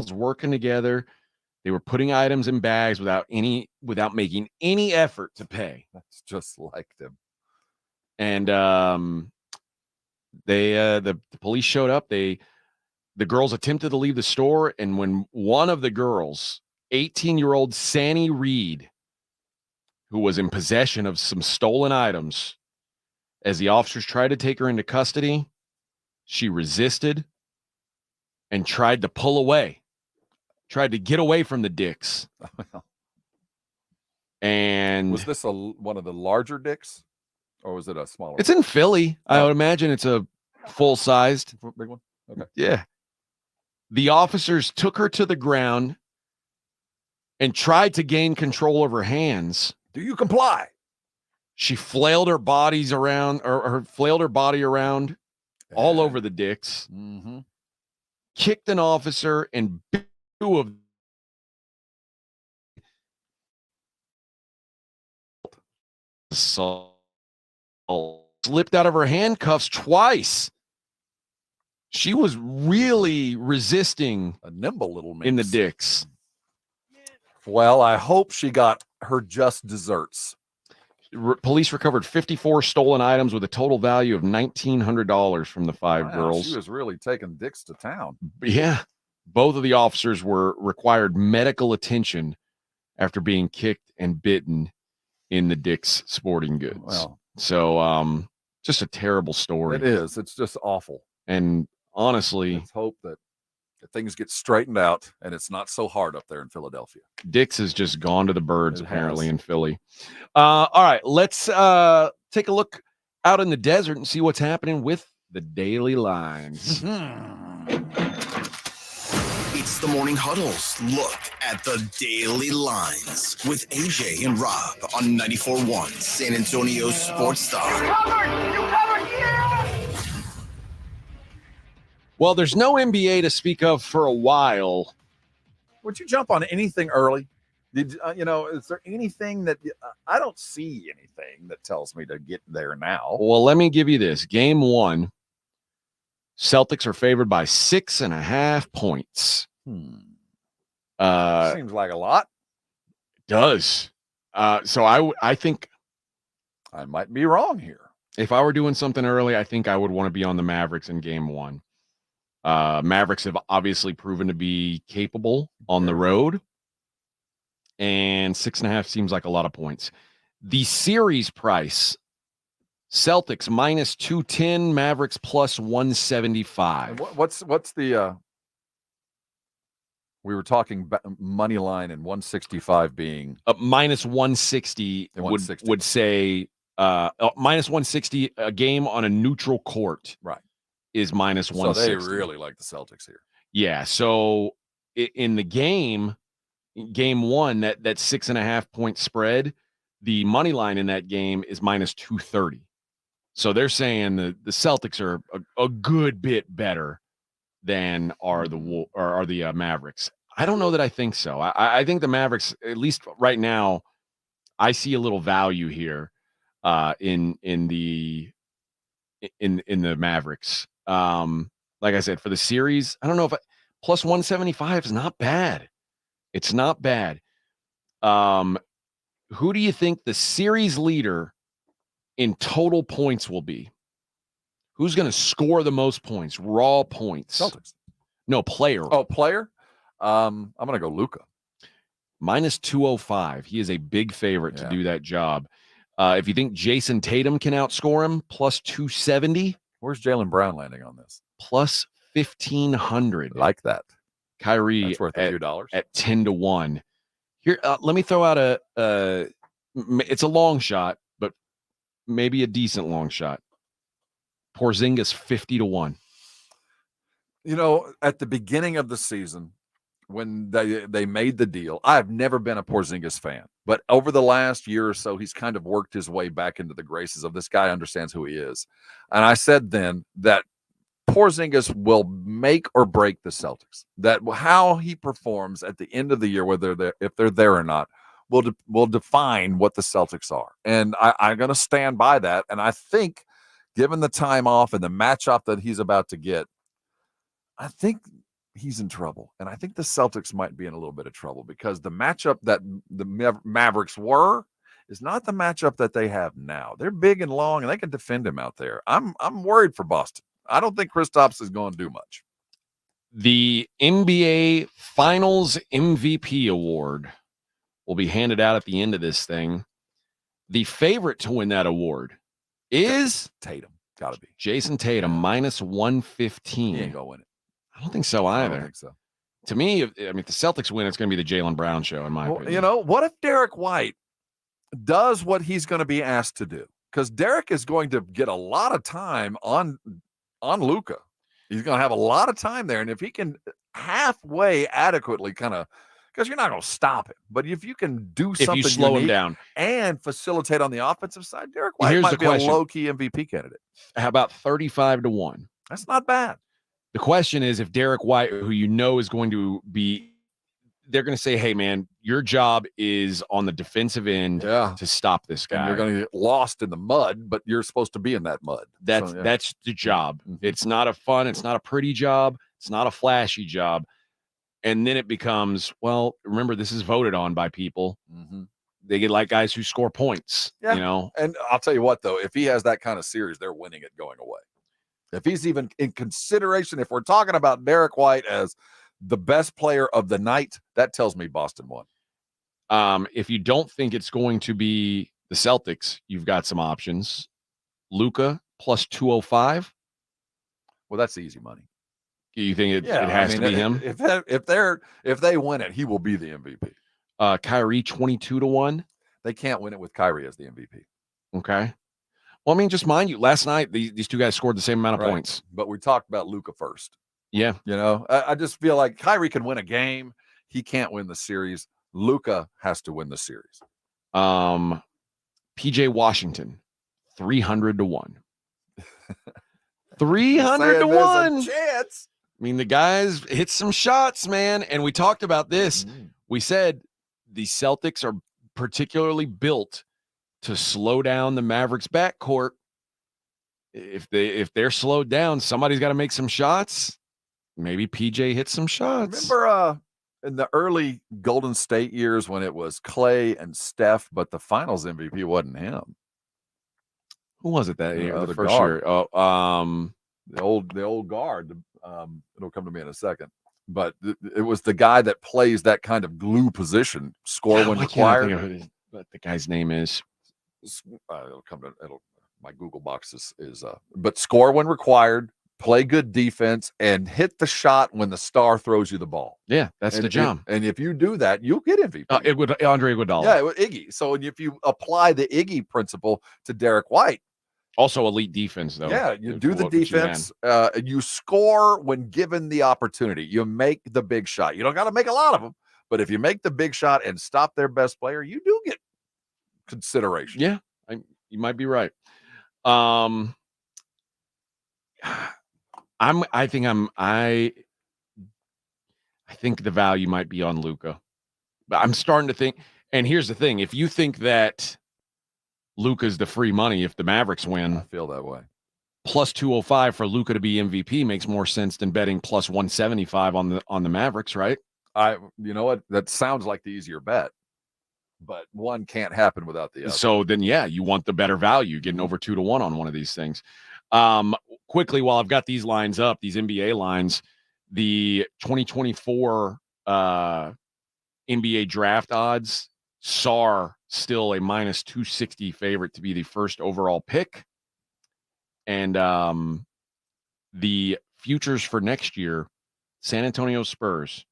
girls working together. They were putting items in bags without making any effort to pay. That's just like them. And the police showed up. The girls attempted to leave the store, and when one of the girls, 18-year-old Sandy Reed, who was in possession of some stolen items, as the officers tried to take her into custody, she resisted and tried to pull away, tried to get away from the dicks. And was this one of the larger dicks, or was it a smaller? It's in Philly. I would imagine it's a full-sized big one. Okay. Yeah. The officers took her to the ground and tried to gain control of her hands. Do you comply? She flailed her bodies around, or flailed her body around all over the dicks. Mm-hmm. Kicked an officer and bit two of slipped out of her handcuffs twice. She was really resisting, a nimble little minx in the dicks. Well, I hope she got her just desserts. Police recovered 54 stolen items with a total value of $1,900 from the five girls. She was really taking dicks to town. Yeah. Both of the officers required medical attention after being kicked and bitten in the Dick's Sporting Goods. Well, so just a terrible story. It is. It's just awful. And honestly, let's hope that things get straightened out and it's not so hard up there in Philadelphia. Dick's has just gone to the birds, apparently, in Philly. All right, let's take a look out in the desert and see what's happening with the daily lines. It's the Morning Huddle's look at the daily lines with AJ and Rob on 94.1 San Antonio Sports Star. You covered, yeah! Well, there's no NBA to speak of for a while. Would you jump on anything early? Did is there anything that I don't see anything that tells me to get there now? Well, let me give you this. Game 1, Celtics are favored by 6.5 points. Seems like a lot. Does. So I think I might be wrong here. If I were doing something early, I think I would want to be on the Mavericks in game 1. Mavericks have obviously proven to be capable on the road, and 6.5 seems like a lot of points. The series price, Celtics minus 210, Mavericks plus 175. What's the we were talking money line and 165 being minus 160 would say minus 160 a game on a neutral court. Right. Is minus 160. So they really like the Celtics here. Yeah. So in the game 1, that 6.5 point spread, the money line in that game is minus 230. So they're saying the Celtics are a good bit better than are the Mavericks. I don't know that I think so. I think the Mavericks, at least right now, I see a little value here in the Mavericks. Like I said, for the series, I don't know if plus 175 is not bad. It's not bad. Who do you think the series leader in total points will be? Who's going to score the most points? Raw points. Celtics. No, player. Oh, player? I'm going to go Luka. Minus 205. He is a big favorite to do that job. If you think Jason Tatum can outscore him, plus 270. Where's Jaylen Brown landing on this? Plus 1,500. Like that. Kyrie That's worth a few dollars. At 10-1. Here, let me throw out it's a long shot, but maybe a decent long shot. Porzingis 50-1. At the beginning of the season, when they made the deal, I've never been a Porzingis fan, but over the last year or so, he's kind of worked his way back into the graces of this guy understands who he is. And I said then that Porzingis will make or break the Celtics. That how he performs at the end of the year, if they're there or not, will define what the Celtics are. And I'm going to stand by that. And I think, given the time off and the matchup that he's about to get, I think he's in trouble. And I think the Celtics might be in a little bit of trouble because the matchup that the Mavericks were is not the matchup that they have now. They're big and long, and they can defend him out there. I'm worried for Boston. I don't think Kristaps is going to do much. The NBA Finals MVP award will be handed out at the end of this thing. The favorite to win that award is Tatum. Got to be. Jason Tatum, minus 115. He ain't going to win it. I don't think so either. I don't think so. To me, if the Celtics win, it's going to be the Jaylen Brown show, in my opinion. You know, what if Derek White does what he's going to be asked to do? Because Derek is going to get a lot of time on Luka. He's going to have a lot of time there. And if he can halfway adequately kind of, because you're not going to stop him, but if you can do something, if you slow him down and facilitate on the offensive side, Derek White might be a low-key MVP candidate. How about 35-1? That's not bad. The question is, if Derek White, who you know is going to be, they're going to say, hey, man, your job is on the defensive end to stop this guy. And you're going to get lost in the mud, but you're supposed to be in that mud. That's the job. It's not it's not a pretty job. It's not a flashy job. And then it becomes, well, remember, this is voted on by people. They get like guys who score points, you know. And I'll tell you what, though, if he has that kind of series, they're winning it going away. If he's even in consideration, if we're talking about Derek White as the best player of the night, that tells me Boston won. If you don't think it's going to be the Celtics, you've got some options. Luka plus 205. Well, that's easy money. You think it has to be him? If they win it, he will be the MVP. Kyrie 22-1. They can't win it with Kyrie as the MVP. Okay. Well, I mean, just mind you, last night these two guys scored the same amount of points. But we talked about Luka first. Yeah. You know, I just feel like Kyrie can win a game. He can't win the series. Luka has to win the series. PJ Washington 300-1. 300-1. Chance. I mean, the guys hit some shots, man. And we talked about this. We said the Celtics are particularly built to slow down the Mavericks backcourt. If they're slowed down, somebody's got to make some shots. Maybe PJ hits some shots. Remember in the early Golden State years when it was Clay and Steph, but the Finals MVP wasn't him. Who was it that year? The first guard. year. The old guard. It'll come to me in a second. But it was the guy that plays that kind of glue position, score when required. What the guy's name is. My Google box is but score when required, play good defense, and hit the shot when the star throws you the ball. Yeah, that's the job. And if you do that, you'll get MVP. Andre Iguodala. Yeah, Iggy. So if you apply the Iggy principle to Derek White, also elite defense, though. Yeah, you do the defense. You score when given the opportunity. You make the big shot. You don't got to make a lot of them, but if you make the big shot and stop their best player, you do get consideration. Yeah, you might be right. I think the value might be on Luka, but I'm starting to think. And here's the thing: if you think that Luka's the free money, if the Mavericks win, I feel that way. Plus 205 for Luka to be MVP makes more sense than betting plus 175 on the Mavericks, right? You know what? That sounds like the easier bet, but one can't happen without the other. So then, you want the better value, getting over 2-1 on one of these things. Quickly, while I've got these lines up, these NBA lines, the 2024 NBA draft odds, SAR still a minus 260 favorite to be the first overall pick. And the futures for next year, San Antonio Spurs.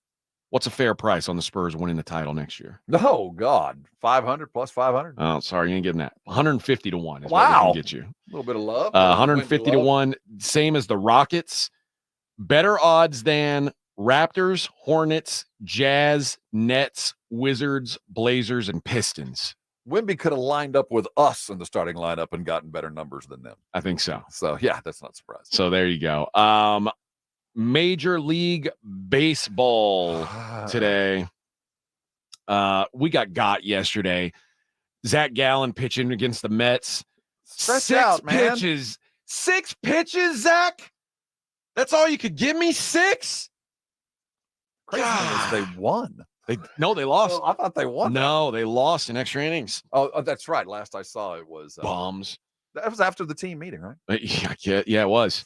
What's a fair price on the Spurs winning the title next year? No, God. 500 plus 500? Oh, sorry, you ain't getting that. 150-1 is wow. what we can get you. A little bit of love. 150-1, same as the Rockets. Better odds than Raptors, Hornets, Jazz, Nets, Wizards, Blazers, and Pistons. Wemby could have lined up with us in the starting lineup and gotten better numbers than them. I think so. So, yeah, that's not surprising. So there you go. Major League Baseball today. We got yesterday. Zach Gallen pitching against the Mets. Stretch out, man. 6 pitches, Zach? That's all you could give me? 6? crazy thing is they won. They lost. I thought they won. No, they lost in extra innings. Oh, that's right. Last I saw it was bombs. That was after the team meeting, right? Yeah, it was.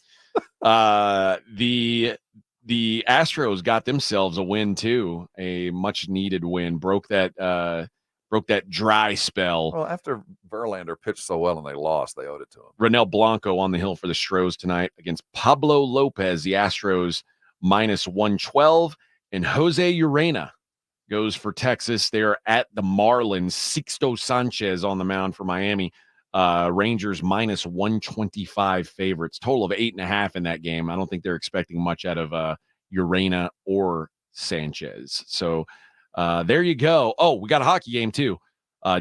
The Astros got themselves a win too, a much needed win. Broke that dry spell. Well, after Verlander pitched so well and they lost, they owed it to him. Ronel Blanco on the hill for the Stros tonight against Pablo Lopez. The Astros -112, and Jose Urena goes for Texas. They're at the Marlins. Sixto Sanchez on the mound for Miami. Rangers -125 favorites. Total of 8.5 in that game. I don't think they're expecting much out of Urena or Sanchez. So there you go. Oh, we got a hockey game too.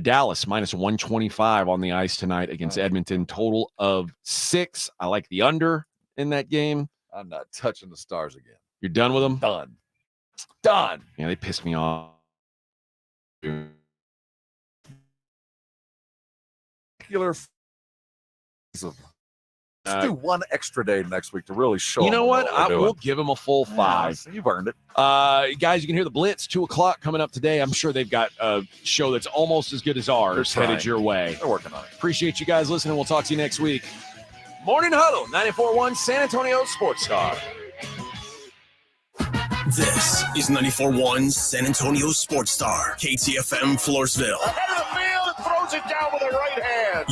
Dallas -125 on the ice tonight against Edmonton. Total of 6. I like the under in that game. I'm not touching the Stars again. You're done with them? Done. Yeah, they pissed me off. Let's do one extra day next week to really show. You know them what? I we're will doing. give them a full 5. You've earned it. Guys, you can hear the Blitz 2:00 coming up today. I'm sure they've got a show that's almost as good as ours headed your way. They're working on it. Appreciate you guys listening. We'll talk to you next week. Morning Huddle, 94.1 San Antonio Sports Star. This is 94.1 San Antonio Sports Star, KTFM Floresville. Ahead of the field, throws it down with the right hand.